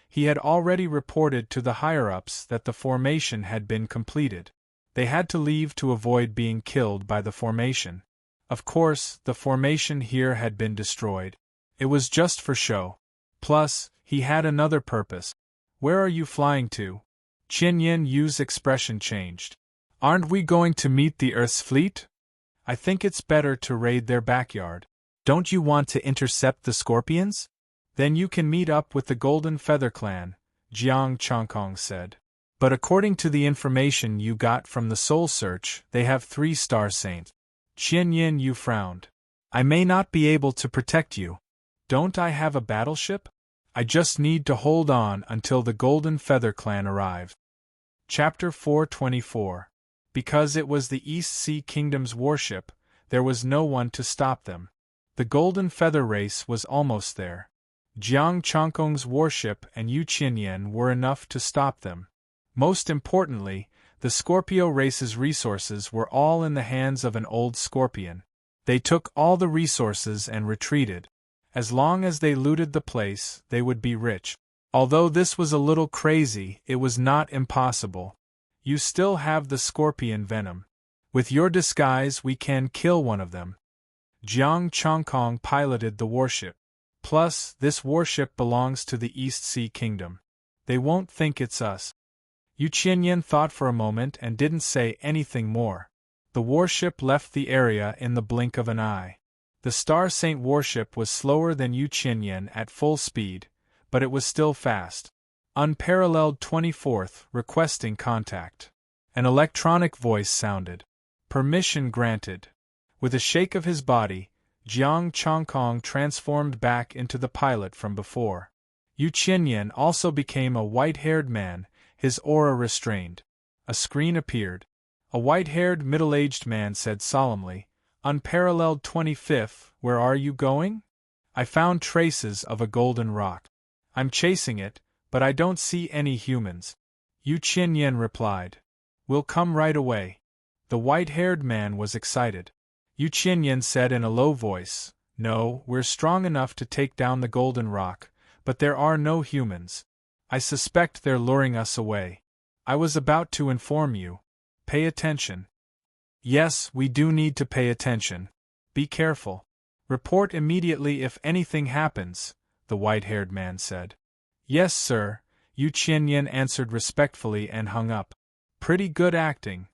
He had already reported to the higher-ups that the formation had been completed. They had to leave to avoid being killed by the formation. Of course, the formation here had been destroyed. It was just for show. Plus, he had another purpose. Where are you flying to? Qin Yin Yu's expression changed. Aren't we going to meet the Earth's fleet? I think it's better to raid their backyard. Don't you want to intercept the Scorpions? Then you can meet up with the Golden Feather Clan, Jiang Chongkong said. But according to the information you got from the Soul Search, they have 3 star saints. Qin Yin Yu frowned. I may not be able to protect you. Don't I have a battleship? I just need to hold on until the Golden Feather Clan arrives. Chapter 424. Because it was the East Sea Kingdom's warship, there was no one to stop them. The Golden Feather race was almost there. Jiang Chongkong's warship and Yu Qinyan were enough to stop them. Most importantly, the Scorpio race's resources were all in the hands of an old scorpion. They took all the resources and retreated. As long as they looted the place, they would be rich. Although this was a little crazy, it was not impossible. You still have the scorpion venom. With your disguise, we can kill one of them. Jiang Chongkong piloted the warship. Plus, this warship belongs to the East Sea Kingdom. They won't think it's us. Yu Qinyan thought for a moment and didn't say anything more. The warship left the area in the blink of an eye. The Star Saint warship was slower than Yu Qinyan at full speed, but it was still fast. Unparalleled 24th, requesting contact. An electronic voice sounded. Permission granted. With a shake of his body, Jiang Chongkong transformed back into the pilot from before. Yu Qinyan also became a white-haired man, his aura restrained. A screen appeared. A white-haired middle-aged man said solemnly, Unparalleled 25th, where are you going? I found traces of a golden rock. I'm chasing it, but I don't see any humans. Yu Qinyan replied. We'll come right away. The white-haired man was excited. Yu Qinyan said in a low voice, No, we're strong enough to take down the golden rock, but there are no humans. I suspect they're luring us away. I was about to inform you. Pay attention. Yes, we do need to pay attention. Be careful. Report immediately if anything happens, the white-haired man said. Yes, sir, Yu Qinyan answered respectfully and hung up. Pretty good acting.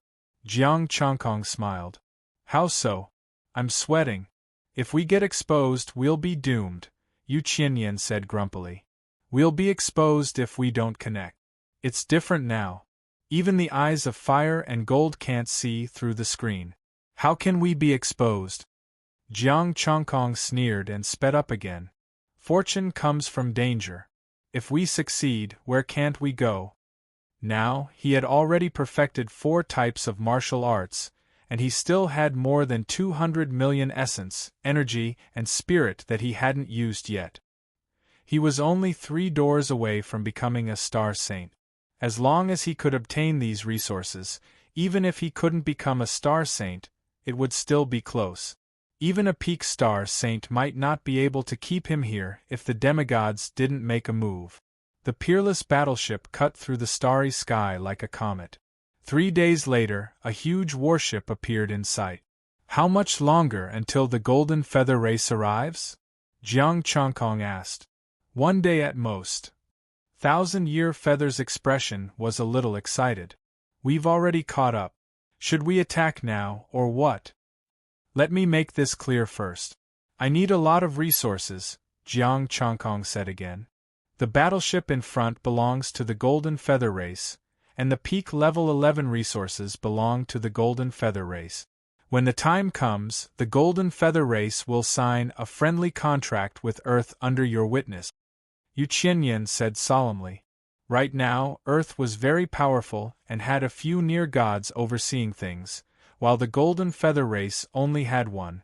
Jiang Chongkong smiled. How so? I'm sweating. If we get exposed, we'll be doomed, Yu Qinyan said grumpily. We'll be exposed if we don't connect. It's different now. Even the eyes of fire and gold can't see through the screen. How can we be exposed? Jiang Chongkong sneered and sped up again. Fortune comes from danger. If we succeed, where can't we go? Now, he had already perfected 4 types of martial arts, and he still had more than 200 million essence, energy, and spirit that he hadn't used yet. He was only 3 doors away from becoming a Star Saint. As long as he could obtain these resources, even if he couldn't become a Star Saint, it would still be close. Even a peak Star Saint might not be able to keep him here if the demigods didn't make a move. The peerless battleship cut through the starry sky like a comet. 3 days later, a huge warship appeared in sight. How much longer until the Golden Feather race arrives? Jiang Chongkong asked. 1 day at most. 1,000-Year Feather's expression was a little excited. We've already caught up. Should we attack now, or what? Let me make this clear first. I need a lot of resources, Jiang Chongkong said again. The battleship in front belongs to the Golden Feather race, and the peak level 11 resources belong to the Golden Feather race. When the time comes, the Golden Feather race will sign a friendly contract with Earth under your witness, Yu Qinyan said solemnly. Right now, Earth was very powerful and had a few near gods overseeing things, while the Golden Feather race only had one.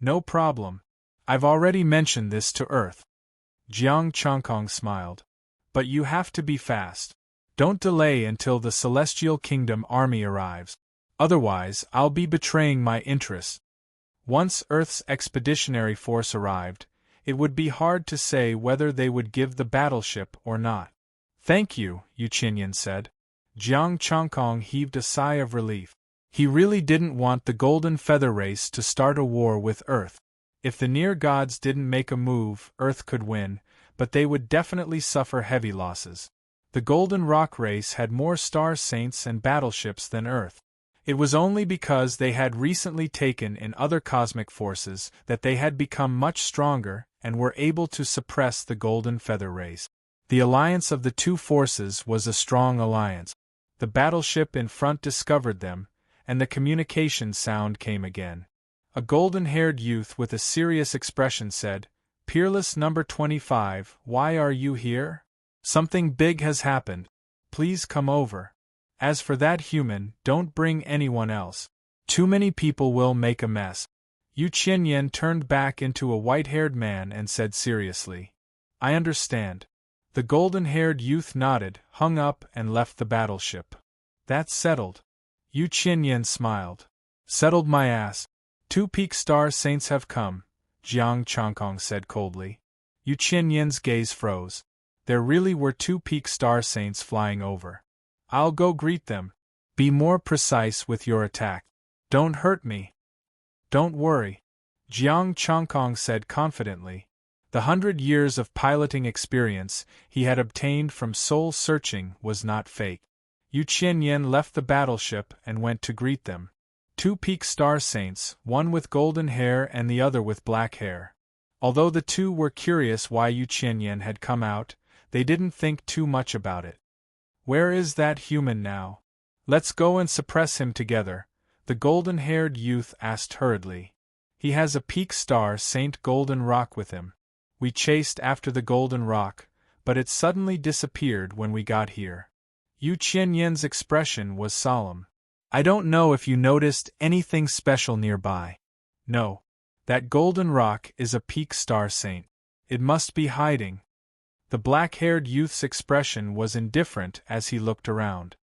No problem. I've already mentioned this to Earth. Jiang Chongkong smiled. But you have to be fast. Don't delay until the Celestial Kingdom army arrives. Otherwise, I'll be betraying my interests. Once Earth's expeditionary force arrived, it would be hard to say whether they would give the battleship or not. "Thank you," Yu Qinyan said. Jiang Chongkong heaved a sigh of relief. He really didn't want the Golden Feather Race to start a war with Earth. If the near gods didn't make a move, Earth could win, but they would definitely suffer heavy losses. The Golden Rock Race had more star saints and battleships than Earth. It was only because they had recently taken in other cosmic forces that they had become much stronger and were able to suppress the Golden Feather Race. The alliance of the two forces was a strong alliance. The battleship in front discovered them, and the communication sound came again. A golden-haired youth with a serious expression said, "Peerless number 25, why are you here? Something big has happened. Please come over. As for that human, don't bring anyone else. Too many people will make a mess." Yu Qinyan turned back into a white-haired man and said seriously, "I understand." The golden-haired youth nodded, hung up and left the battleship. "That's settled." Yu Qinyan smiled. "Settled my ass. 2 peak star saints have come," Jiang Chongkong said coldly. Yu Qinyan's gaze froze. There really were 2 peak star saints flying over. "I'll go greet them. Be more precise with your attack. Don't hurt me." "Don't worry," Jiang Chongkong said confidently. The 100 years of piloting experience he had obtained from soul-searching was not fake. Yu Qinyan left the battleship and went to greet them. 2 peak star saints, one with golden hair and the other with black hair. Although the two were curious why Yu Qinyan had come out, they didn't think too much about it. "Where is that human now? Let's go and suppress him together," the golden-haired youth asked hurriedly. "He has a peak star Saint Golden Rock with him. We chased after the Golden Rock, but it suddenly disappeared when we got here." Yu Qinyan's expression was solemn. "I don't know if you noticed anything special nearby." "No. That Golden Rock is a peak star saint. It must be hiding." The black-haired youth's expression was indifferent as he looked around.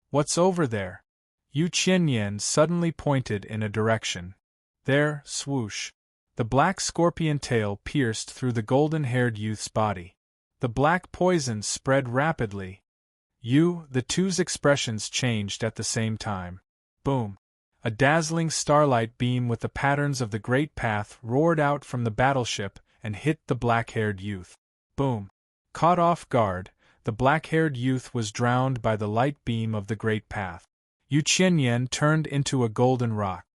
"What's over there?" Yu Qinyan suddenly pointed in a direction. There, swoosh. The black scorpion tail pierced through the golden-haired youth's body. The black poison spread rapidly. The two's expressions changed at the same time. Boom! A dazzling starlight beam with the patterns of the Great Path roared out from the battleship and hit the black-haired youth. Boom! Caught off guard, the black-haired youth was drowned by the light beam of the Great Path. Yu Qinyan turned into a golden rock.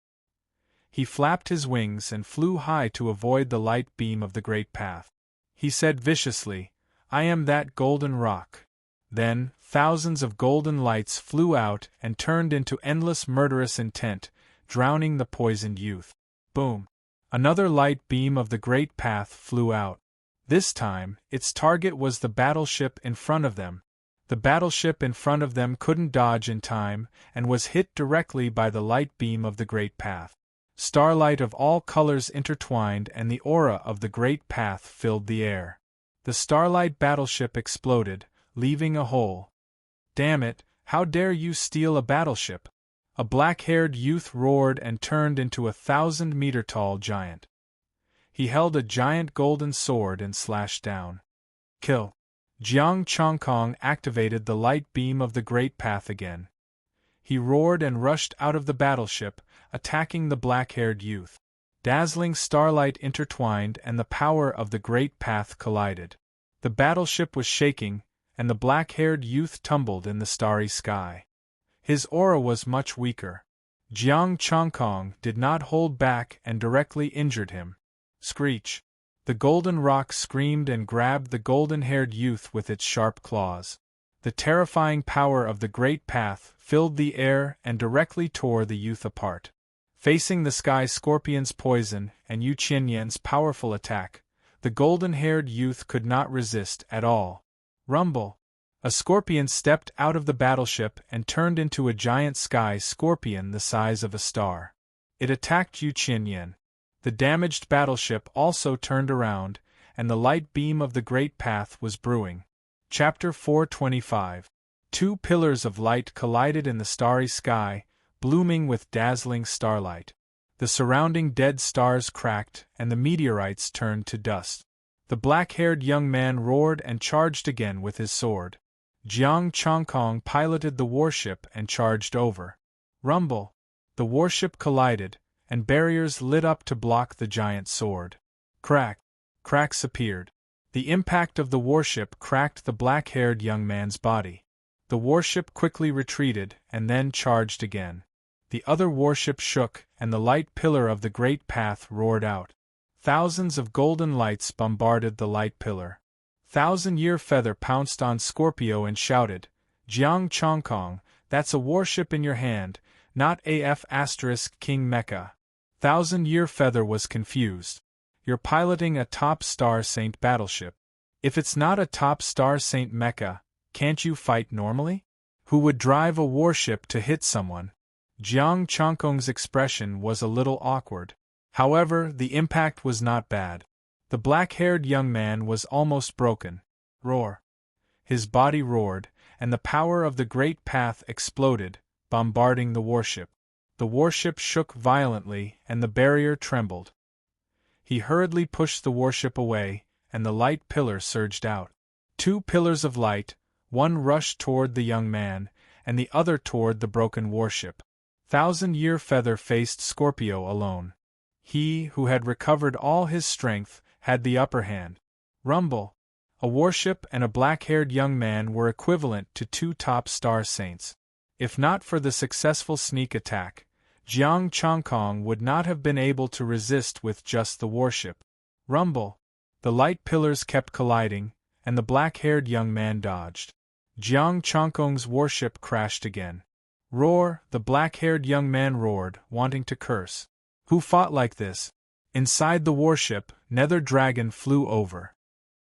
He flapped his wings and flew high to avoid the light beam of the Great Path. He said viciously, "I am that golden rock." Then, thousands of golden lights flew out and turned into endless murderous intent, drowning the poisoned youth. Boom! Another light beam of the Great Path flew out. This time, its target was the battleship in front of them. The battleship in front of them couldn't dodge in time, and was hit directly by the light beam of the Great Path. Starlight of all colors intertwined and the aura of the Great Path filled the air. The starlight battleship exploded, leaving a hole. "Damn it, how dare you steal a battleship?" A black-haired youth roared and turned into a 1,000-meter-tall giant. He held a giant golden sword and slashed down. "Kill!" Jiang Chongkong activated the light beam of the Great Path again. He roared and rushed out of the battleship, attacking the black-haired youth. Dazzling starlight intertwined and the power of the Great Path collided. The battleship was shaking, and the black-haired youth tumbled in the starry sky. His aura was much weaker. Jiang Chongkong did not hold back and directly injured him. Screech! The golden rock screamed and grabbed the golden-haired youth with its sharp claws. The terrifying power of the Great Path filled the air and directly tore the youth apart. Facing the sky scorpion's poison and Yu Qinyan's powerful attack, the golden-haired youth could not resist at all. Rumble! A scorpion stepped out of the battleship and turned into a giant sky scorpion the size of a star. It attacked Yu Qinyan. The damaged battleship also turned around, and the light beam of the Great Path was brewing. Chapter 425. 2 pillars of light collided in the starry sky, blooming with dazzling starlight. The surrounding dead stars cracked and the meteorites turned to dust. The black-haired young man roared and charged again with his sword. Jiang Chongkong piloted the warship and charged over. Rumble! The warship collided, and barriers lit up to block the giant sword. Crack! Cracks appeared. The impact of the warship cracked the black-haired young man's body. The warship quickly retreated and then charged again. The other warship shook, and the light pillar of the great path roared out. Thousands of golden lights bombarded the light pillar. Thousand-Year Feather pounced on Scorpio and shouted, "Jiang Chongkong, that's a warship in your hand, not AF * King Mecha." Thousand-Year Feather was confused. "You're piloting a top Star Saint battleship. If it's not a top Star Saint mecha, can't you fight normally? Who would drive a warship to hit someone?" Jiang Chongkong's expression was a little awkward. However, the impact was not bad. The black-haired young man was almost broken. Roar! His body roared, and the power of the great path exploded, bombarding the warship. The warship shook violently, and the barrier trembled. He hurriedly pushed the warship away, and the light pillar surged out. Two pillars of light, one rushed toward the young man, and the other toward the broken warship. Thousand-Year Feather faced Scorpio alone. He, who had recovered all his strength, had the upper hand. Rumble! A warship and a black-haired young man were equivalent to two top Star Saints. If not for the successful sneak attack, Jiang Chongkong would not have been able to resist with just the warship. Rumble! The light pillars kept colliding, and the black-haired young man dodged. Jiang Chongkong's warship crashed again. Roar! The black-haired young man roared, wanting to curse. Who fought like this? Inside the warship, Nether Dragon flew over.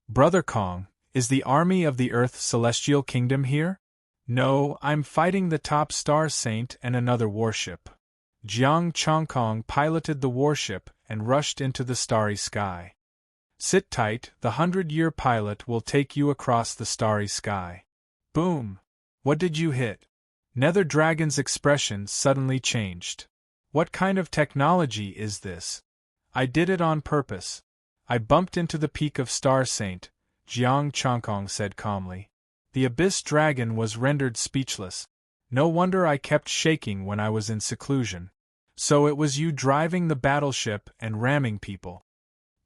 "Brother Kong, is the army of the Earth Celestial Kingdom here?" "No, I'm fighting the top Star Saint and another warship." Jiang Chongkong piloted the warship and rushed into the starry sky. "Sit tight, the 100-year pilot will take you across the starry sky." Boom! What did you hit? Nether Dragon's expression suddenly changed. "What kind of technology is this?" "I did it on purpose. I bumped into the peak of Star Saint," Jiang Chongkong said calmly. The Abyss Dragon was rendered speechless. "No wonder I kept shaking when I was in seclusion. So it was you driving the battleship and ramming people."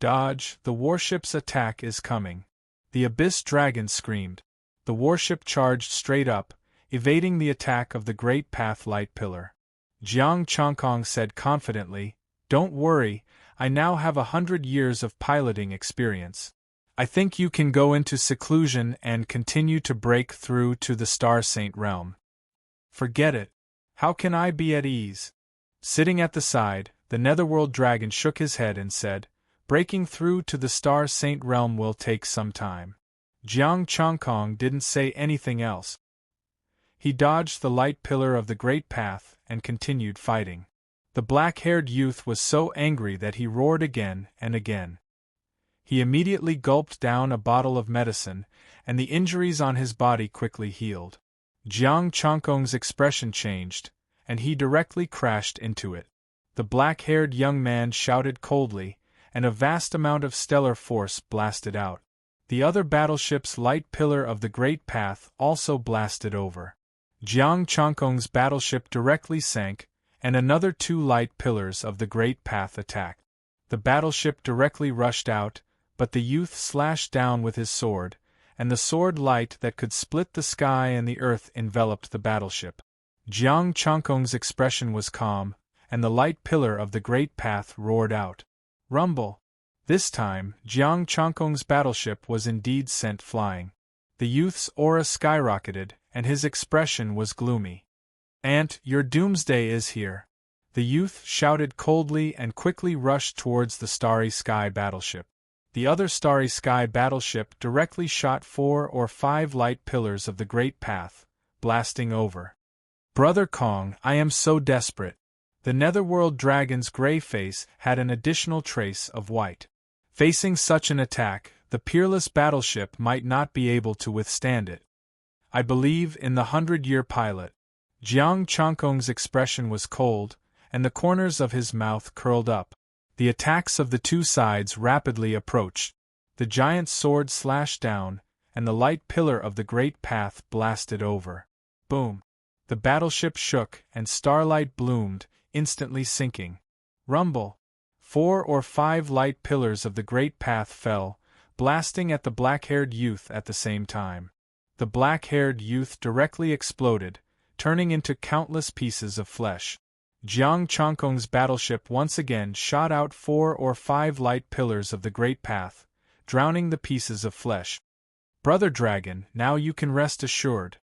"Dodge, the warship's attack is coming," the Abyss Dragon screamed. The warship charged straight up, evading the attack of the Great Path Light Pillar. Jiang Chongkong said confidently, "Don't worry, I now have 100 years of piloting experience. I think you can go into seclusion and continue to break through to the Star Saint realm." "Forget it. How can I be at ease?" Sitting at the side, the Netherworld Dragon shook his head and said, "Breaking through to the Star Saint realm will take some time." Jiang Chongkong didn't say anything else. He dodged the light pillar of the Great Path and continued fighting. The black-haired youth was so angry that he roared again and again. He immediately gulped down a bottle of medicine, and the injuries on his body quickly healed. Jiang Chongkong's expression changed, and he directly crashed into it. The black-haired young man shouted coldly, and a vast amount of stellar force blasted out. The other battleship's light pillar of the Great Path also blasted over. Jiang Chongkong's battleship directly sank, and another two light pillars of the Great Path attacked. The battleship directly rushed out, but the youth slashed down with his sword, and the sword light that could split the sky and the earth enveloped the battleship. Jiang Chongkong's expression was calm, and the light pillar of the Great Path roared out. Rumble! This time, Jiang Chongkong's battleship was indeed sent flying. The youth's aura skyrocketed, and his expression was gloomy. "Aunt, your doomsday is here." The youth shouted coldly and quickly rushed towards the Starry Sky battleship. The other Starry Sky battleship directly shot 4 or 5 light pillars of the Great Path, blasting over. "Brother Kong, I am so desperate." The Netherworld Dragon's gray face had an additional trace of white. Facing such an attack, the peerless battleship might not be able to withstand it. "I believe in the 100-year pilot." Jiang Chongkong's expression was cold, and the corners of his mouth curled up. The attacks of the two sides rapidly approached. The giant's sword slashed down, and the light pillar of the great path blasted over. Boom! The battleship shook, and starlight bloomed, instantly sinking. Rumble! 4 or 5 light pillars of the great path fell, blasting at the black-haired youth at the same time. The black-haired youth directly exploded, turning into countless pieces of flesh. Jiang Chongkong's battleship once again shot out 4 or 5 light pillars of the great path, drowning the pieces of flesh. "Brother Dragon, now you can rest assured."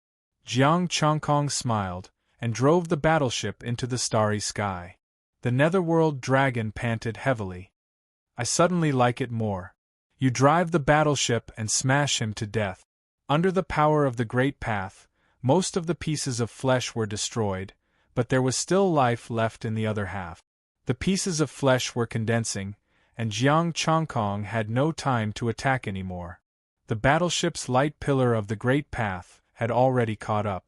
Jiang Chongkong smiled, and drove the battleship into the starry sky. The netherworld dragon panted heavily. "I suddenly like it more. You drive the battleship and smash him to death." Under the power of the great path, most of the pieces of flesh were destroyed, but there was still life left in the other half. The pieces of flesh were condensing, and Jiang Chongkong had no time to attack anymore. The battleship's light pillar of the great path had already caught up.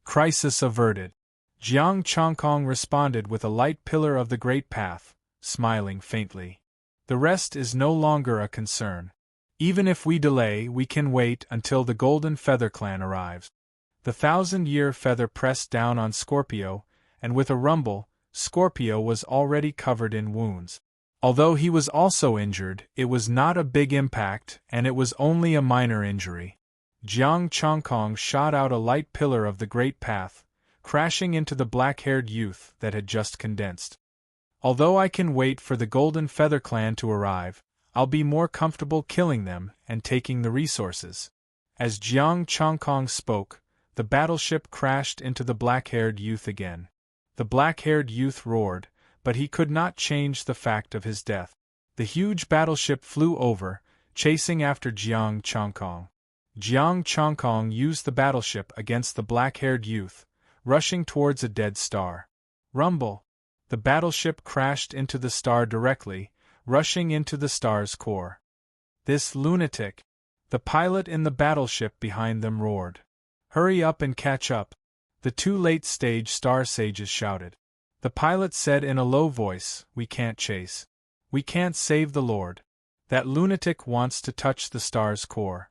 Crisis averted. Jiang Chongkong responded with a light pillar of the great path, smiling faintly. "The rest is no longer a concern. Even if we delay, we can wait until the Golden Feather Clan arrives." The 1,000-year feather pressed down on Scorpio, and with a rumble, Scorpio was already covered in wounds. Although he was also injured, it was not a big impact, and it was only a minor injury. Jiang Chongkong shot out a light pillar of the great path, crashing into the black-haired youth that had just condensed. "Although I can wait for the Golden Feather Clan to arrive, I'll be more comfortable killing them and taking the resources." As Jiang Chongkong spoke, the battleship crashed into the black-haired youth again. The black-haired youth roared, but he could not change the fact of his death. The huge battleship flew over, chasing after Jiang Chongkong. Jiang Chongkong used the battleship against the black-haired youth, rushing towards a dead star. Rumble! The battleship crashed into the star directly, rushing into the star's core. "This lunatic!" The pilot in the battleship behind them roared. "Hurry up and catch up!" The 2 late-stage star sages shouted. The pilot said in a low voice, "We can't chase. We can't save the Lord. That lunatic wants to touch the star's core."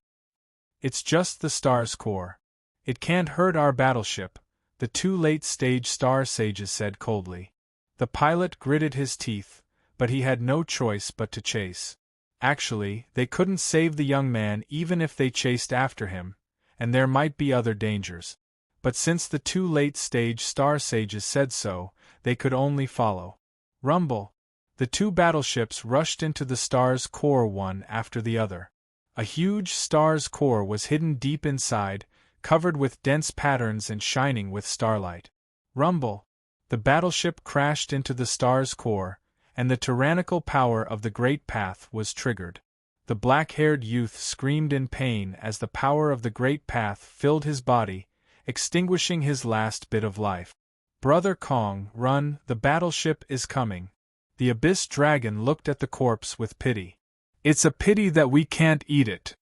"It's just the star's core. It can't hurt our battleship," the 2 late-stage star sages said coldly. The pilot gritted his teeth, but he had no choice but to chase. Actually, they couldn't save the young man even if they chased after him, and there might be other dangers. But since the 2 late-stage star sages said so, they could only follow. Rumble! The 2 battleships rushed into the star's core one after the other. A huge star's core was hidden deep inside, covered with dense patterns and shining with starlight. Rumble! The battleship crashed into the star's core, and the tyrannical power of the great path was triggered. The black-haired youth screamed in pain as the power of the great path filled his body, extinguishing his last bit of life. "Brother Kong, run, the battleship is coming." The Abyss Dragon looked at the corpse with pity. "It's a pity that we can't eat it."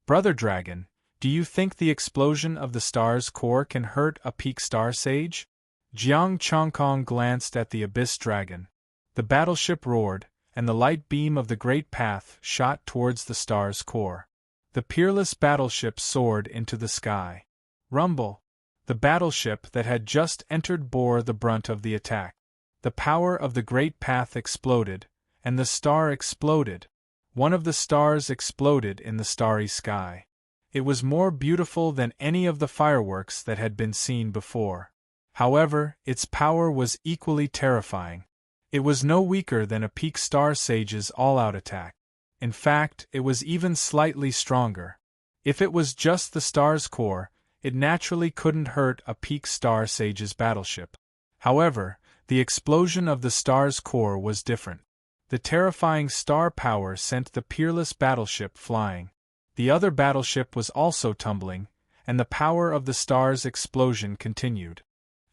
"Brother Dragon, do you think the explosion of the star's core can hurt a peak star sage?" Jiang Chongkong glanced at the Abyss Dragon. The battleship roared, and the light beam of the great path shot towards the star's core. The peerless battleship soared into the sky. Rumble! The battleship that had just entered bore the brunt of the attack. The power of the great path exploded, and the star exploded. One of the stars exploded in the starry sky. It was more beautiful than any of the fireworks that had been seen before. However, its power was equally terrifying. It was no weaker than a peak star sage's all-out attack. In fact, it was even slightly stronger. If it was just the star's core, it naturally couldn't hurt a peak star sage's battleship. However, the explosion of the star's core was different. The terrifying star power sent the peerless battleship flying. The other battleship was also tumbling, and the power of the star's explosion continued.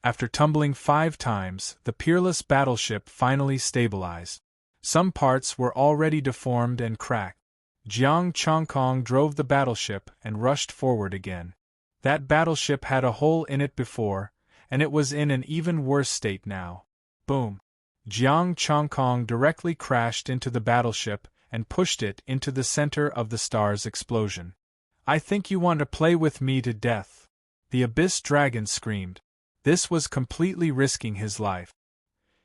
After tumbling 5 times, the peerless battleship finally stabilized. Some parts were already deformed and cracked. Jiang Chongkong drove the battleship and rushed forward again. That battleship had a hole in it before, and it was in an even worse state now. Boom! Jiang Chongkong directly crashed into the battleship and pushed it into the center of the star's explosion. I think you want to play with me to death, the Abyss Dragon screamed. This was completely risking his life.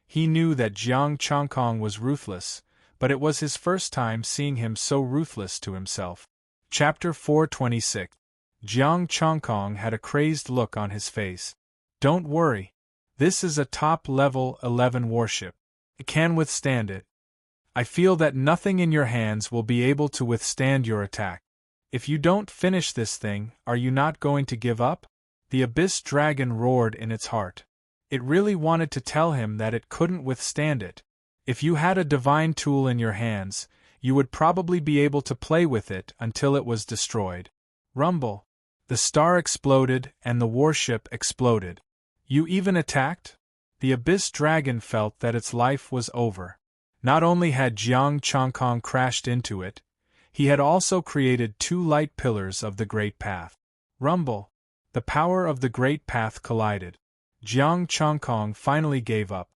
He knew that Jiang Chongkong was ruthless, but it was his first time seeing him so ruthless to himself. Chapter 426. Jiang Chongkong had a crazed look on his face. Don't worry. This is a top-level 11 warship. It can withstand it. I feel that nothing in your hands will be able to withstand your attack. If you don't finish this thing, are you not going to give up? The Abyss Dragon roared in its heart. It really wanted to tell him that it couldn't withstand it. If you had a divine tool in your hands, you would probably be able to play with it until it was destroyed. Rumble. The star exploded and the warship exploded. You even attacked? The Abyss Dragon felt that its life was over. Not only had Jiang Chongkong crashed into it, he had also created 2 light pillars of the Great Path. Rumble. The power of the Great Path collided. Jiang Chongkong finally gave up.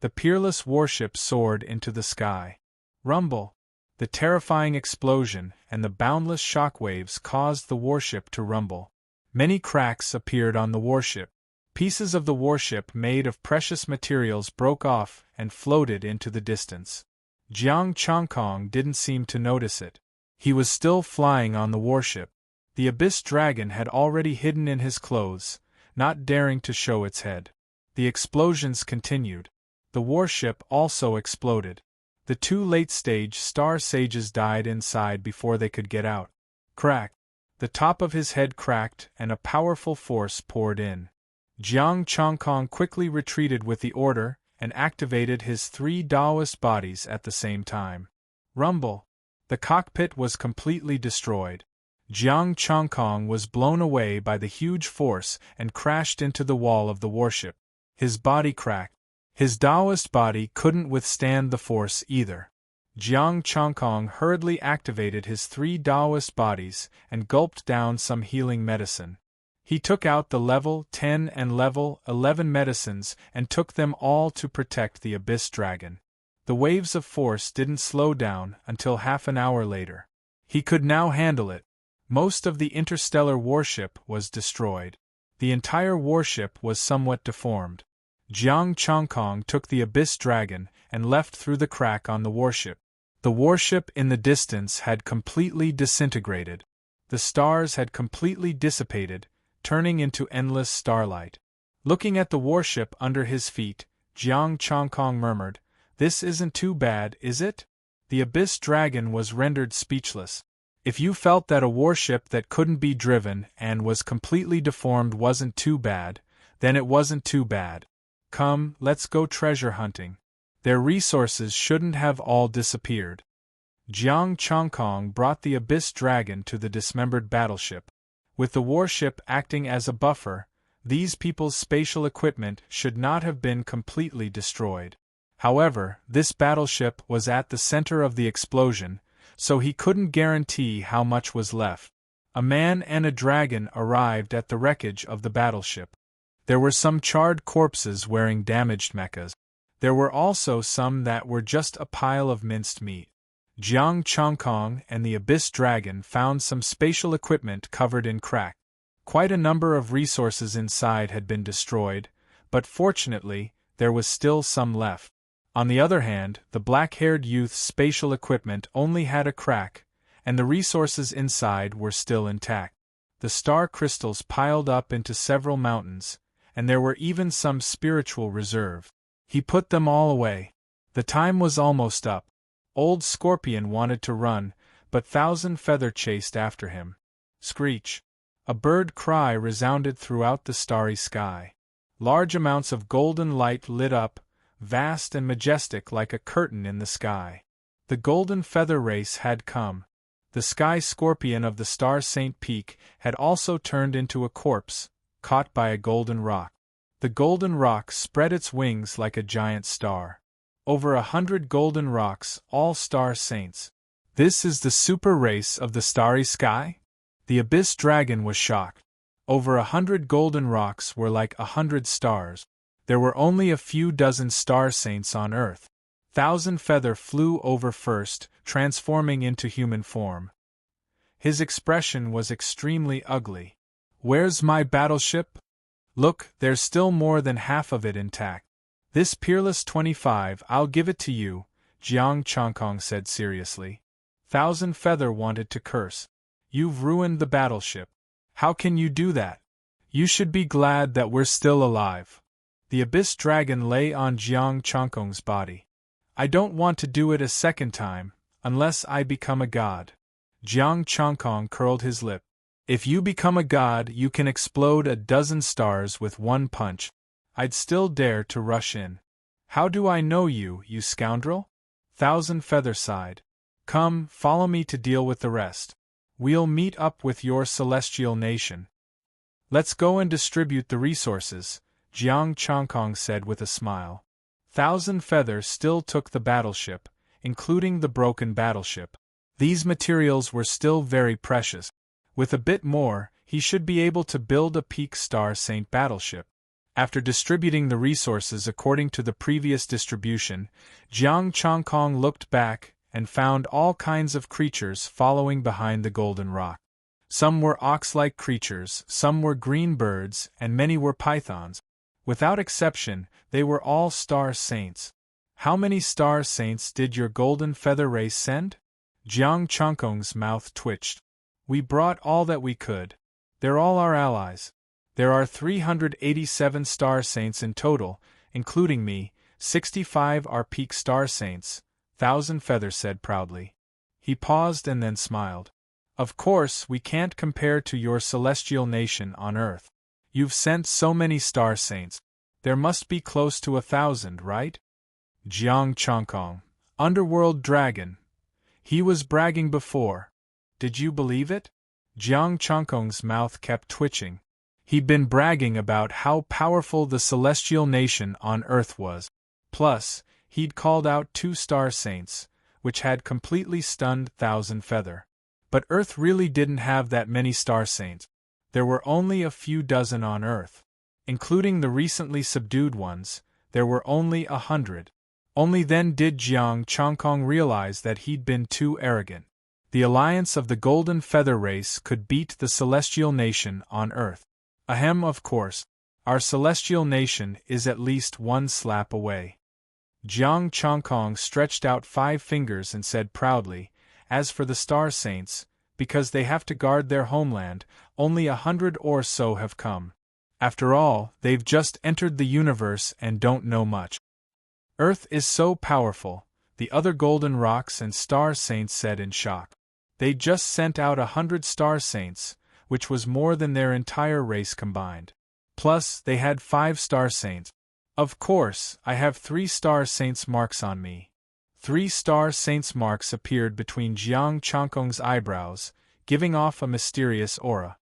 The peerless warship soared into the sky. Rumble. The terrifying explosion and the boundless shockwaves caused the warship to rumble. Many cracks appeared on the warship. Pieces of the warship made of precious materials broke off and floated into the distance. Jiang Chongkong didn't seem to notice it. He was still flying on the warship. The Abyss Dragon had already hidden in his clothes, not daring to show its head. The explosions continued. The warship also exploded. The 2 late-stage star sages died inside before they could get out. Crack! The top of his head cracked and a powerful force poured in. Jiang Chongkong quickly retreated with the order and activated his 3 Taoist bodies at the same time. Rumble. The cockpit was completely destroyed. Jiang Chongkong was blown away by the huge force and crashed into the wall of the warship. His body cracked. His Taoist body couldn't withstand the force either. Jiang Chongkong hurriedly activated his 3 Taoist bodies and gulped down some healing medicine. He took out the level 10 and level 11 medicines and took them all to protect the Abyss Dragon. The waves of force didn't slow down until half an hour later. He could now handle it. Most of the interstellar warship was destroyed. The entire warship was somewhat deformed. Jiang Chongkong took the Abyss Dragon and left through the crack on the warship. The warship in the distance had completely disintegrated. The stars had completely dissipated, turning into endless starlight. Looking at the warship under his feet, Jiang Chongkong murmured, "This isn't too bad, is it?" The Abyss Dragon was rendered speechless. If you felt that a warship that couldn't be driven and was completely deformed wasn't too bad, then it wasn't too bad. Come, let's go treasure hunting. Their resources shouldn't have all disappeared. Jiang Chongkong brought the Abyss Dragon to the dismembered battleship. With the warship acting as a buffer, these people's spatial equipment should not have been completely destroyed. However, this battleship was at the center of the explosion, so he couldn't guarantee how much was left. A man and a dragon arrived at the wreckage of the battleship. There were some charred corpses wearing damaged mechas. There were also some that were just a pile of minced meat. Jiang Chongkong and the Abyss Dragon found some spatial equipment covered in crack. Quite a number of resources inside had been destroyed, but fortunately, there was still some left. On the other hand, the black-haired youth's spatial equipment only had a crack, and the resources inside were still intact. The star crystals piled up into several mountains, and there were even some spiritual reserve. He put them all away. The time was almost up. Old Scorpion wanted to run, but Thousand Feather chased after him. Screech! A bird cry resounded throughout the starry sky. Large amounts of golden light lit up, vast and majestic like a curtain in the sky. The Golden Feather race had come. The sky scorpion of the Star Saint Peak had also turned into a corpse, caught by a golden rock. The golden rock spread its wings like a giant star. Over 100 golden rocks, all star saints. This is the super race of the starry sky? The Abyss Dragon was shocked. Over 100 golden rocks were like 100 stars. There were only a few dozen star saints on Earth. Thousand Feather flew over first, transforming into human form. His expression was extremely ugly. "Where's my battleship?" "Look, there's still more than half of it intact. This Peerless 25, I'll give it to you," Jiang Chongkong said seriously. Thousand Feather wanted to curse. "You've ruined the battleship. How can you do that? You should be glad that we're still alive." The Abyss Dragon lay on Jiang Chongkong's body. "I don't want to do it a second time, unless I become a god." Jiang Chongkong curled his lip. "If you become a god, you can explode a dozen stars with one punch. I'd still dare to rush in." "How do I know you, you scoundrel?" Thousand Feather sighed. "Come, follow me to deal with the rest. We'll meet up with your celestial nation." "Let's go and distribute the resources," Jiang Chongkong said with a smile. Thousand Feather still took the battleship, including the broken battleship. These materials were still very precious. With a bit more, he should be able to build a peak Star Saint battleship. After distributing the resources according to the previous distribution, Jiang Chongkong looked back and found all kinds of creatures following behind the golden rock. Some were ox-like creatures, some were green birds, and many were pythons. Without exception, they were all Star Saints. "How many Star Saints did your Golden Feather race send?" Jiang Chongkong's mouth twitched. "We brought all that we could. They're all our allies. There are 387 Star Saints in total, including me. 65 are peak Star Saints," Thousand Feather said proudly. He paused and then smiled. "Of course, we can't compare to your celestial nation on Earth. You've sent so many Star Saints. There must be close to 1,000, right?" Jiang Chongkong, Underworld Dragon. He was bragging before. Did you believe it? Jiang Chongkong's mouth kept twitching. He'd been bragging about how powerful the celestial nation on Earth was. Plus, he'd called out 2 Star Saints, which had completely stunned Thousand Feather. But Earth really didn't have that many Star Saints. There were only a few dozen on Earth. Including the recently subdued ones, there were only 100. Only then did Jiang Chongkong realize that he'd been too arrogant. The alliance of the Golden Feather race could beat the celestial nation on Earth. Ahem, of course. Our celestial nation is at least one slap away. Jiang Chongkong stretched out 5 fingers and said proudly, "As for the Star Saints, because they have to guard their homeland, only 100 or so have come. After all, they've just entered the universe and don't know much." "Earth is so powerful," the other Golden Rocks and Star Saints said in shock. They just sent out 100 Star Saints, which was more than their entire race combined. Plus, they had 5 Star Saints. "Of course, I have 3 Star Saints marks on me." 3 Star Saints marks appeared between Jiang Chongkong's eyebrows, giving off a mysterious aura.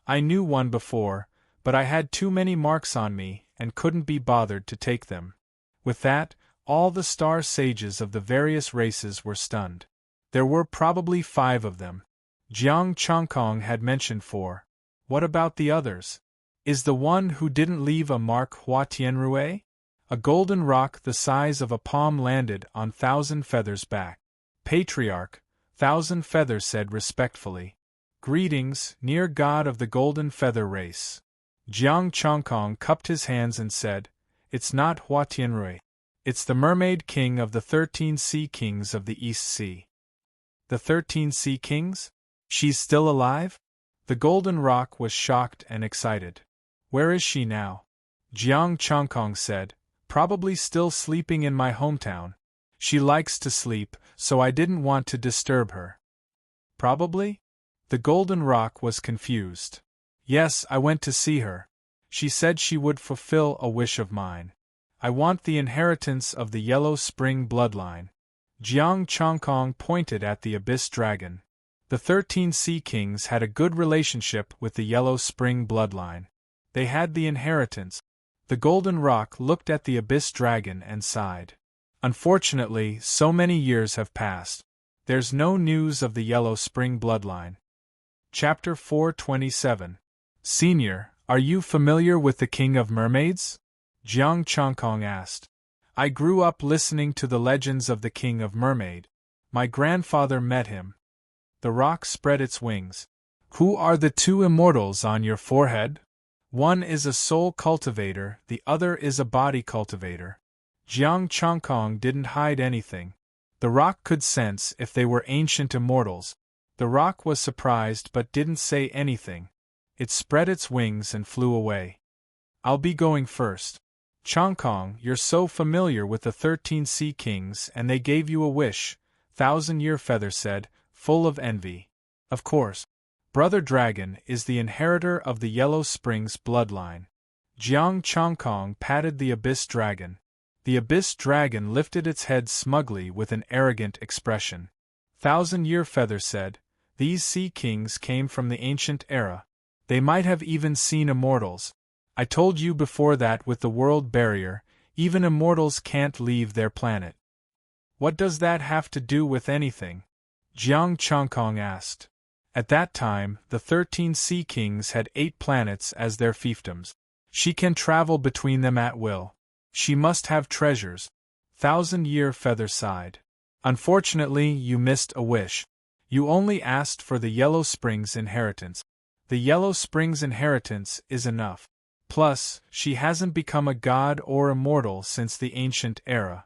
"I knew one before, but I had too many marks on me and couldn't be bothered to take them." With that, all the Star Sages of the various races were stunned. There were probably 5 of them. Jiang Chongkong had mentioned 4. What about the others? Is the one who didn't leave a mark Hua Tianrui? A golden rock the size of a palm landed on Thousand Feather's back. "Patriarch," Thousand Feather said respectfully. "Greetings, near god of the Golden Feather race." Jiang Chongkong cupped his hands and said, "It's not Hua Tianrui. It's the Mermaid King of the 13 Sea Kings of the East Sea." "The 13 Sea Kings? She's still alive?" The Golden Rock was shocked and excited. "Where is she now?" Jiang Chongkong said, "Probably still sleeping in my hometown. She likes to sleep, so I didn't want to disturb her." "Probably?" The Golden Rock was confused. "Yes, I went to see her. She said she would fulfill a wish of mine. I want the inheritance of the Yellow Spring bloodline." Jiang Chongkong pointed at the Abyss Dragon. The 13 Sea Kings had a good relationship with the Yellow Spring bloodline. They had the inheritance. The Golden Rock looked at the Abyss Dragon and sighed. "Unfortunately, so many years have passed. There's no news of the Yellow Spring bloodline." Chapter 427. Senior, are you familiar with the King of Mermaids? Jiang Chongkong asked. I grew up listening to the legends of the King of Mermaid. My grandfather met him. The rock spread its wings. Who are the two immortals on your forehead? One is a soul cultivator, the other is a body cultivator. Jiang Chongkong didn't hide anything. The rock could sense if they were ancient immortals. The rock was surprised but didn't say anything. It spread its wings and flew away. I'll be going first. Chongkong, you're so familiar with the 13 Sea Kings and they gave you a wish, Thousand-Year Feather said, full of envy. Of course. Brother Dragon is the inheritor of the Yellow Springs bloodline. Jiang Chongkong patted the Abyss Dragon. The Abyss Dragon lifted its head smugly with an arrogant expression. Thousand-Year Feather said, these Sea Kings came from the ancient era. They might have even seen immortals. I told you before that with the world barrier, even immortals can't leave their planet. What does that have to do with anything? Jiang Chongkong asked. At that time, the 13 Sea Kings had 8 planets as their fiefdoms. She can travel between them at will. She must have treasures. Thousand-Year Feather sighed. Unfortunately, you missed a wish. You only asked for the Yellow Springs inheritance. The Yellow Springs inheritance is enough. Plus, she hasn't become a god or immortal since the ancient era.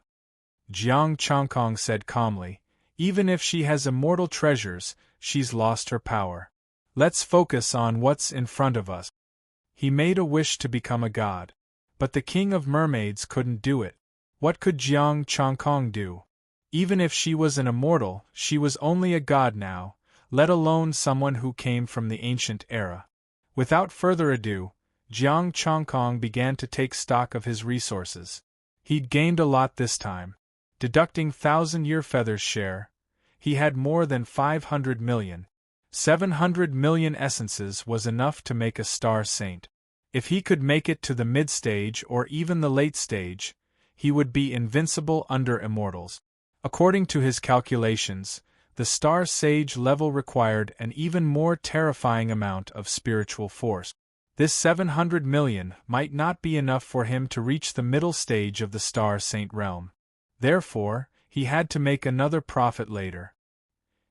Jiang Chongkong said calmly, even if she has immortal treasures, she's lost her power. Let's focus on what's in front of us. He made a wish to become a god. But the King of Mermaids couldn't do it. What could Jiang Chongkong do? Even if she was an immortal, she was only a god now, let alone someone who came from the ancient era. Without further ado, Jiang Chongkong began to take stock of his resources. He'd gained a lot this time. Deducting Thousand-Year Feather's share, he had more than 500 million. 700 million essences was enough to make a star saint. If he could make it to the mid-stage or even the late stage, he would be invincible under immortals. According to his calculations, the Star Sage level required an even more terrifying amount of spiritual force. This 700 million might not be enough for him to reach the middle stage of the Star Saint realm. Therefore, he had to make another profit later.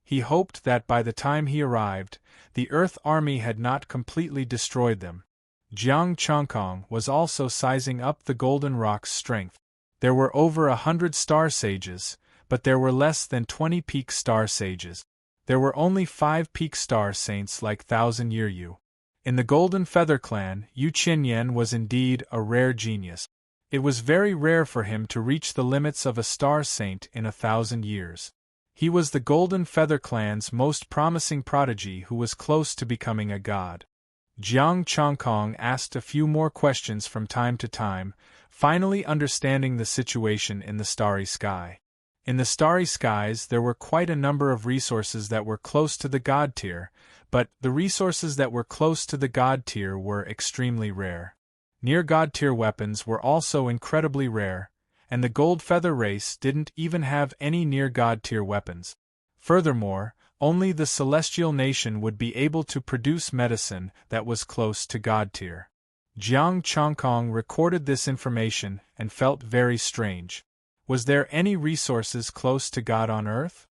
He hoped that by the time he arrived, the Earth army had not completely destroyed them. Jiang Chongkong was also sizing up the Golden Rock's strength. There were over 100 Star Sages, but there were less than 20 Peak Star Sages. There were only 5 Peak Star Saints like Thousand-Year Yu. In the Golden Feather Clan, Yu Qinyan was indeed a rare genius. It was very rare for him to reach the limits of a Star Saint in 1,000 years. He was the Golden Feather Clan's most promising prodigy who was close to becoming a god. Jiang Chongkong asked a few more questions from time to time, finally understanding the situation in the starry sky. In the starry skies there were quite a number of resources that were close to the god tier, but the resources that were close to the god tier were extremely rare. Near-god tier weapons were also incredibly rare, and the Gold Feather race didn't even have any near-god tier weapons. Furthermore, only the Celestial Nation would be able to produce medicine that was close to god tier. Jiang Chongkong recorded this information and felt very strange. Was there any resources close to God on Earth?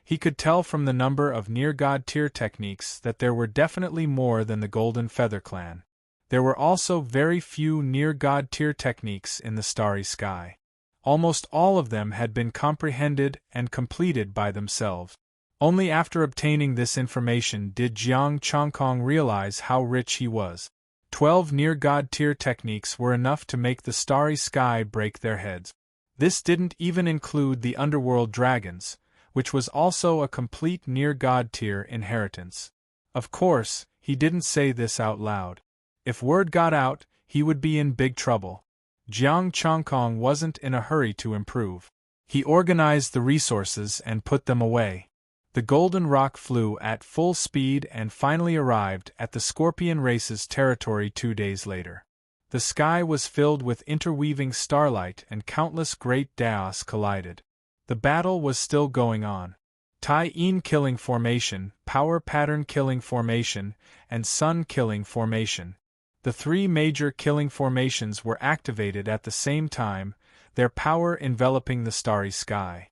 He could tell from the number of near-god tier techniques that there were definitely more than the Golden Feather Clan. There were also very few near-god tier techniques in the starry sky. Almost all of them had been comprehended and completed by themselves. Only after obtaining this information did Jiang Chongkong realize how rich he was. 12 near-god tier techniques were enough to make the starry sky break their heads. This didn't even include the underworld dragons, which was also a complete near-god tier inheritance. Of course, he didn't say this out loud. If word got out, he would be in big trouble. Jiang Chongkong wasn't in a hurry to improve. He organized the resources and put them away. The Golden Rock flew at full speed and finally arrived at the Scorpion race's territory 2 days later. The sky was filled with interweaving starlight and countless great Daos collided. The battle was still going on. Tai-In Killing Formation, Power Pattern Killing Formation, and Sun Killing Formation. The three major killing formations were activated at the same time, their power enveloping the starry sky.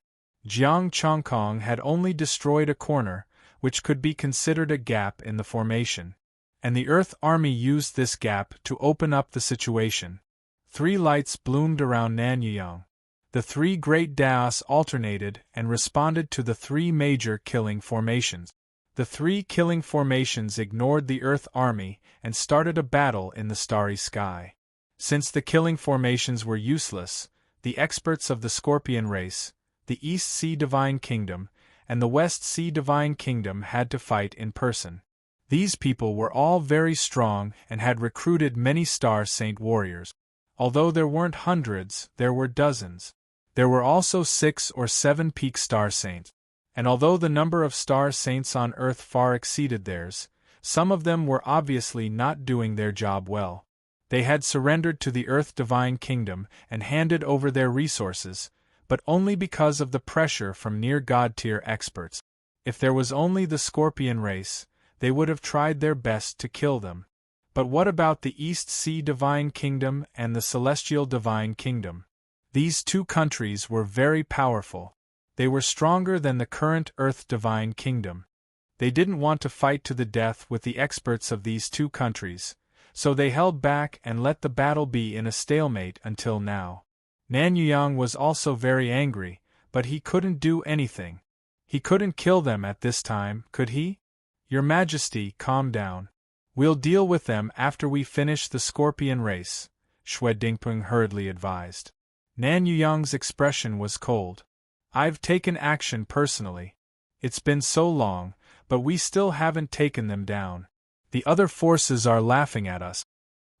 Jiang Chongkong had only destroyed a corner, which could be considered a gap in the formation, and the Earth Army used this gap to open up the situation. Three lights bloomed around Nanyang. The three great Daos alternated and responded to the three major killing formations. The three killing formations ignored the Earth Army and started a battle in the starry sky. Since the killing formations were useless, the experts of the Scorpion race, the East Sea Divine Kingdom, and the West Sea Divine Kingdom had to fight in person. These people were all very strong and had recruited many Star Saint warriors. Although there weren't hundreds, there were dozens. There were also 6 or 7 peak Star Saints. And although the number of Star Saints on Earth far exceeded theirs, some of them were obviously not doing their job well. They had surrendered to the Earth Divine Kingdom and handed over their resources, but only because of the pressure from near-God-tier experts. If there was only the Scorpion race, they would have tried their best to kill them. But what about the East Sea Divine Kingdom and the Celestial Divine Kingdom? These two countries were very powerful. They were stronger than the current Earth Divine Kingdom. They didn't want to fight to the death with the experts of these two countries, so they held back and let the battle be in a stalemate until now. Nanyang was also very angry, but he couldn't do anything. He couldn't kill them at this time, could he? Your Majesty, calm down. We'll deal with them after we finish the Scorpion race, Xue Dingpeng hurriedly advised. Nanyang's expression was cold. I've taken action personally. It's been so long, but we still haven't taken them down. The other forces are laughing at us.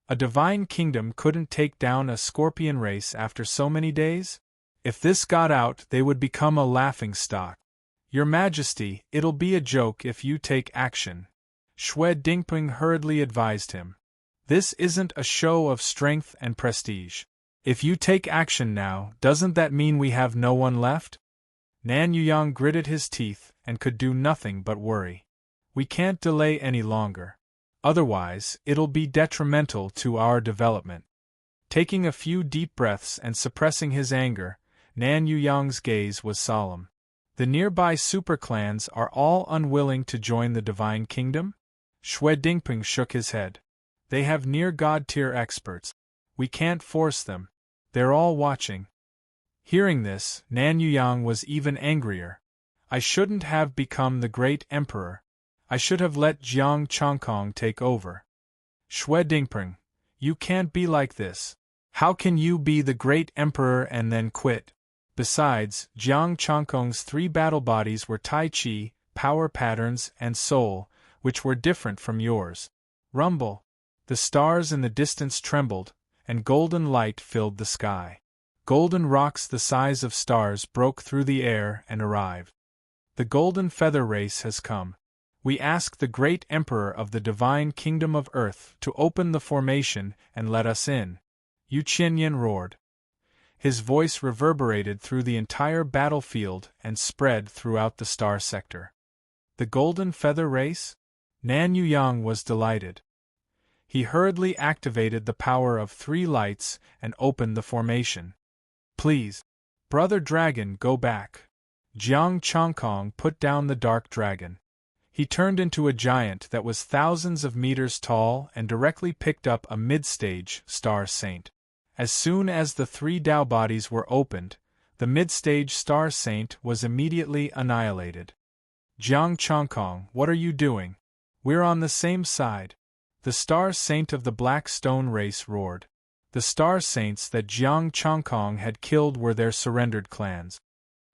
A divine kingdom couldn't take down a Scorpion race after so many days? If this got out, they would become a laughing stock. Your Majesty, it'll be a joke if you take action, Xue Dingpeng hurriedly advised him. This isn't a show of strength and prestige. If you take action now, doesn't that mean we have no one left? Nanyang gritted his teeth and could do nothing but worry. We can't delay any longer. Otherwise, it'll be detrimental to our development. Taking a few deep breaths and suppressing his anger, Nanyang's gaze was solemn. The nearby superclans are all unwilling to join the Divine Kingdom? Xue Dingpeng shook his head. They have near-God-tier experts. We can't force them. They're all watching. Hearing this, Nanyang was even angrier. I shouldn't have become the great emperor. I should have let Jiang Chongkong take over. Xue Dingpeng, you can't be like this. How can you be the great emperor and then quit? Besides, Jiang Chongkong's 3 battle bodies were Tai Chi, power patterns, and soul, which were different from yours. Rumble. The stars in the distance trembled, and golden light filled the sky. Golden rocks the size of stars broke through the air and arrived. The Golden Feather Race has come. We ask the great Emperor of the Divine Kingdom of Earth to open the formation and let us in. Yu Qinyan roared. His voice reverberated through the entire battlefield and spread throughout the star sector. The Golden Feather Race? Nanyang was delighted. He hurriedly activated the power of 3 lights and opened the formation. Please, Brother Dragon, go back. Jiang Chongkong put down the dark dragon. He turned into a giant that was thousands of meters tall and directly picked up a mid-stage Star Saint. As soon as the 3 Tao bodies were opened, the mid-stage Star Saint was immediately annihilated. Jiang Chongkong, what are you doing? We're on the same side. The Star Saint of the Black Stone race roared. The Star Saints that Jiang Chongkong had killed were their surrendered clans.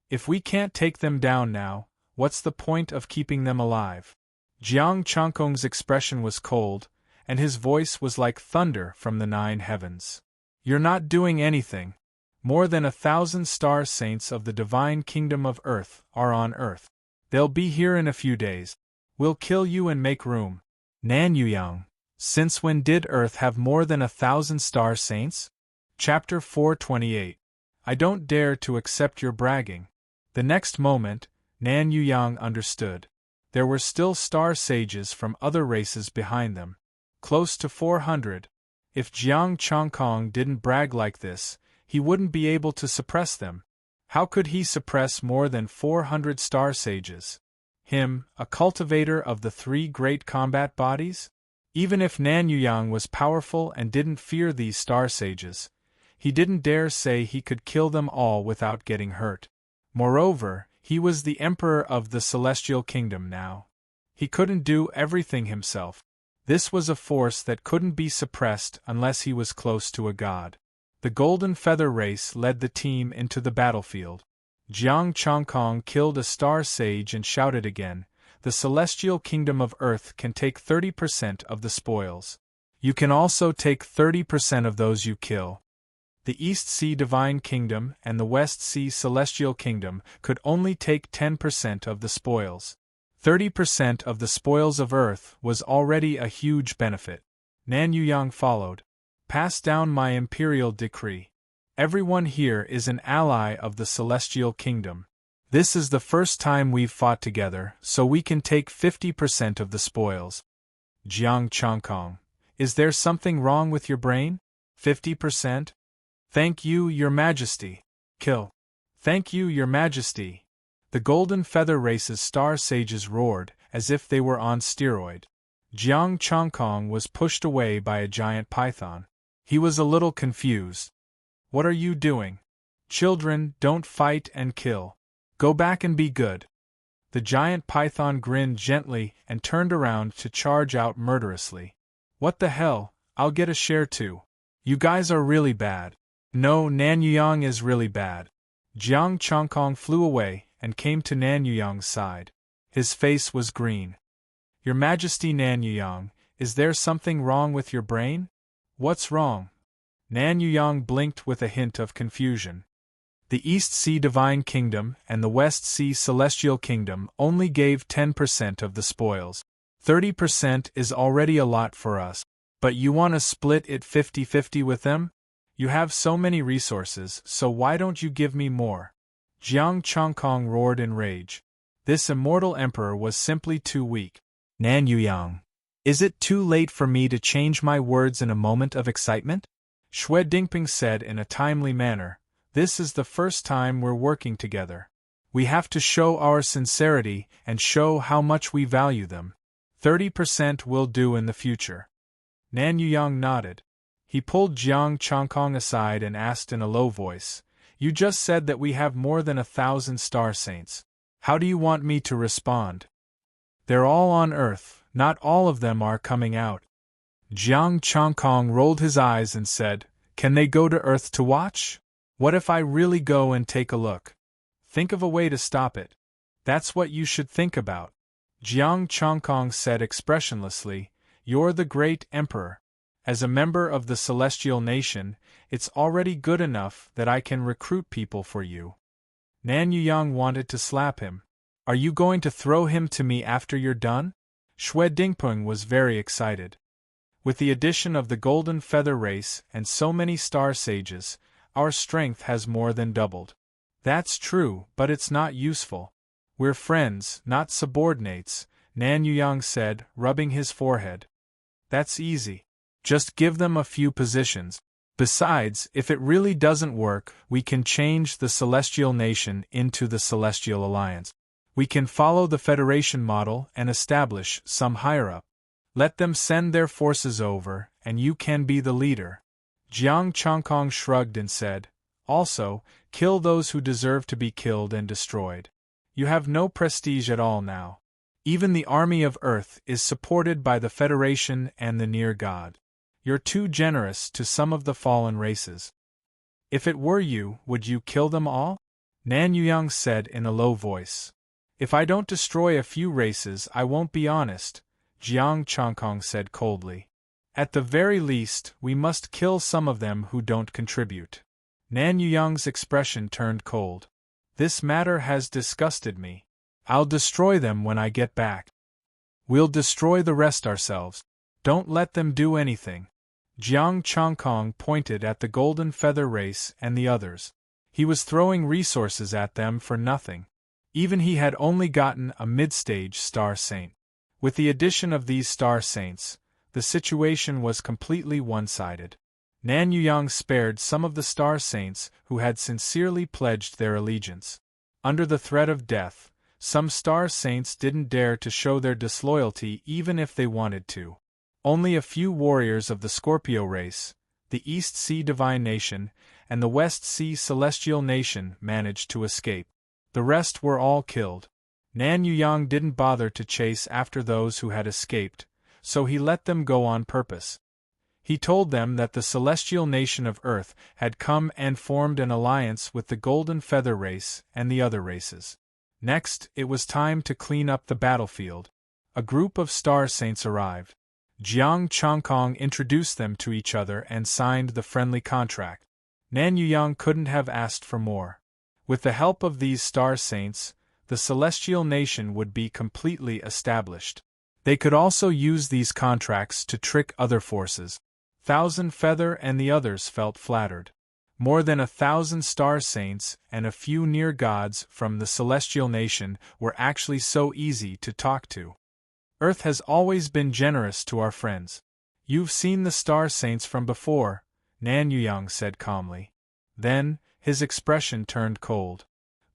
If we can't take them down now, what's the point of keeping them alive? Jiang Chongkong's expression was cold, and his voice was like thunder from the 9 heavens. You're not doing anything. More than 1,000 Star Saints of the Divine Kingdom of Earth are on Earth. They'll be here in a few days. We'll kill you and make room. Nanyang, since when did Earth have more than 1,000 Star Saints? Chapter 428. I don't dare to accept your bragging. The next moment, Nanyang understood. There were still Star Sages from other races behind them. Close to 400. If Jiang Chongkong didn't brag like this, he wouldn't be able to suppress them. How could he suppress more than 400 star sages? Him, a cultivator of the three great combat bodies? Even if Nan Yuyang was powerful and didn't fear these star sages, he didn't dare say he could kill them all without getting hurt. Moreover, he was the emperor of the Celestial Kingdom now. He couldn't do everything himself. This was a force that couldn't be suppressed unless he was close to a god. The Golden Feather Race led the team into the battlefield. Jiang Chongkong killed a star sage and shouted again, "The Celestial Kingdom of Earth can take 30% of the spoils. You can also take 30% of those you kill." The East Sea Divine Kingdom and the West Sea Celestial Kingdom could only take 10% of the spoils. 30% of the spoils of Earth was already a huge benefit. Nan Yuyang followed. "Pass down my imperial decree. Everyone here is an ally of the Celestial Kingdom. This is the first time we've fought together, so we can take 50% of the spoils." Jiang Chongkong, is there something wrong with your brain? 50%? Thank you, Your Majesty. Kill. Thank you, Your Majesty. The Golden Feather Race's star sages roared, as if they were on steroid. Jiang Chongkong was pushed away by a giant python. He was a little confused. "What are you doing? Children, don't fight and kill. Go back and be good." The giant python grinned gently and turned around to charge out murderously. "What the hell, I'll get a share too. You guys are really bad." "No, Nan Yuyang is really bad." Jiang Chongkong flew away and came to Nan Yuyang's side. His face was green. "Your Majesty Nan Yuyang, is there something wrong with your brain? What's wrong?" Nan Yuyang blinked with a hint of confusion. The East Sea Divine Kingdom and the West Sea Celestial Kingdom only gave 10% of the spoils. 30% is already a lot for us. But you want to split it 50-50 with them? You have so many resources, so why don't you give me more? Jiang Chongkong roared in rage. This immortal emperor was simply too weak. "Nan Yuyang, is it too late for me to change my words in a moment of excitement?" Xue Dingping said in a timely manner. "This is the first time we're working together. We have to show our sincerity and show how much we value them. 30% will do in the future." Nan Yuyang nodded. He pulled Jiang Chongkong aside and asked in a low voice, "You just said that we have more than 1,000 star saints. How do you want me to respond?" "They're all on Earth, not all of them are coming out." Jiang Chongkong rolled his eyes and said, "Can they go to Earth to watch? What if I really go and take a look? Think of a way to stop it. That's what you should think about." Jiang Chongkong said expressionlessly, "You're the great emperor. As a member of the Celestial Nation, it's already good enough that I can recruit people for you." Nan Yuyang wanted to slap him. "Are you going to throw him to me after you're done?" Xue Dingpeng was very excited. "With the addition of the Golden Feather Race and so many star sages, our strength has more than doubled." "That's true, but it's not useful. We're friends, not subordinates," Nan Yuyang said, rubbing his forehead. "That's easy. Just give them a few positions. Besides, if it really doesn't work, we can change the Celestial Nation into the Celestial Alliance. We can follow the Federation model and establish some higher-up. Let them send their forces over, and you can be the leader." Jiang Chongkong shrugged and said, "Also, kill those who deserve to be killed and destroyed. You have no prestige at all now. Even the army of Earth is supported by the Federation and the Near God. You're too generous to some of the fallen races. If it were you, would you kill them all?" Nan Yuyang said in a low voice. "If I don't destroy a few races, I won't be honest," Jiang Chongkong said coldly. "At the very least, we must kill some of them who don't contribute." Nan Yuyang's expression turned cold. "This matter has disgusted me. I'll destroy them when I get back. We'll destroy the rest ourselves. Don't let them do anything." Jiang Chongkong pointed at the Golden Feather Race and the others. He was throwing resources at them for nothing. Even he had only gotten a mid-stage star saint. With the addition of these star saints, The situation was completely one-sided. Nan Yuyang spared some of the star saints who had sincerely pledged their allegiance. Under the threat of death, some star saints didn't dare to show their disloyalty even if they wanted to. Only a few warriors of the Scorpio race, the East Sea Divine Nation, and the West Sea Celestial Nation managed to escape. The rest were all killed. Nan Yuyang didn't bother to chase after those who had escaped, so he let them go on purpose. He told them that the celestial nation of Earth had come and formed an alliance with the Golden Feather race and the other races. Next, it was time to clean up the battlefield. A group of star saints arrived. Jiang Chongkong introduced them to each other and signed the friendly contract. Nan Yuyang couldn't have asked for more. With the help of these star saints, the celestial nation would be completely established. They could also use these contracts to trick other forces. Thousand Feather and the others felt flattered. More than 1,000 star saints and a few near gods from the celestial nation were actually so easy to talk to. Earth has always been generous to our friends. You've seen the star saints from before, Nan Yuyang said calmly. Then, his expression turned cold.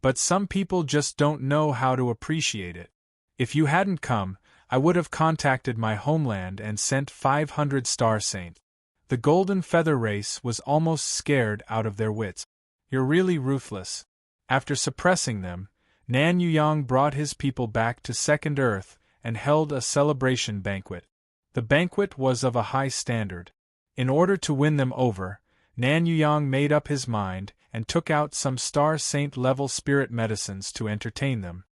But some people just don't know how to appreciate it. If you hadn't come, I would have contacted my homeland and sent 500 star saints. The Golden Feather race was almost scared out of their wits. You're really ruthless. After suppressing them, Nan Yuyang brought his people back to Second Earth and held a celebration banquet. The banquet was of a high standard. In order to win them over, Nan Yuyang made up his mind and took out some star saint-level spirit medicines to entertain them.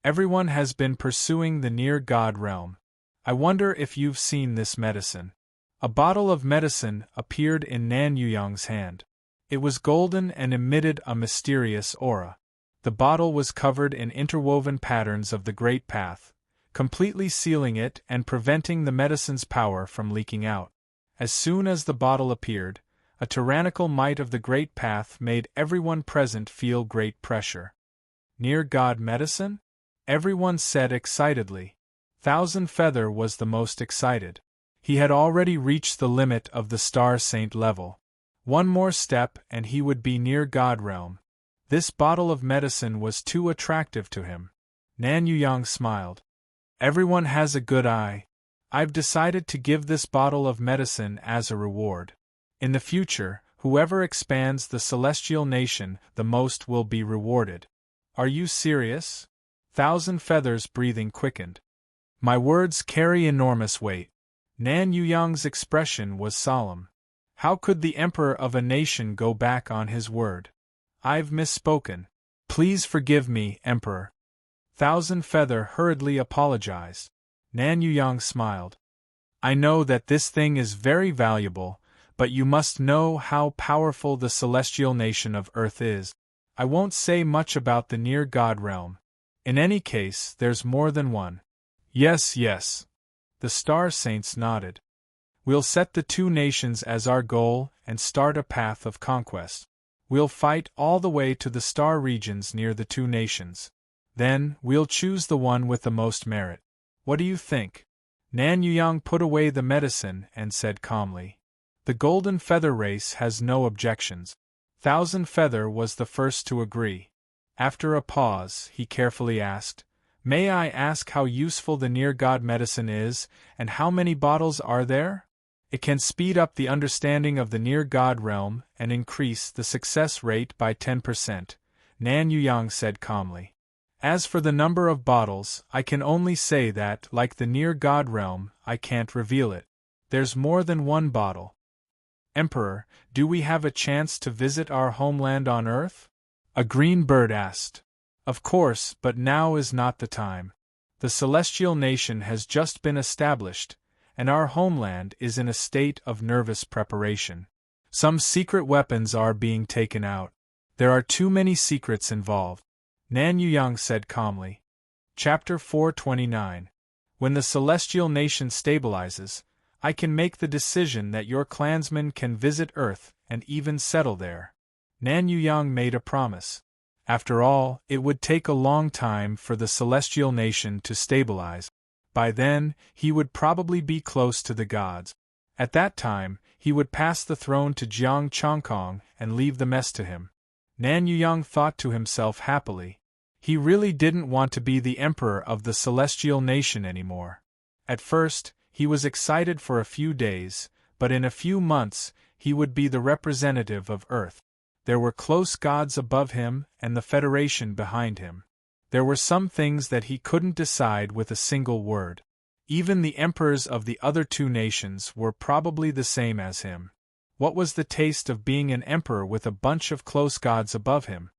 Everyone has been pursuing the near-God realm. I wonder if you've seen this medicine. A bottle of medicine appeared in Nan Yuyang's hand. It was golden and emitted a mysterious aura. The bottle was covered in interwoven patterns of the Great Path, completely sealing it and preventing the medicine's power from leaking out. As soon as the bottle appeared, a tyrannical might of the Great Path made everyone present feel great pressure. Near God medicine? Everyone said excitedly. Thousand Feather was the most excited. He had already reached the limit of the Star Saint level. One more step and he would be near God realm. This bottle of medicine was too attractive to him. Nan Yuyang smiled. Everyone has a good eye. I've decided to give this bottle of medicine as a reward. In the future, whoever expands the celestial nation the most will be rewarded. Are you serious? Thousand Feathers' breathing quickened. My words carry enormous weight. Nan Yuyang's expression was solemn. How could the emperor of a nation go back on his word? I've misspoken. Please forgive me, Emperor. Thousand Feather hurriedly apologized. Nan Yuyang smiled. I know that this thing is very valuable, but you must know how powerful the celestial nation of Earth is. I won't say much about the near God realm. In any case, there's more than one. Yes. The Star Saints nodded. We'll set the two nations as our goal and start a path of conquest. We'll fight all the way to the star regions near the two nations. Then, we'll choose the one with the most merit. What do you think? Nan Yuyang put away the medicine and said calmly. The Golden Feather race has no objections. Thousand Feather was the first to agree. After a pause, he carefully asked, May I ask how useful the near-God medicine is, and how many bottles are there? It can speed up the understanding of the near-God realm and increase the success rate by 10%, Nan Yuyang said calmly. As for the number of bottles, I can only say that, like the near-God realm, I can't reveal it. There's more than one bottle. Emperor, do we have a chance to visit our homeland on Earth? A green bird asked. Of course, but now is not the time. The celestial nation has just been established, and our homeland is in a state of nervous preparation. Some secret weapons are being taken out. There are too many secrets involved, Nan Yuyang said calmly. Chapter 429. When the celestial nation stabilizes, I can make the decision that your clansmen can visit Earth and even settle there. Nan Yuyang made a promise. After all, it would take a long time for the celestial nation to stabilize. By then, he would probably be close to the gods. At that time, he would pass the throne to Jiang Chongkong and leave the mess to him. Nan Yuyang thought to himself happily. He really didn't want to be the emperor of the celestial nation anymore. At first, he was excited for a few days, but in a few months, he would be the representative of Earth. There were close gods above him and the Federation behind him. There were some things that he couldn't decide with a single word. Even the emperors of the other two nations were probably the same as him. What was the taste of being an emperor with a bunch of close gods above him?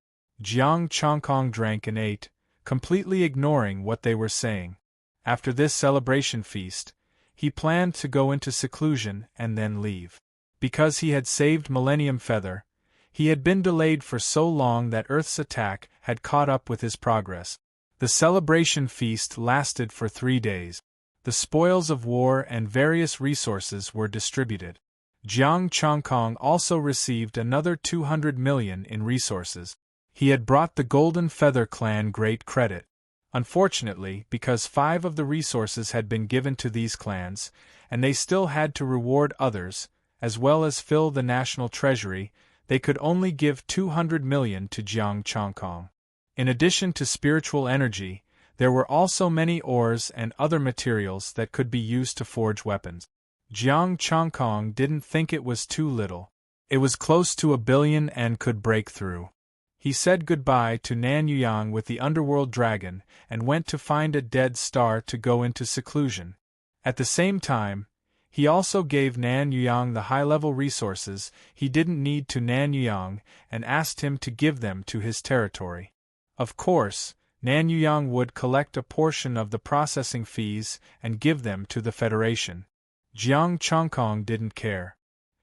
Jiang Chongkong drank and ate, completely ignoring what they were saying. After this celebration feast, he planned to go into seclusion and then leave. Because he had saved Millennium Feather, he had been delayed for so long that Earth's attack had caught up with his progress. The celebration feast lasted for 3 days. The spoils of war and various resources were distributed. Jiang Chongkong also received another 200 million in resources. He had brought the Golden Feather clan great credit. Unfortunately, because 5 of the resources had been given to these clans, and they still had to reward others, as well as fill the national treasury, they could only give 200 million to Jiang Chongkong. In addition to spiritual energy, there were also many ores and other materials that could be used to forge weapons. Jiang Chongkong didn't think it was too little. It was close to 1 billion and could break through. He said goodbye to Nan Yuyang with the underworld dragon and went to find a dead star to go into seclusion. At the same time, he also gave Nan Yuyang the high-level resources he didn't need to Nan Yuyang and asked him to give them to his territory. Of course, Nan Yuyang would collect a portion of the processing fees and give them to the Federation. Jiang Chongkong didn't care.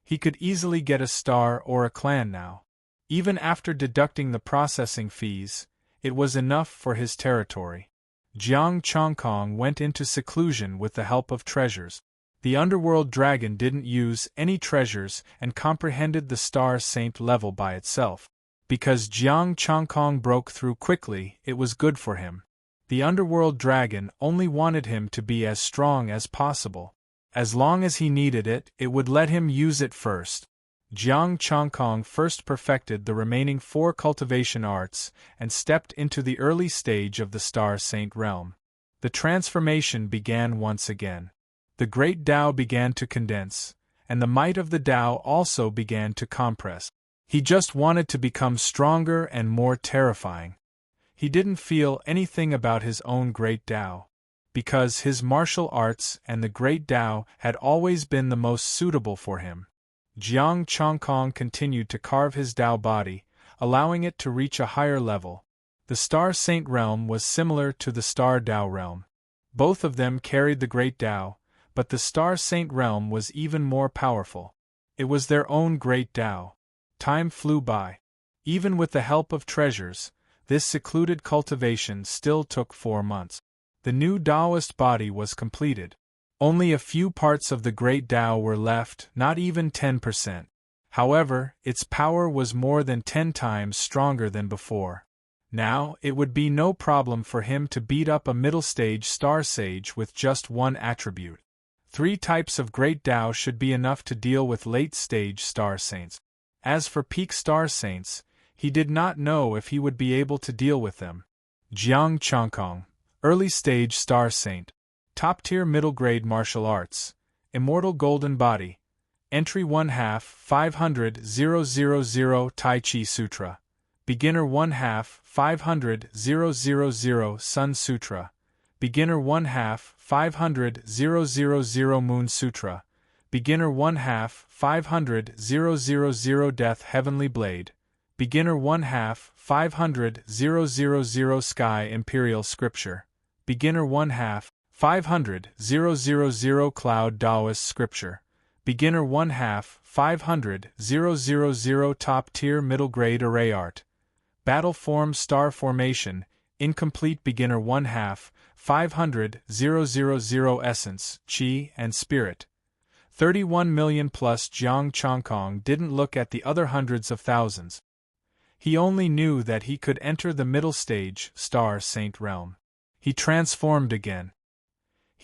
He could easily get a star or a clan now. Even after deducting the processing fees, it was enough for his territory. Jiang Chongkong went into seclusion with the help of treasures. The underworld dragon didn't use any treasures and comprehended the Star Saint level by itself. Because Jiang Chongkong broke through quickly, it was good for him. The underworld dragon only wanted him to be as strong as possible. As long as he needed it, it would let him use it first. Jiang Chongkong first perfected the remaining 4 cultivation arts and stepped into the early stage of the Star Saint realm. The transformation began once again. The great Tao began to condense, and the might of the Tao also began to compress. He just wanted to become stronger and more terrifying. He didn't feel anything about his own great Tao, because his martial arts and the great Tao had always been the most suitable for him. Jiang Chongkong continued to carve his Tao body, allowing it to reach a higher level. The Star Saint realm was similar to the Star Tao realm. Both of them carried the great Tao, but the Star Saint realm was even more powerful. It was their own great Tao. Time flew by. Even with the help of treasures, this secluded cultivation still took 4 months. The new Taoist body was completed. Only a few parts of the great Tao were left, not even 10%. However, its power was more than 10 times stronger than before. Now, it would be no problem for him to beat up a middle-stage Star Sage with just one attribute. 3 types of great Tao should be enough to deal with late-stage Star Saints. As for peak Star Saints, he did not know if he would be able to deal with them. Jiang Chongkong, early-stage Star Saint. Top-tier middle-grade martial arts. Immortal Golden Body. Entry 1/2 500,000 Tai Chi Sutra. Beginner 1/2 500,000 Sun Sutra. Beginner 1/2 500,000 Moon Sutra. Beginner 1/2 500,000 Death Heavenly Blade. Beginner 1/2 500,000 Sky Imperial Scripture. Beginner 1/2 500,000 Cloud Taoist Scripture. Beginner 1/2 500,000 Top-tier middle-grade Array Art. Battle Form Star Formation. Incomplete. Beginner 1/2 500,000 Essence, Qi, and Spirit. 31 million plus. Jiang Chongkong didn't look at the other hundreds of thousands. He only knew that he could enter the middle stage, Star Saint realm. He transformed again.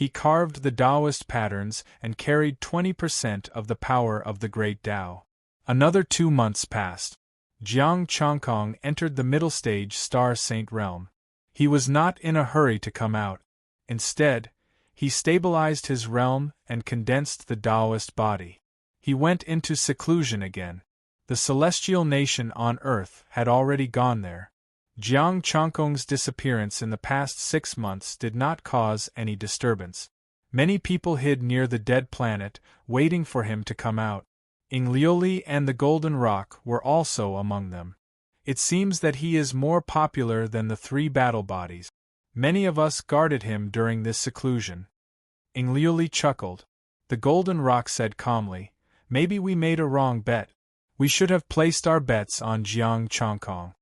He carved the Taoist patterns and carried 20% of the power of the great Tao. Another 2 months passed. Jiang Changkong entered the middle stage Star Saint realm. He was not in a hurry to come out. Instead, he stabilized his realm and condensed the Taoist body. He went into seclusion again. The celestial nation on Earth had already gone there. Jiang Changkong's disappearance in the past 6 months did not cause any disturbance. Many people hid near the dead planet, waiting for him to come out. Liuli and the Golden Rock were also among them. It seems that he is more popular than the 3 battle bodies. Many of us guarded him during this seclusion. Liuli chuckled. The Golden Rock said calmly, "Maybe we made a wrong bet. We should have placed our bets on Jiang Changkong."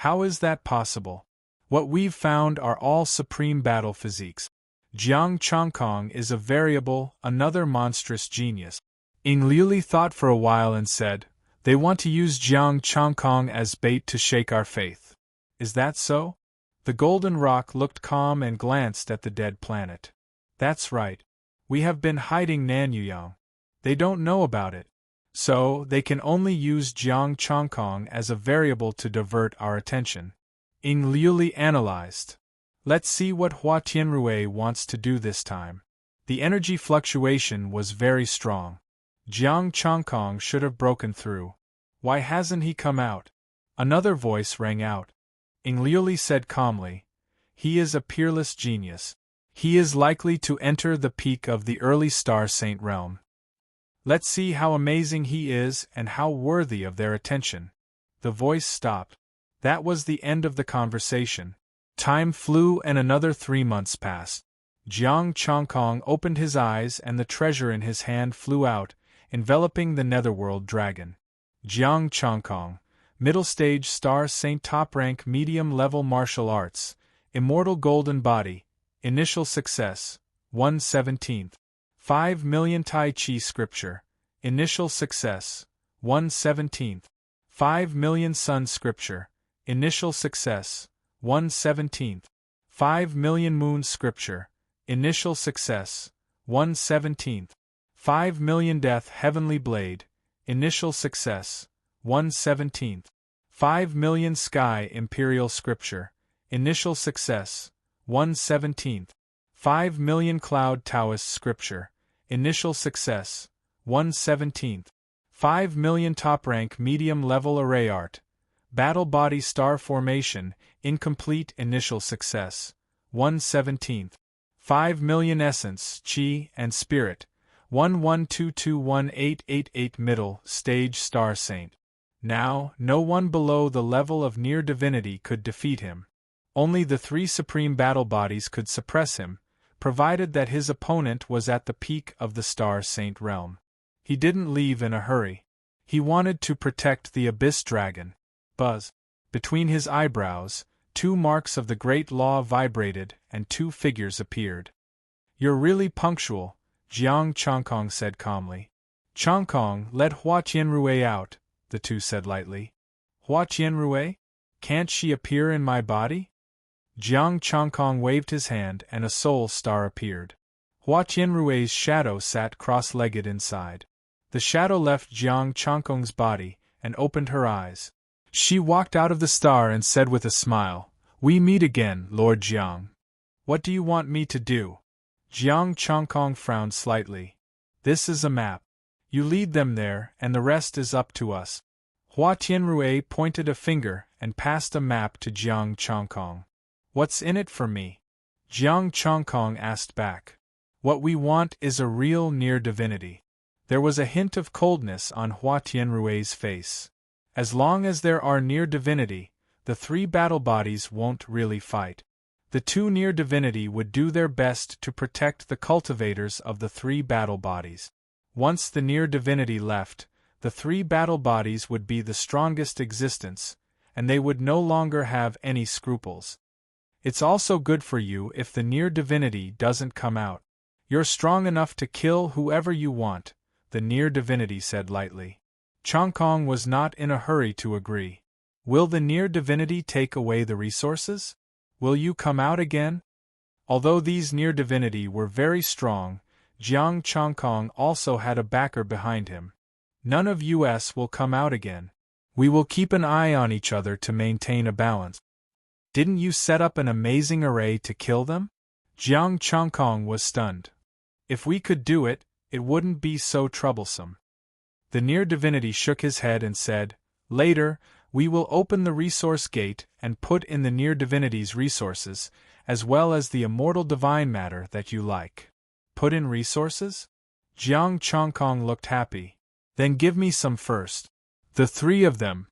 "How is that possible? What we've found are all supreme battle physiques. Jiang Changkong is a variable, another monstrous genius." Liuli thought for a while and said, "They want to use Jiang Changkong as bait to shake our faith. Is that so?" The Golden Rock looked calm and glanced at the dead planet. "That's right. We have been hiding Nanyuyang. They don't know about it. So, they can only use Jiang Changkong as a variable to divert our attention." Liuli analyzed. "Let's see what Hua Tianrui wants to do this time." The energy fluctuation was very strong. Jiang Changkong should have broken through. Why hasn't he come out? Another voice rang out. Liuli said calmly, "He is a peerless genius. He is likely to enter the peak of the early Star Saint realm. Let's see how amazing he is and how worthy of their attention." The voice stopped. That was the end of the conversation. Time flew and another 3 months passed. Jiang Changkong opened his eyes and the treasure in his hand flew out, enveloping the netherworld dragon. Jiang Changkong, middle stage Star Saint, top rank medium level martial arts, immortal golden body, initial success, 1/17. 5 million Tai Chi scripture, initial success, 1/17. 5 million Sun scripture, initial success, 1/17. 5 million Moon scripture, initial success, 1/17. 5 million Death heavenly blade, initial success, 1/17. 5 million Sky imperial scripture, initial success, 1/17. 5 million Cloud Taoist scripture, initial success, 1/17. 5 million top rank medium level array art, battle body star formation, incomplete initial success, 1/17. 5 million essence, chi, and spirit, 11221888 middle stage Star Saint. Now, no one below the level of near divinity could defeat him. Only the 3 supreme battle bodies could suppress him, provided that his opponent was at the peak of the Star Saint realm. He didn't leave in a hurry. He wanted to protect the Abyss Dragon. Buzz. Between his eyebrows, 2 marks of the Great Law vibrated and 2 figures appeared. "You're really punctual," Jiang Changkong said calmly. "Changkong, let Hua Tianrui out," the 2 said lightly. "Hua Tianrui? Can't she appear in my body?" Jiang Changkong waved his hand and a soul star appeared. Hua Tianrui's shadow sat cross-legged inside. The shadow left Jiang Changkong's body and opened her eyes. She walked out of the star and said with a smile, "We meet again, Lord Jiang. What do you want me to do?" Jiang Changkong frowned slightly. "This is a map. You lead them there and the rest is up to us." Hua Tianrui pointed a finger and passed a map to Jiang Changkong. "What's in it for me?" Jiang Changkong asked back. "What we want is a real near divinity." There was a hint of coldness on Hua Tianrui's face. As long as there are near divinity, the 3 battle bodies won't really fight. The 2 near divinity would do their best to protect the cultivators of the 3 battle bodies. Once the near divinity left, the 3 battle bodies would be the strongest existence, and they would no longer have any scruples. It's also good for you if the near divinity doesn't come out. You're strong enough to kill whoever you want, the near divinity said lightly. Changkong was not in a hurry to agree. Will the near divinity take away the resources? Will you come out again? Although these near divinity were very strong, Jiang Changkong also had a backer behind him. None of us will come out again. We will keep an eye on each other to maintain a balance. Didn't you set up an amazing array to kill them? Jiang Changkong was stunned. If we could do it, it wouldn't be so troublesome. The near divinity shook his head and said, "Later, we will open the resource gate and put in the near divinity's resources, as well as the immortal divine matter that you like." Put in resources? Jiang Changkong looked happy. Then give me some first. The three of them.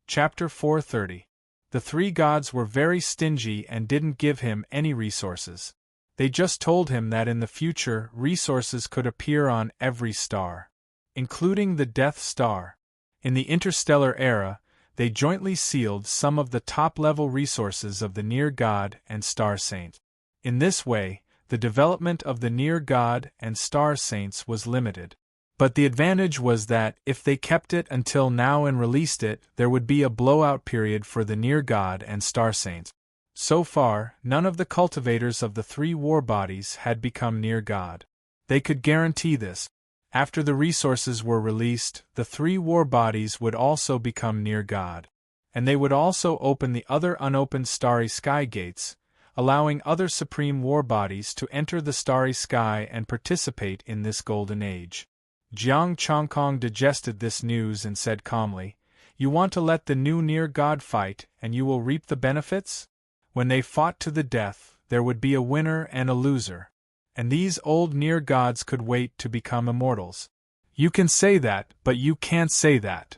Chapter 430. The three gods were very stingy and didn't give him any resources. They just told him that in the future resources could appear on every star, including the Death Star. In the interstellar era, they jointly sealed some of the top-level resources of the near god and star saint. In this way, the development of the near god and star saints was limited. But the advantage was that, if they kept it until now and released it, there would be a blowout period for the near god and star saints. So far, none of the cultivators of the three war bodies had become near god. They could guarantee this. After the resources were released, the three war bodies would also become near god. And they would also open the other unopened starry sky gates, allowing other supreme war bodies to enter the starry sky and participate in this golden age. Jiang Changkong digested this news and said calmly, "You want to let the new near god fight, and you will reap the benefits? When they fought to the death, there would be a winner and a loser. And these old near gods could wait to become immortals." "You can say that, but you can't say that."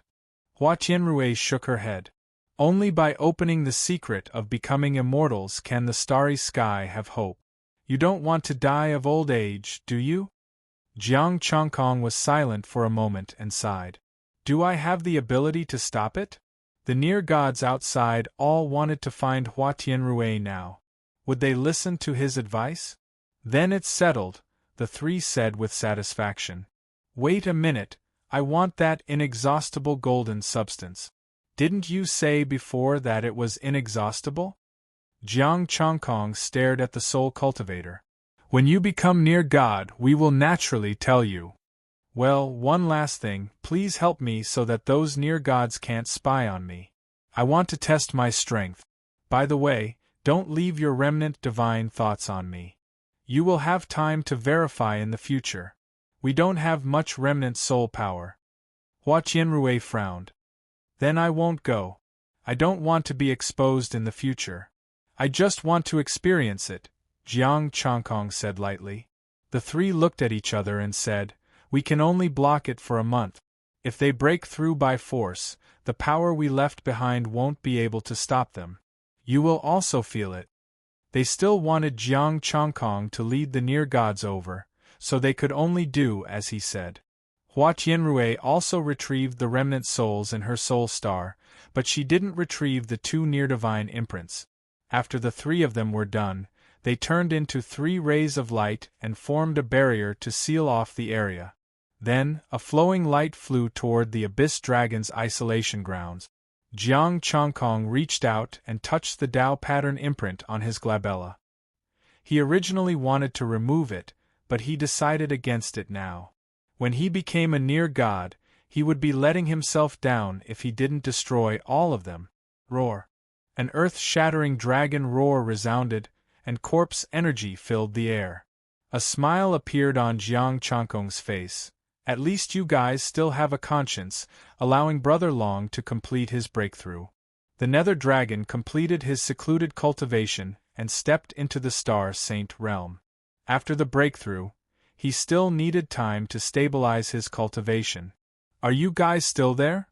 Hua Tianrui shook her head. "Only by opening the secret of becoming immortals can the starry sky have hope. You don't want to die of old age, do you?" Jiang Changkong was silent for a moment and sighed. "Do I have the ability to stop it?" The near gods outside all wanted to find Hua Tianrui now. Would they listen to his advice? "Then it's settled," the three said with satisfaction. "Wait a minute, I want that inexhaustible golden substance. Didn't you say before that it was inexhaustible?" Jiang Changkong stared at the soul cultivator. "When you become near God, we will naturally tell you." "Well, one last thing, please help me so that those near gods can't spy on me. I want to test my strength. By the way, don't leave your remnant divine thoughts on me. You will have time to verify in the future. We don't have much remnant soul power." Hua Tianrui frowned. "Then I won't go. I don't want to be exposed in the future. I just want to experience it," Jiang Changkong said lightly. The three looked at each other and said, "We can only block it for a month. If they break through by force, the power we left behind won't be able to stop them. You will also feel it." They still wanted Jiang Changkong to lead the near gods over, so they could only do as he said. Hua Tianrui also retrieved the remnant souls in her soul star, but she didn't retrieve the two near-divine imprints. After the three of them were done, they turned into 3 rays of light and formed a barrier to seal off the area. Then, a flowing light flew toward the Abyss Dragon's isolation grounds. Jiang Changkong reached out and touched the Tao pattern imprint on his glabella. He originally wanted to remove it, but he decided against it now. When he became a near god, he would be letting himself down if he didn't destroy all of them. Roar! An earth-shattering dragon roar resounded, and corpse energy filled the air. A smile appeared on Jiang Changkong's face. "At least you guys still have a conscience," allowing Brother Long to complete his breakthrough. The Nether Dragon completed his secluded cultivation and stepped into the Star Saint realm. After the breakthrough, he still needed time to stabilize his cultivation. "Are you guys still there?"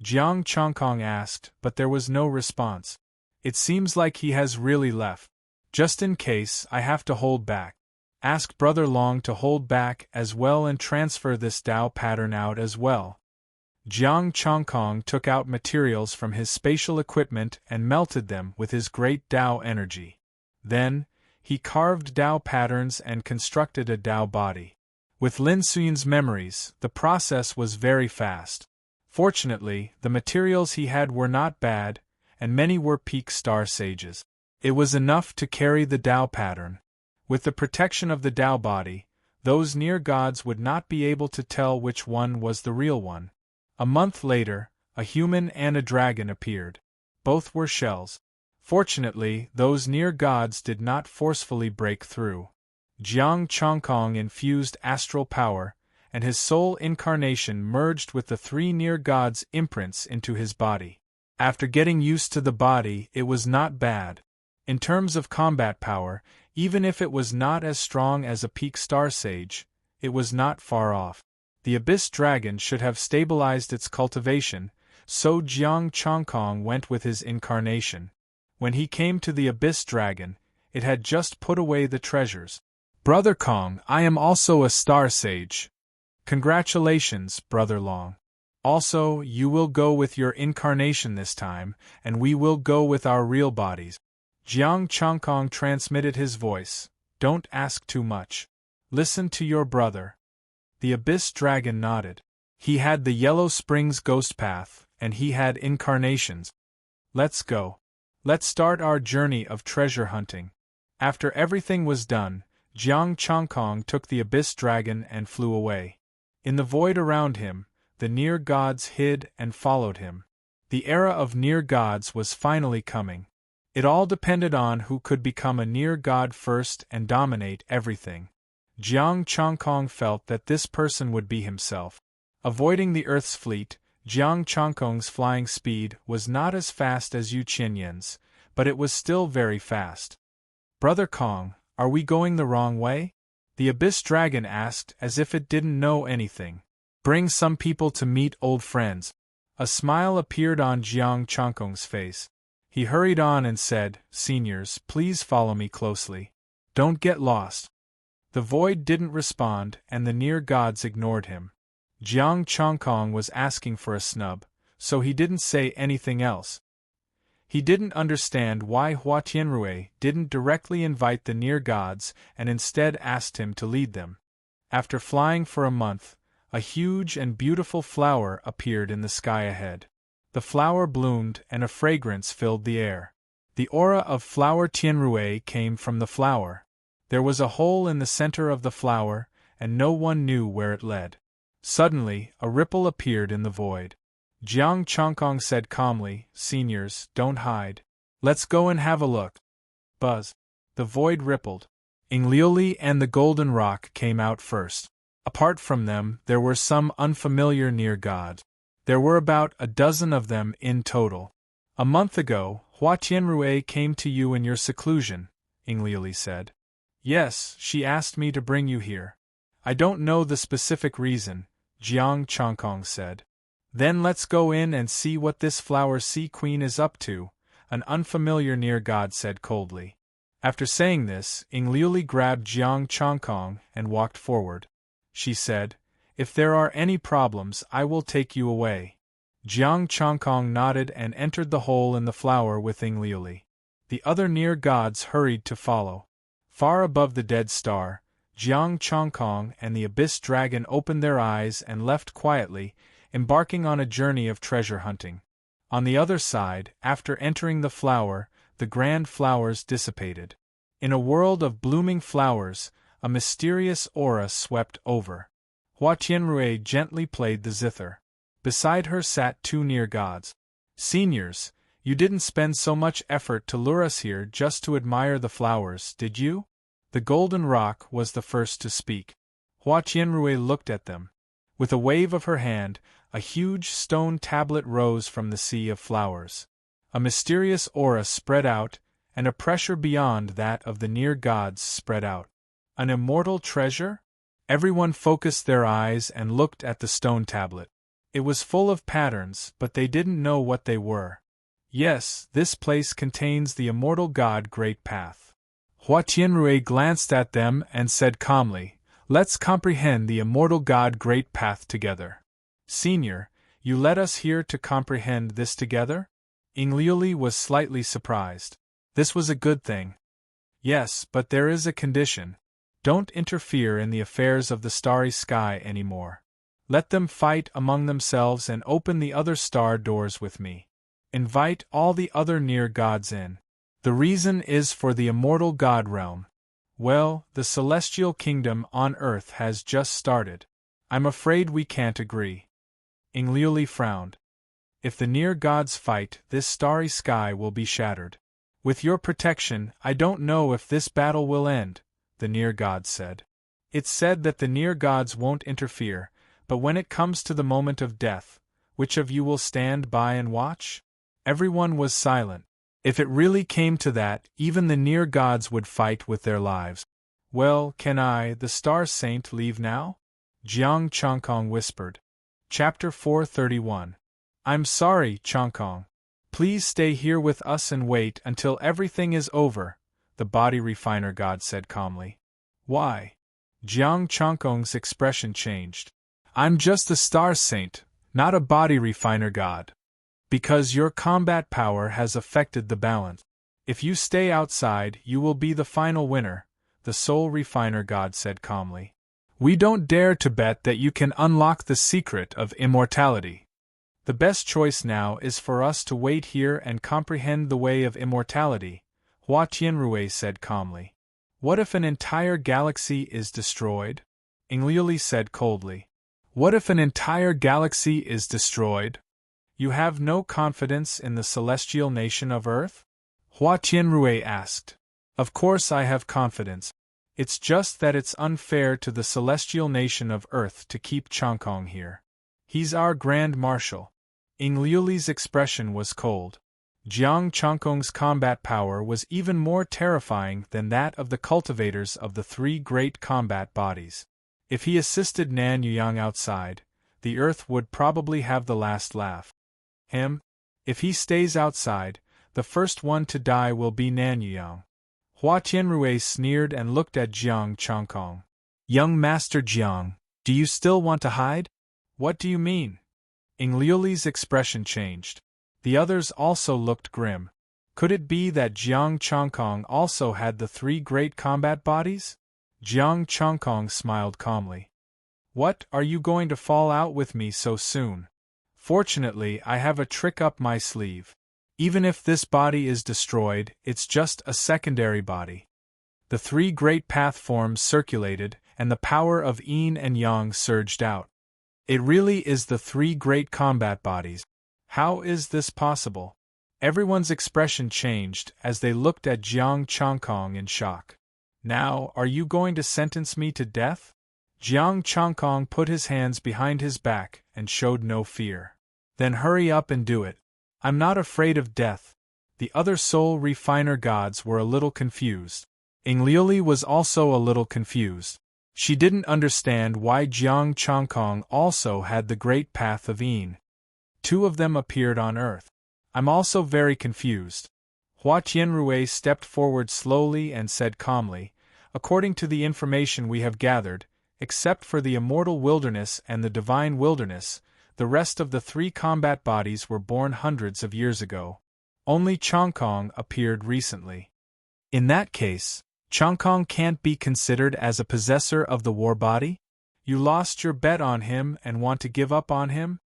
Jiang Changkong asked, but there was no response. "It seems like he has really left. Just in case, I have to hold back. Ask Brother Long to hold back as well and transfer this Tao pattern out as well." Jiang Changkong took out materials from his spatial equipment and melted them with his great Tao energy. Then, he carved Tao patterns and constructed a Tao body. With Lin Xuyin's memories, the process was very fast. Fortunately, the materials he had were not bad, and many were peak star sages. It was enough to carry the Tao pattern. With the protection of the Tao body, those near gods would not be able to tell which one was the real one. A month later, a human and a dragon appeared. Both were shells. Fortunately, those near gods did not forcefully break through. Jiang Chongkong infused astral power, and his soul incarnation merged with the three near gods' imprints into his body. After getting used to the body, it was not bad. In terms of combat power, even if it was not as strong as a peak star sage, it was not far off. The Abyss Dragon should have stabilized its cultivation, so Jiang Chongkong went with his incarnation. When he came to the Abyss Dragon, it had just put away the treasures. "Brother Kong, I am also a star sage." "Congratulations, Brother Long. Also, you will go with your incarnation this time, and we will go with our real bodies." Jiang Chongkong transmitted his voice. "Don't ask too much. Listen to your brother." The Abyss Dragon nodded. He had the Yellow Springs Ghost Path, and he had incarnations. "Let's go. Let's start our journey of treasure hunting." After everything was done, Jiang Chongkong took the Abyss Dragon and flew away. In the void around him, the near gods hid and followed him. The era of near gods was finally coming. It all depended on who could become a near god first and dominate everything. Jiang Chongkong felt that this person would be himself. Avoiding the Earth's fleet, Jiang Chongkong's flying speed was not as fast as Yu Qianyan's, but it was still very fast. "Brother Kong, are we going the wrong way?" the Abyss Dragon asked as if it didn't know anything. "Bring some people to meet old friends." A smile appeared on Jiang Chongkong's face. He hurried on and said, "Seniors, please follow me closely. Don't get lost." The void didn't respond, and the near gods ignored him. Jiang Chongkong was asking for a snub, so he didn't say anything else. He didn't understand why Hua Tianrui didn't directly invite the near gods and instead asked him to lead them. After flying for a month, a huge and beautiful flower appeared in the sky ahead. The flower bloomed and a fragrance filled the air. The aura of flower Tianrui came from the flower. There was a hole in the center of the flower, and no one knew where it led. Suddenly, a ripple appeared in the void. Jiang Chongkong said calmly, "Seniors, don't hide. Let's go and have a look." Buzz. The void rippled. Inglioli and the Golden Rock came out first. Apart from them, there were some unfamiliar near gods. There were about a dozen of them in total. "A month ago, Hua Tianrui came to you in your seclusion," Inglioli said. "Yes, she asked me to bring you here." "I don't know the specific reason," Jiang Chongkong said. "Then let's go in and see what this flower sea queen is up to," an unfamiliar near god said coldly. After saying this, Inglioli grabbed Jiang Chongkong and walked forward. She said, "If there are any problems, I will take you away." Jiang Chongkong nodded and entered the hole in the flower with Inglioli. The other near gods hurried to follow. Far above the dead star, Jiang Chongkong and the Abyss Dragon opened their eyes and left quietly, embarking on a journey of treasure hunting. On the other side, after entering the flower, the grand flowers dissipated. In a world of blooming flowers, a mysterious aura swept over. Hua Tianrui gently played the zither. Beside her sat two near gods. "Seniors, you didn't spend so much effort to lure us here just to admire the flowers, did you?" The Golden Rock was the first to speak. Hua Tianrui looked at them. With a wave of her hand, a huge stone tablet rose from the sea of flowers. A mysterious aura spread out, and a pressure beyond that of the near gods spread out. An immortal treasure? Everyone focused their eyes and looked at the stone tablet. It was full of patterns, but they didn't know what they were. "Yes, this place contains the immortal god Great Path." Hua Tianrui glanced at them and said calmly, "Let's comprehend the immortal god Great Path together." "Senior, you led us here to comprehend this together?" Inglioli was slightly surprised. This was a good thing. "Yes, but there is a condition. Don't interfere in the affairs of the starry sky anymore. Let them fight among themselves and open the other star doors with me. Invite all the other near gods in. The reason is for the immortal god realm." Well, the celestial kingdom on earth has just started. I'm afraid we can't agree. Enlil frowned. If the near gods fight, this starry sky will be shattered. With your protection, I don't know if this battle will end, the near gods said. It's said that the near gods won't interfere, but when it comes to the moment of death, which of you will stand by and watch? Everyone was silent. If it really came to that, even the near gods would fight with their lives. Well, can I, the star saint, leave now? Jiang Changkong whispered. Chapter 431. I'm sorry, Changkong. Please stay here with us and wait until everything is over, the body refiner god said calmly. Why? Jiang Changkong's expression changed. I'm just a star saint, not a body refiner god. Because your combat power has affected the balance. If you stay outside, you will be the final winner, the soul refiner god said calmly. We don't dare to bet that you can unlock the secret of immortality. The best choice now is for us to wait here and comprehend the way of immortality, Hua Tianrui said calmly. What if an entire galaxy is destroyed? Enlil said coldly. What if an entire galaxy is destroyed? You have no confidence in the celestial nation of Earth? Hua Tianrui asked. Of course I have confidence. It's just that it's unfair to the celestial nation of Earth to keep Changkong here. He's our Grand Marshal. Enlil's expression was cold. Jiang Changkong's combat power was even more terrifying than that of the cultivators of the three great combat bodies. If he assisted Nan Yang outside, the Earth would probably have the last laugh. If he stays outside, the first one to die will be Nan Yang. Hua Tianrui sneered and looked at Jiang Changkong. Young Master Jiang, do you still want to hide? What do you mean? Enlil's expression changed. The others also looked grim. Could it be that Jiang Changkong also had the three great combat bodies? Jiang Changkong smiled calmly. What, are you going to fall out with me so soon? Fortunately, I have a trick up my sleeve. Even if this body is destroyed, it's just a secondary body. The three great path forms circulated, and the power of yin and yang surged out. It really is the three great combat bodies. How is this possible? Everyone's expression changed as they looked at Jiang Changkong in shock. Now, are you going to sentence me to death? Jiang Changkong put his hands behind his back and showed no fear. Then hurry up and do it. I'm not afraid of death. The other soul refiner gods were a little confused. Enlil was also a little confused. She didn't understand why Jiang Changkong also had the great path of yin. Two of them appeared on Earth. I'm also very confused. Hua Tianrui stepped forward slowly and said calmly, according to the information we have gathered, except for the immortal wilderness and the divine wilderness, the rest of the three combat bodies were born hundreds of years ago. Only Changkong appeared recently. In that case, Changkong can't be considered as a possessor of the war body? You lost your bet on him and want to give up on him?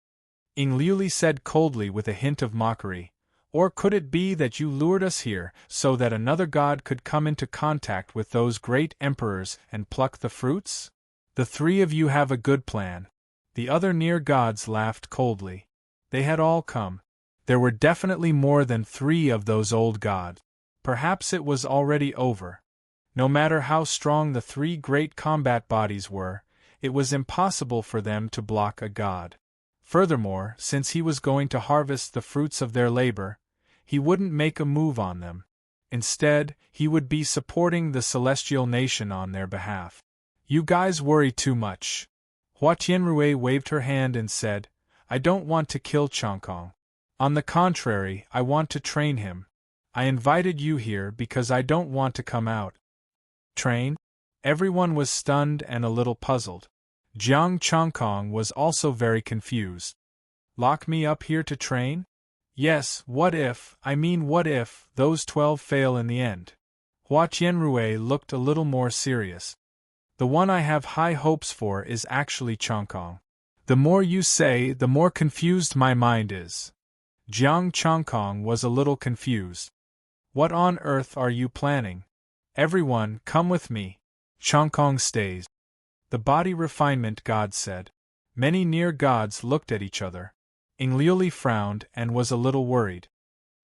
Enlil said coldly with a hint of mockery. Or could it be that you lured us here so that another god could come into contact with those great emperors and pluck the fruits? The three of you have a good plan. The other near gods laughed coldly. They had all come. There were definitely more than three of those old gods. Perhaps it was already over. No matter how strong the three great combat bodies were, it was impossible for them to block a god. Furthermore, since he was going to harvest the fruits of their labor, he wouldn't make a move on them. Instead, he would be supporting the celestial nation on their behalf. You guys worry too much. Hua Tianrui waved her hand and said, I don't want to kill Changkong. On the contrary, I want to train him. I invited you here because I don't want to come out. Train? Everyone was stunned and a little puzzled. Jiang Changkong was also very confused. Lock me up here to train? Yes, what if those 12 fail in the end? Hua Tianrui looked a little more serious. The one I have high hopes for is actually Changkong. The more you say, the more confused my mind is. Jiang Changkong was a little confused. What on earth are you planning? Everyone, come with me. Changkong stays. The body refinement god said. Many near gods looked at each other. Enlili frowned and was a little worried.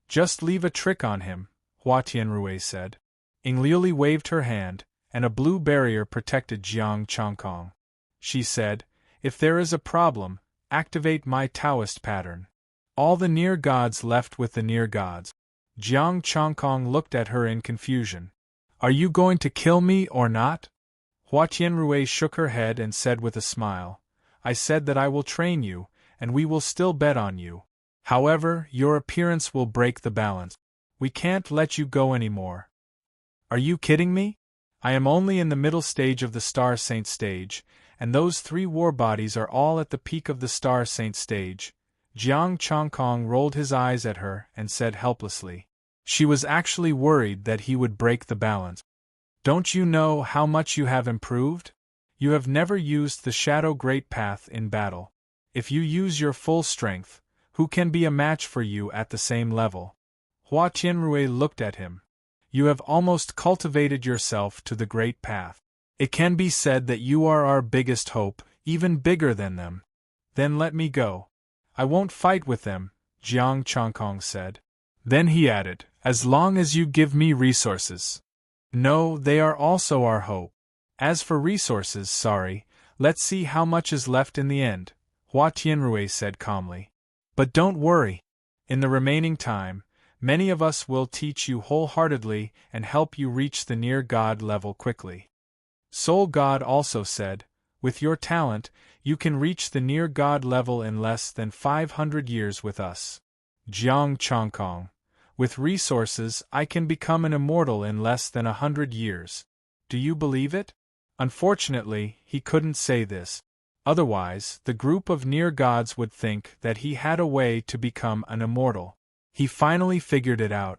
Just leave a trick on him, Hua Tianrui said. Enlili waved her hand, and a blue barrier protected Jiang Changkong. She said, if there is a problem, activate my Taoist pattern. All the near gods left with the near gods. Jiang Changkong looked at her in confusion. Are you going to kill me or not? Hua Tianrui shook her head and said with a smile, I said that I will train you, and we will still bet on you. However, your appearance will break the balance. We can't let you go anymore. Are you kidding me? I am only in the middle stage of the Star Saint stage, and those 3 war bodies are all at the peak of the Star Saint stage. Jiang Changkong rolled his eyes at her and said helplessly. She was actually worried that he would break the balance. Don't you know how much you have improved? You have never used the Shadow Great Path in battle. If you use your full strength, who can be a match for you at the same level? Hua Tianrui looked at him. You have almost cultivated yourself to the Great Path. It can be said that you are our biggest hope, even bigger than them. Then let me go. I won't fight with them, Jiang Changkong said. Then he added, as long as you give me resources. No, they are also our hope. As for resources, sorry, let's see how much is left in the end, Hua Tianrui said calmly. But don't worry. In the remaining time, many of us will teach you wholeheartedly and help you reach the near God level quickly. Soul God also said, with your talent, you can reach the near God level in less than 500 years with us. Jiang Changkong. With resources, I can become an immortal in less than 100 years. Do you believe it? Unfortunately, he couldn't say this. Otherwise, the group of near gods would think that he had a way to become an immortal. He finally figured it out.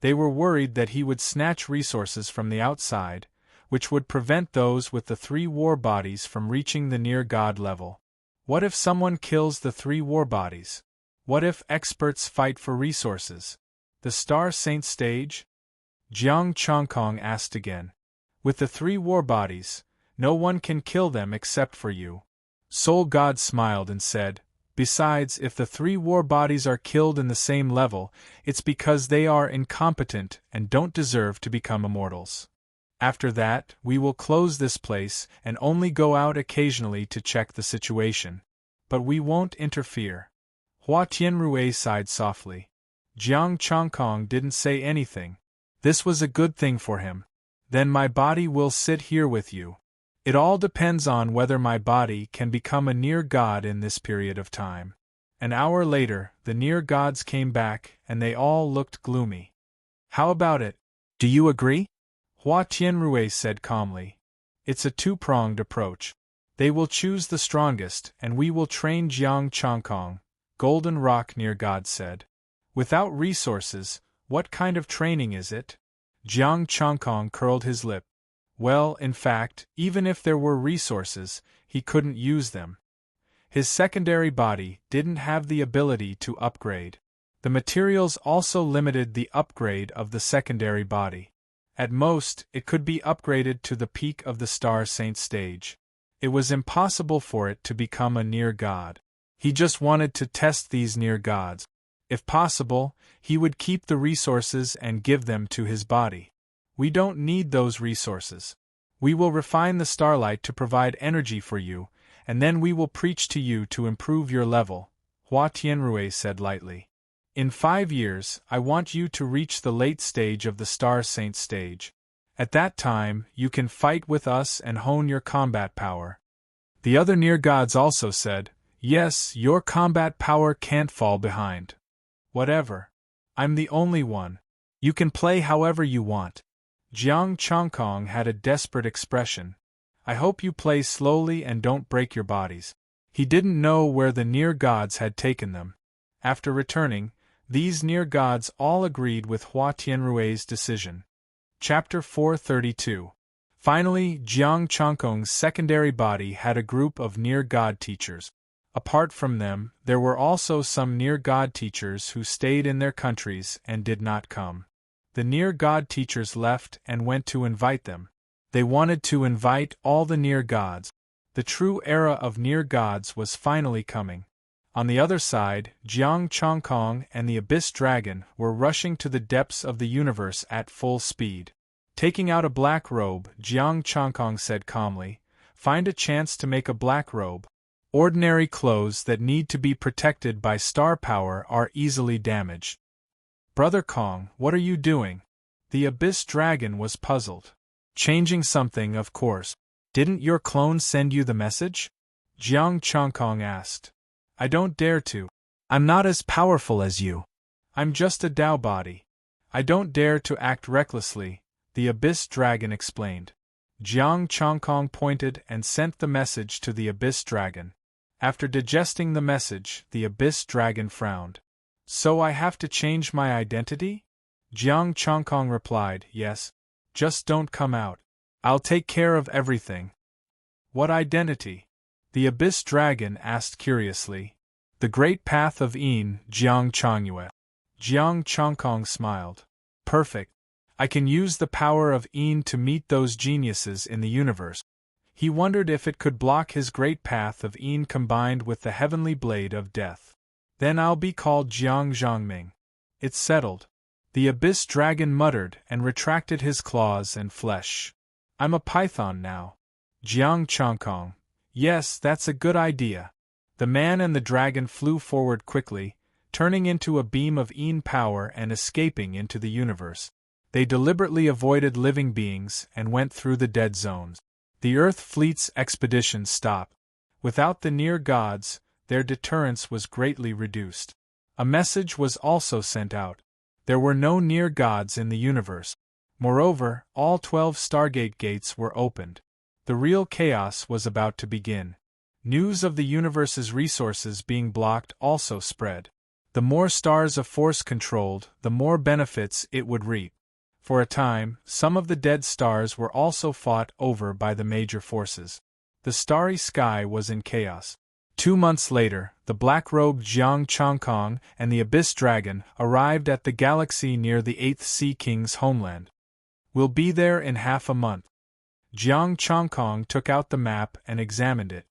They were worried that he would snatch resources from the outside, which would prevent those with the 3 war bodies from reaching the near god level. What if someone kills the 3 war bodies? What if experts fight for resources? The Star Saint stage? Jiang Changkong asked again. With the 3 war bodies, no one can kill them except for you. Soul God smiled and said, besides, if the 3 war bodies are killed in the same level, it's because they are incompetent and don't deserve to become immortals. After that, we will close this place and only go out occasionally to check the situation. But we won't interfere. Hua Tianrui sighed softly. Jiang Changkong didn't say anything. This was a good thing for him. Then my body will sit here with you. It all depends on whether my body can become a near god in this period of time. An hour later, the near gods came back and they all looked gloomy. How about it? Do you agree? Hua Tianrui said calmly. It's a 2-pronged approach. They will choose the strongest and we will train Jiang Changkong, Golden Rock near god said. Without resources, what kind of training is it? Jiang Changkong curled his lip. Well, in fact, even if there were resources, he couldn't use them. His secondary body didn't have the ability to upgrade. The materials also limited the upgrade of the secondary body. At most, it could be upgraded to the peak of the Star Saint stage. It was impossible for it to become a near god. He just wanted to test these near gods. If possible, he would keep the resources and give them to his body. We don't need those resources. We will refine the starlight to provide energy for you, and then we will preach to you to improve your level, Hua Tianrui said lightly. In 5 years, I want you to reach the late stage of the Star Saint stage. At that time, you can fight with us and hone your combat power. The other near gods also said, yes, your combat power can't fall behind. Whatever. I'm the only one. You can play however you want. Jiang Changkong had a desperate expression. I hope you play slowly and don't break your bodies. He didn't know where the near gods had taken them. After returning, these near gods all agreed with Hua Tianrui's decision. Chapter 432. Finally, Jiang Changkong's secondary body had a group of near god teachers. Apart from them, there were also some near god teachers who stayed in their countries and did not come. The near god teachers left and went to invite them. They wanted to invite all the near gods. The true era of near gods was finally coming. On the other side, Jiang Chongkong and the Abyss Dragon were rushing to the depths of the universe at full speed. Taking out a black robe, Jiang Chongkong said calmly, "Find a chance to make a black robe. Ordinary clothes that need to be protected by star power are easily damaged." "Brother Kong, what are you doing?" The Abyss Dragon was puzzled. "Changing something, of course. Didn't your clone send you the message?" Jiang Chongkong asked. "I don't dare to. I'm not as powerful as you. I'm just a Tao body. I don't dare to act recklessly," the Abyss Dragon explained. Jiang Chongkong pointed and sent the message to the Abyss Dragon. After digesting the message, the Abyss Dragon frowned. "So I have to change my identity?" Jiang Chongkong replied, "Yes. Just don't come out. I'll take care of everything." "What identity?" the Abyss Dragon asked curiously. "The Great Path of Yin, Jiang Chongyue." Jiang Chongkong smiled. "Perfect. I can use the power of Yin to meet those geniuses in the universe." He wondered if it could block his great path of Yin combined with the heavenly blade of death. "Then I'll be called Jiang Zhongming." It's settled. The Abyss Dragon muttered and retracted his claws and flesh. "I'm a python now." Jiang Chongkong. "Yes, that's a good idea." The man and the dragon flew forward quickly, turning into a beam of Yin power and escaping into the universe. They deliberately avoided living beings and went through the dead zones. The Earth Fleet's expedition stopped. Without the near gods, their deterrence was greatly reduced. A message was also sent out. There were no near gods in the universe. Moreover, all 12 Stargate gates were opened. The real chaos was about to begin. News of the universe's resources being blocked also spread. The more stars a force controlled, the more benefits it would reap. For a time, some of the dead stars were also fought over by the major forces. The starry sky was in chaos. 2 months later, the black-robed Jiang Chongkong and the Abyss Dragon arrived at the galaxy near the 8th Sea King's homeland. "We'll be there in half a month." Jiang Chongkong took out the map and examined it.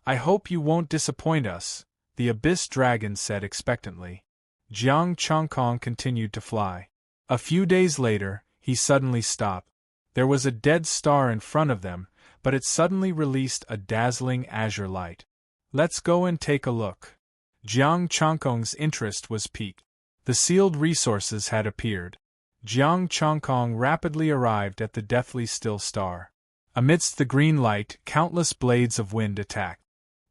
"I hope you won't disappoint us," the Abyss Dragon said expectantly. Jiang Chongkong continued to fly. A few days later, he suddenly stopped. There was a dead star in front of them, but it suddenly released a dazzling azure light. "Let's go and take a look." Jiang Chongkong's interest was piqued. The sealed resources had appeared. Jiang Chongkong rapidly arrived at the deathly still star. Amidst the green light, countless blades of wind attacked.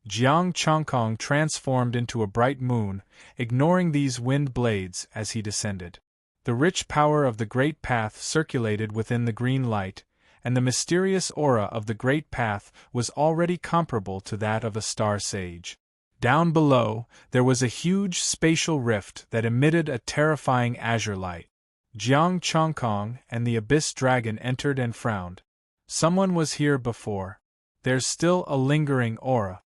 Jiang Chongkong transformed into a bright moon, ignoring these wind blades as he descended. The rich power of the Great Path circulated within the green light, and the mysterious aura of the Great Path was already comparable to that of a star sage. Down below, there was a huge spatial rift that emitted a terrifying azure light. Jiang Chongkong and the Abyss Dragon entered and frowned. "Someone was here before. There's still a lingering aura."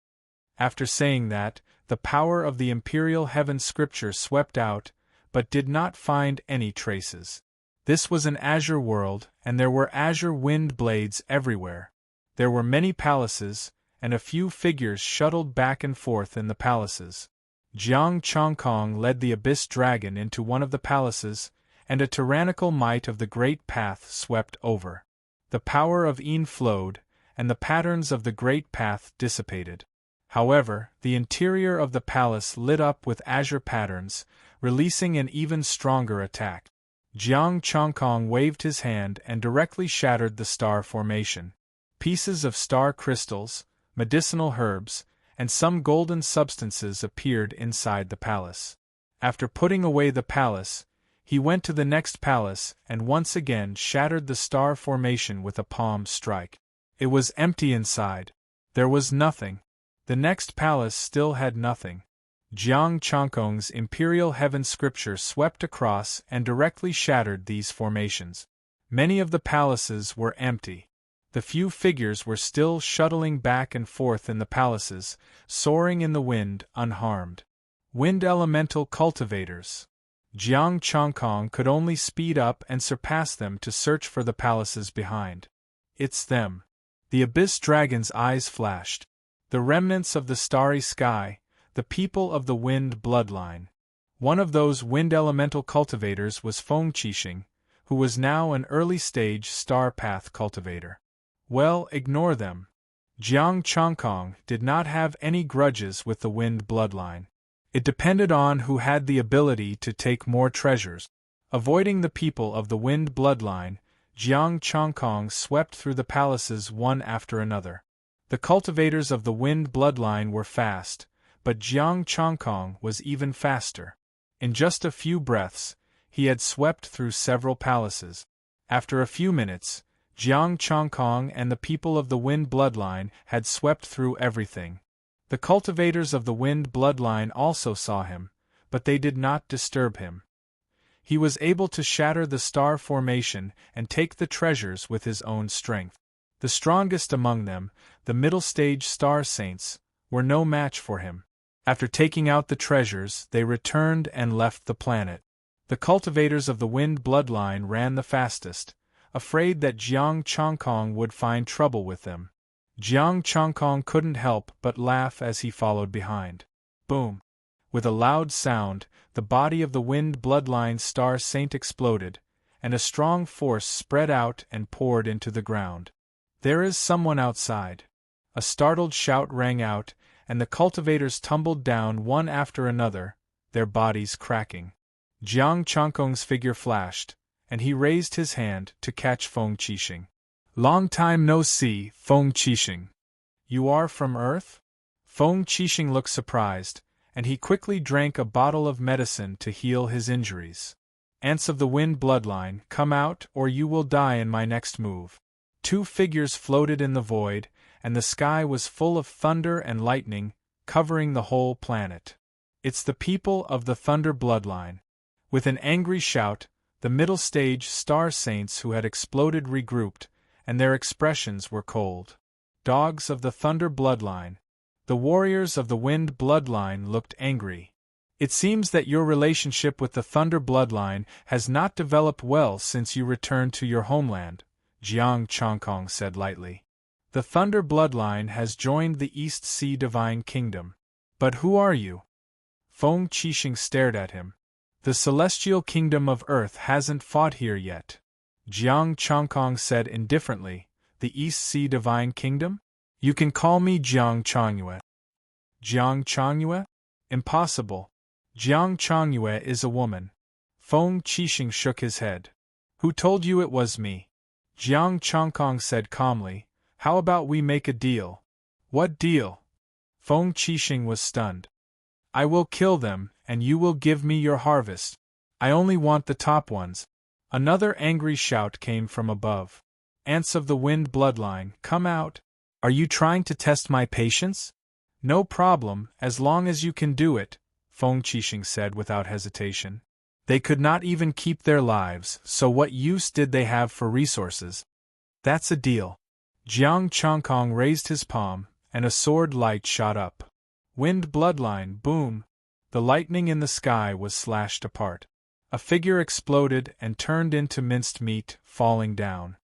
After saying that, the power of the Imperial Heaven Scripture swept out, but did not find any traces. This was an azure world, and there were azure wind blades everywhere. There were many palaces, and a few figures shuttled back and forth in the palaces. Jiang Chongkong led the Abyss Dragon into one of the palaces, and a tyrannical might of the Great Path swept over. The power of Yin flowed, and the patterns of the Great Path dissipated. However, the interior of the palace lit up with azure patterns, releasing an even stronger attack. Jiang Chongkong waved his hand and directly shattered the star formation. Pieces of star crystals, medicinal herbs, and some golden substances appeared inside the palace. After putting away the palace, he went to the next palace and once again shattered the star formation with a palm strike. It was empty inside. There was nothing. The next palace still had nothing. Jiang Chongkong's Imperial Heaven Scripture swept across and directly shattered these formations. Many of the palaces were empty. The few figures were still shuttling back and forth in the palaces, soaring in the wind unharmed. Wind elemental cultivators. Jiang Chongkong could only speed up and surpass them to search for the palaces behind. It's them. The Abyss Dragon's eyes flashed. The remnants of the starry sky, the people of the wind bloodline. One of those wind elemental cultivators was Feng Qixing, who was now an early-stage star path cultivator. Well, ignore them. Jiang Chongkong did not have any grudges with the wind bloodline. It depended on who had the ability to take more treasures. Avoiding the people of the wind bloodline, Jiang Chongkong swept through the palaces one after another. The cultivators of the wind bloodline were fast, but Jiang Chongkong was even faster. In just a few breaths, he had swept through several palaces. After a few minutes, Jiang Chongkong and the people of the wind bloodline had swept through everything. The cultivators of the wind bloodline also saw him, but they did not disturb him. He was able to shatter the star formation and take the treasures with his own strength. The strongest among them, the middle-stage star saints, were no match for him. After taking out the treasures, they returned and left the planet. The cultivators of the wind bloodline ran the fastest, afraid that Jiang Chongkong would find trouble with them. Jiang Chongkong couldn't help but laugh as he followed behind. Boom! With a loud sound, the body of the wind bloodline star saint exploded, and a strong force spread out and poured into the ground. There is someone outside. A startled shout rang out, and the cultivators tumbled down one after another, their bodies cracking. Jiang Chongkong's figure flashed, and he raised his hand to catch Feng Qixing. Long time no see, Feng Qixing. You are from Earth? Feng Qixing looked surprised, and he quickly drank a bottle of medicine to heal his injuries. Ants of the wind bloodline, come out or you will die in my next move. Two figures floated in the void, and the sky was full of thunder and lightning, covering the whole planet. It's the people of the thunder bloodline. With an angry shout, the middle-stage star saints who had exploded regrouped, and their expressions were cold. Dogs of the thunder bloodline. The warriors of the wind bloodline looked angry. It seems that your relationship with the thunder bloodline has not developed well since you returned to your homeland, Jiang Chongkong said lightly. The thunder bloodline has joined the East Sea Divine Kingdom. But who are you? Feng Qixing stared at him. The celestial kingdom of Earth hasn't fought here yet. Jiang Chongkong said indifferently, the East Sea Divine Kingdom? You can call me Jiang Chongyue. Jiang Chongyue? Impossible. Jiang Chongyue is a woman. Feng Qixing shook his head. Who told you it was me? Jiang Chongkong said calmly, how about we make a deal? What deal? Feng Qixing was stunned. I will kill them, and you will give me your harvest. I only want the top ones. Another angry shout came from above. Ants of the wind bloodline, come out. Are you trying to test my patience? No problem, as long as you can do it, Feng Qixing said without hesitation. They could not even keep their lives, so what use did they have for resources? That's a deal. Jiang Chongkong raised his palm, and a sword light shot up. Wind bloodline, boom! The lightning in the sky was slashed apart. A figure exploded and turned into minced meat, falling down.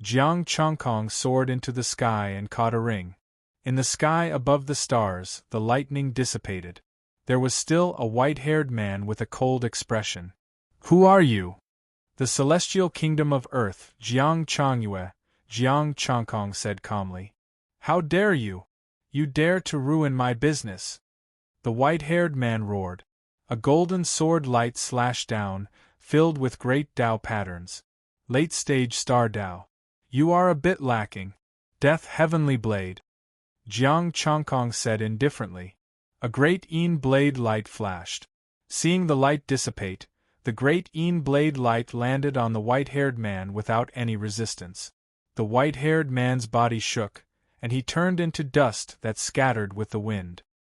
Jiang Chongkong soared into the sky and caught a ring. In the sky above the stars, the lightning dissipated. There was still a white-haired man with a cold expression. Who are you? The celestial kingdom of Earth, Jiang Chongyue, Jiang Chongkong said calmly. How dare you? You dare to ruin my business. The white-haired man roared. A golden sword light slashed down, filled with great Tao patterns. Late-stage star Tao. You are a bit lacking. Death heavenly blade. Jiang Chongkong said indifferently. A great Yin blade light flashed. Seeing the light dissipate, the great Yin blade light landed on the white-haired man without any resistance. The white-haired man's body shook, and he turned into dust that scattered with the wind.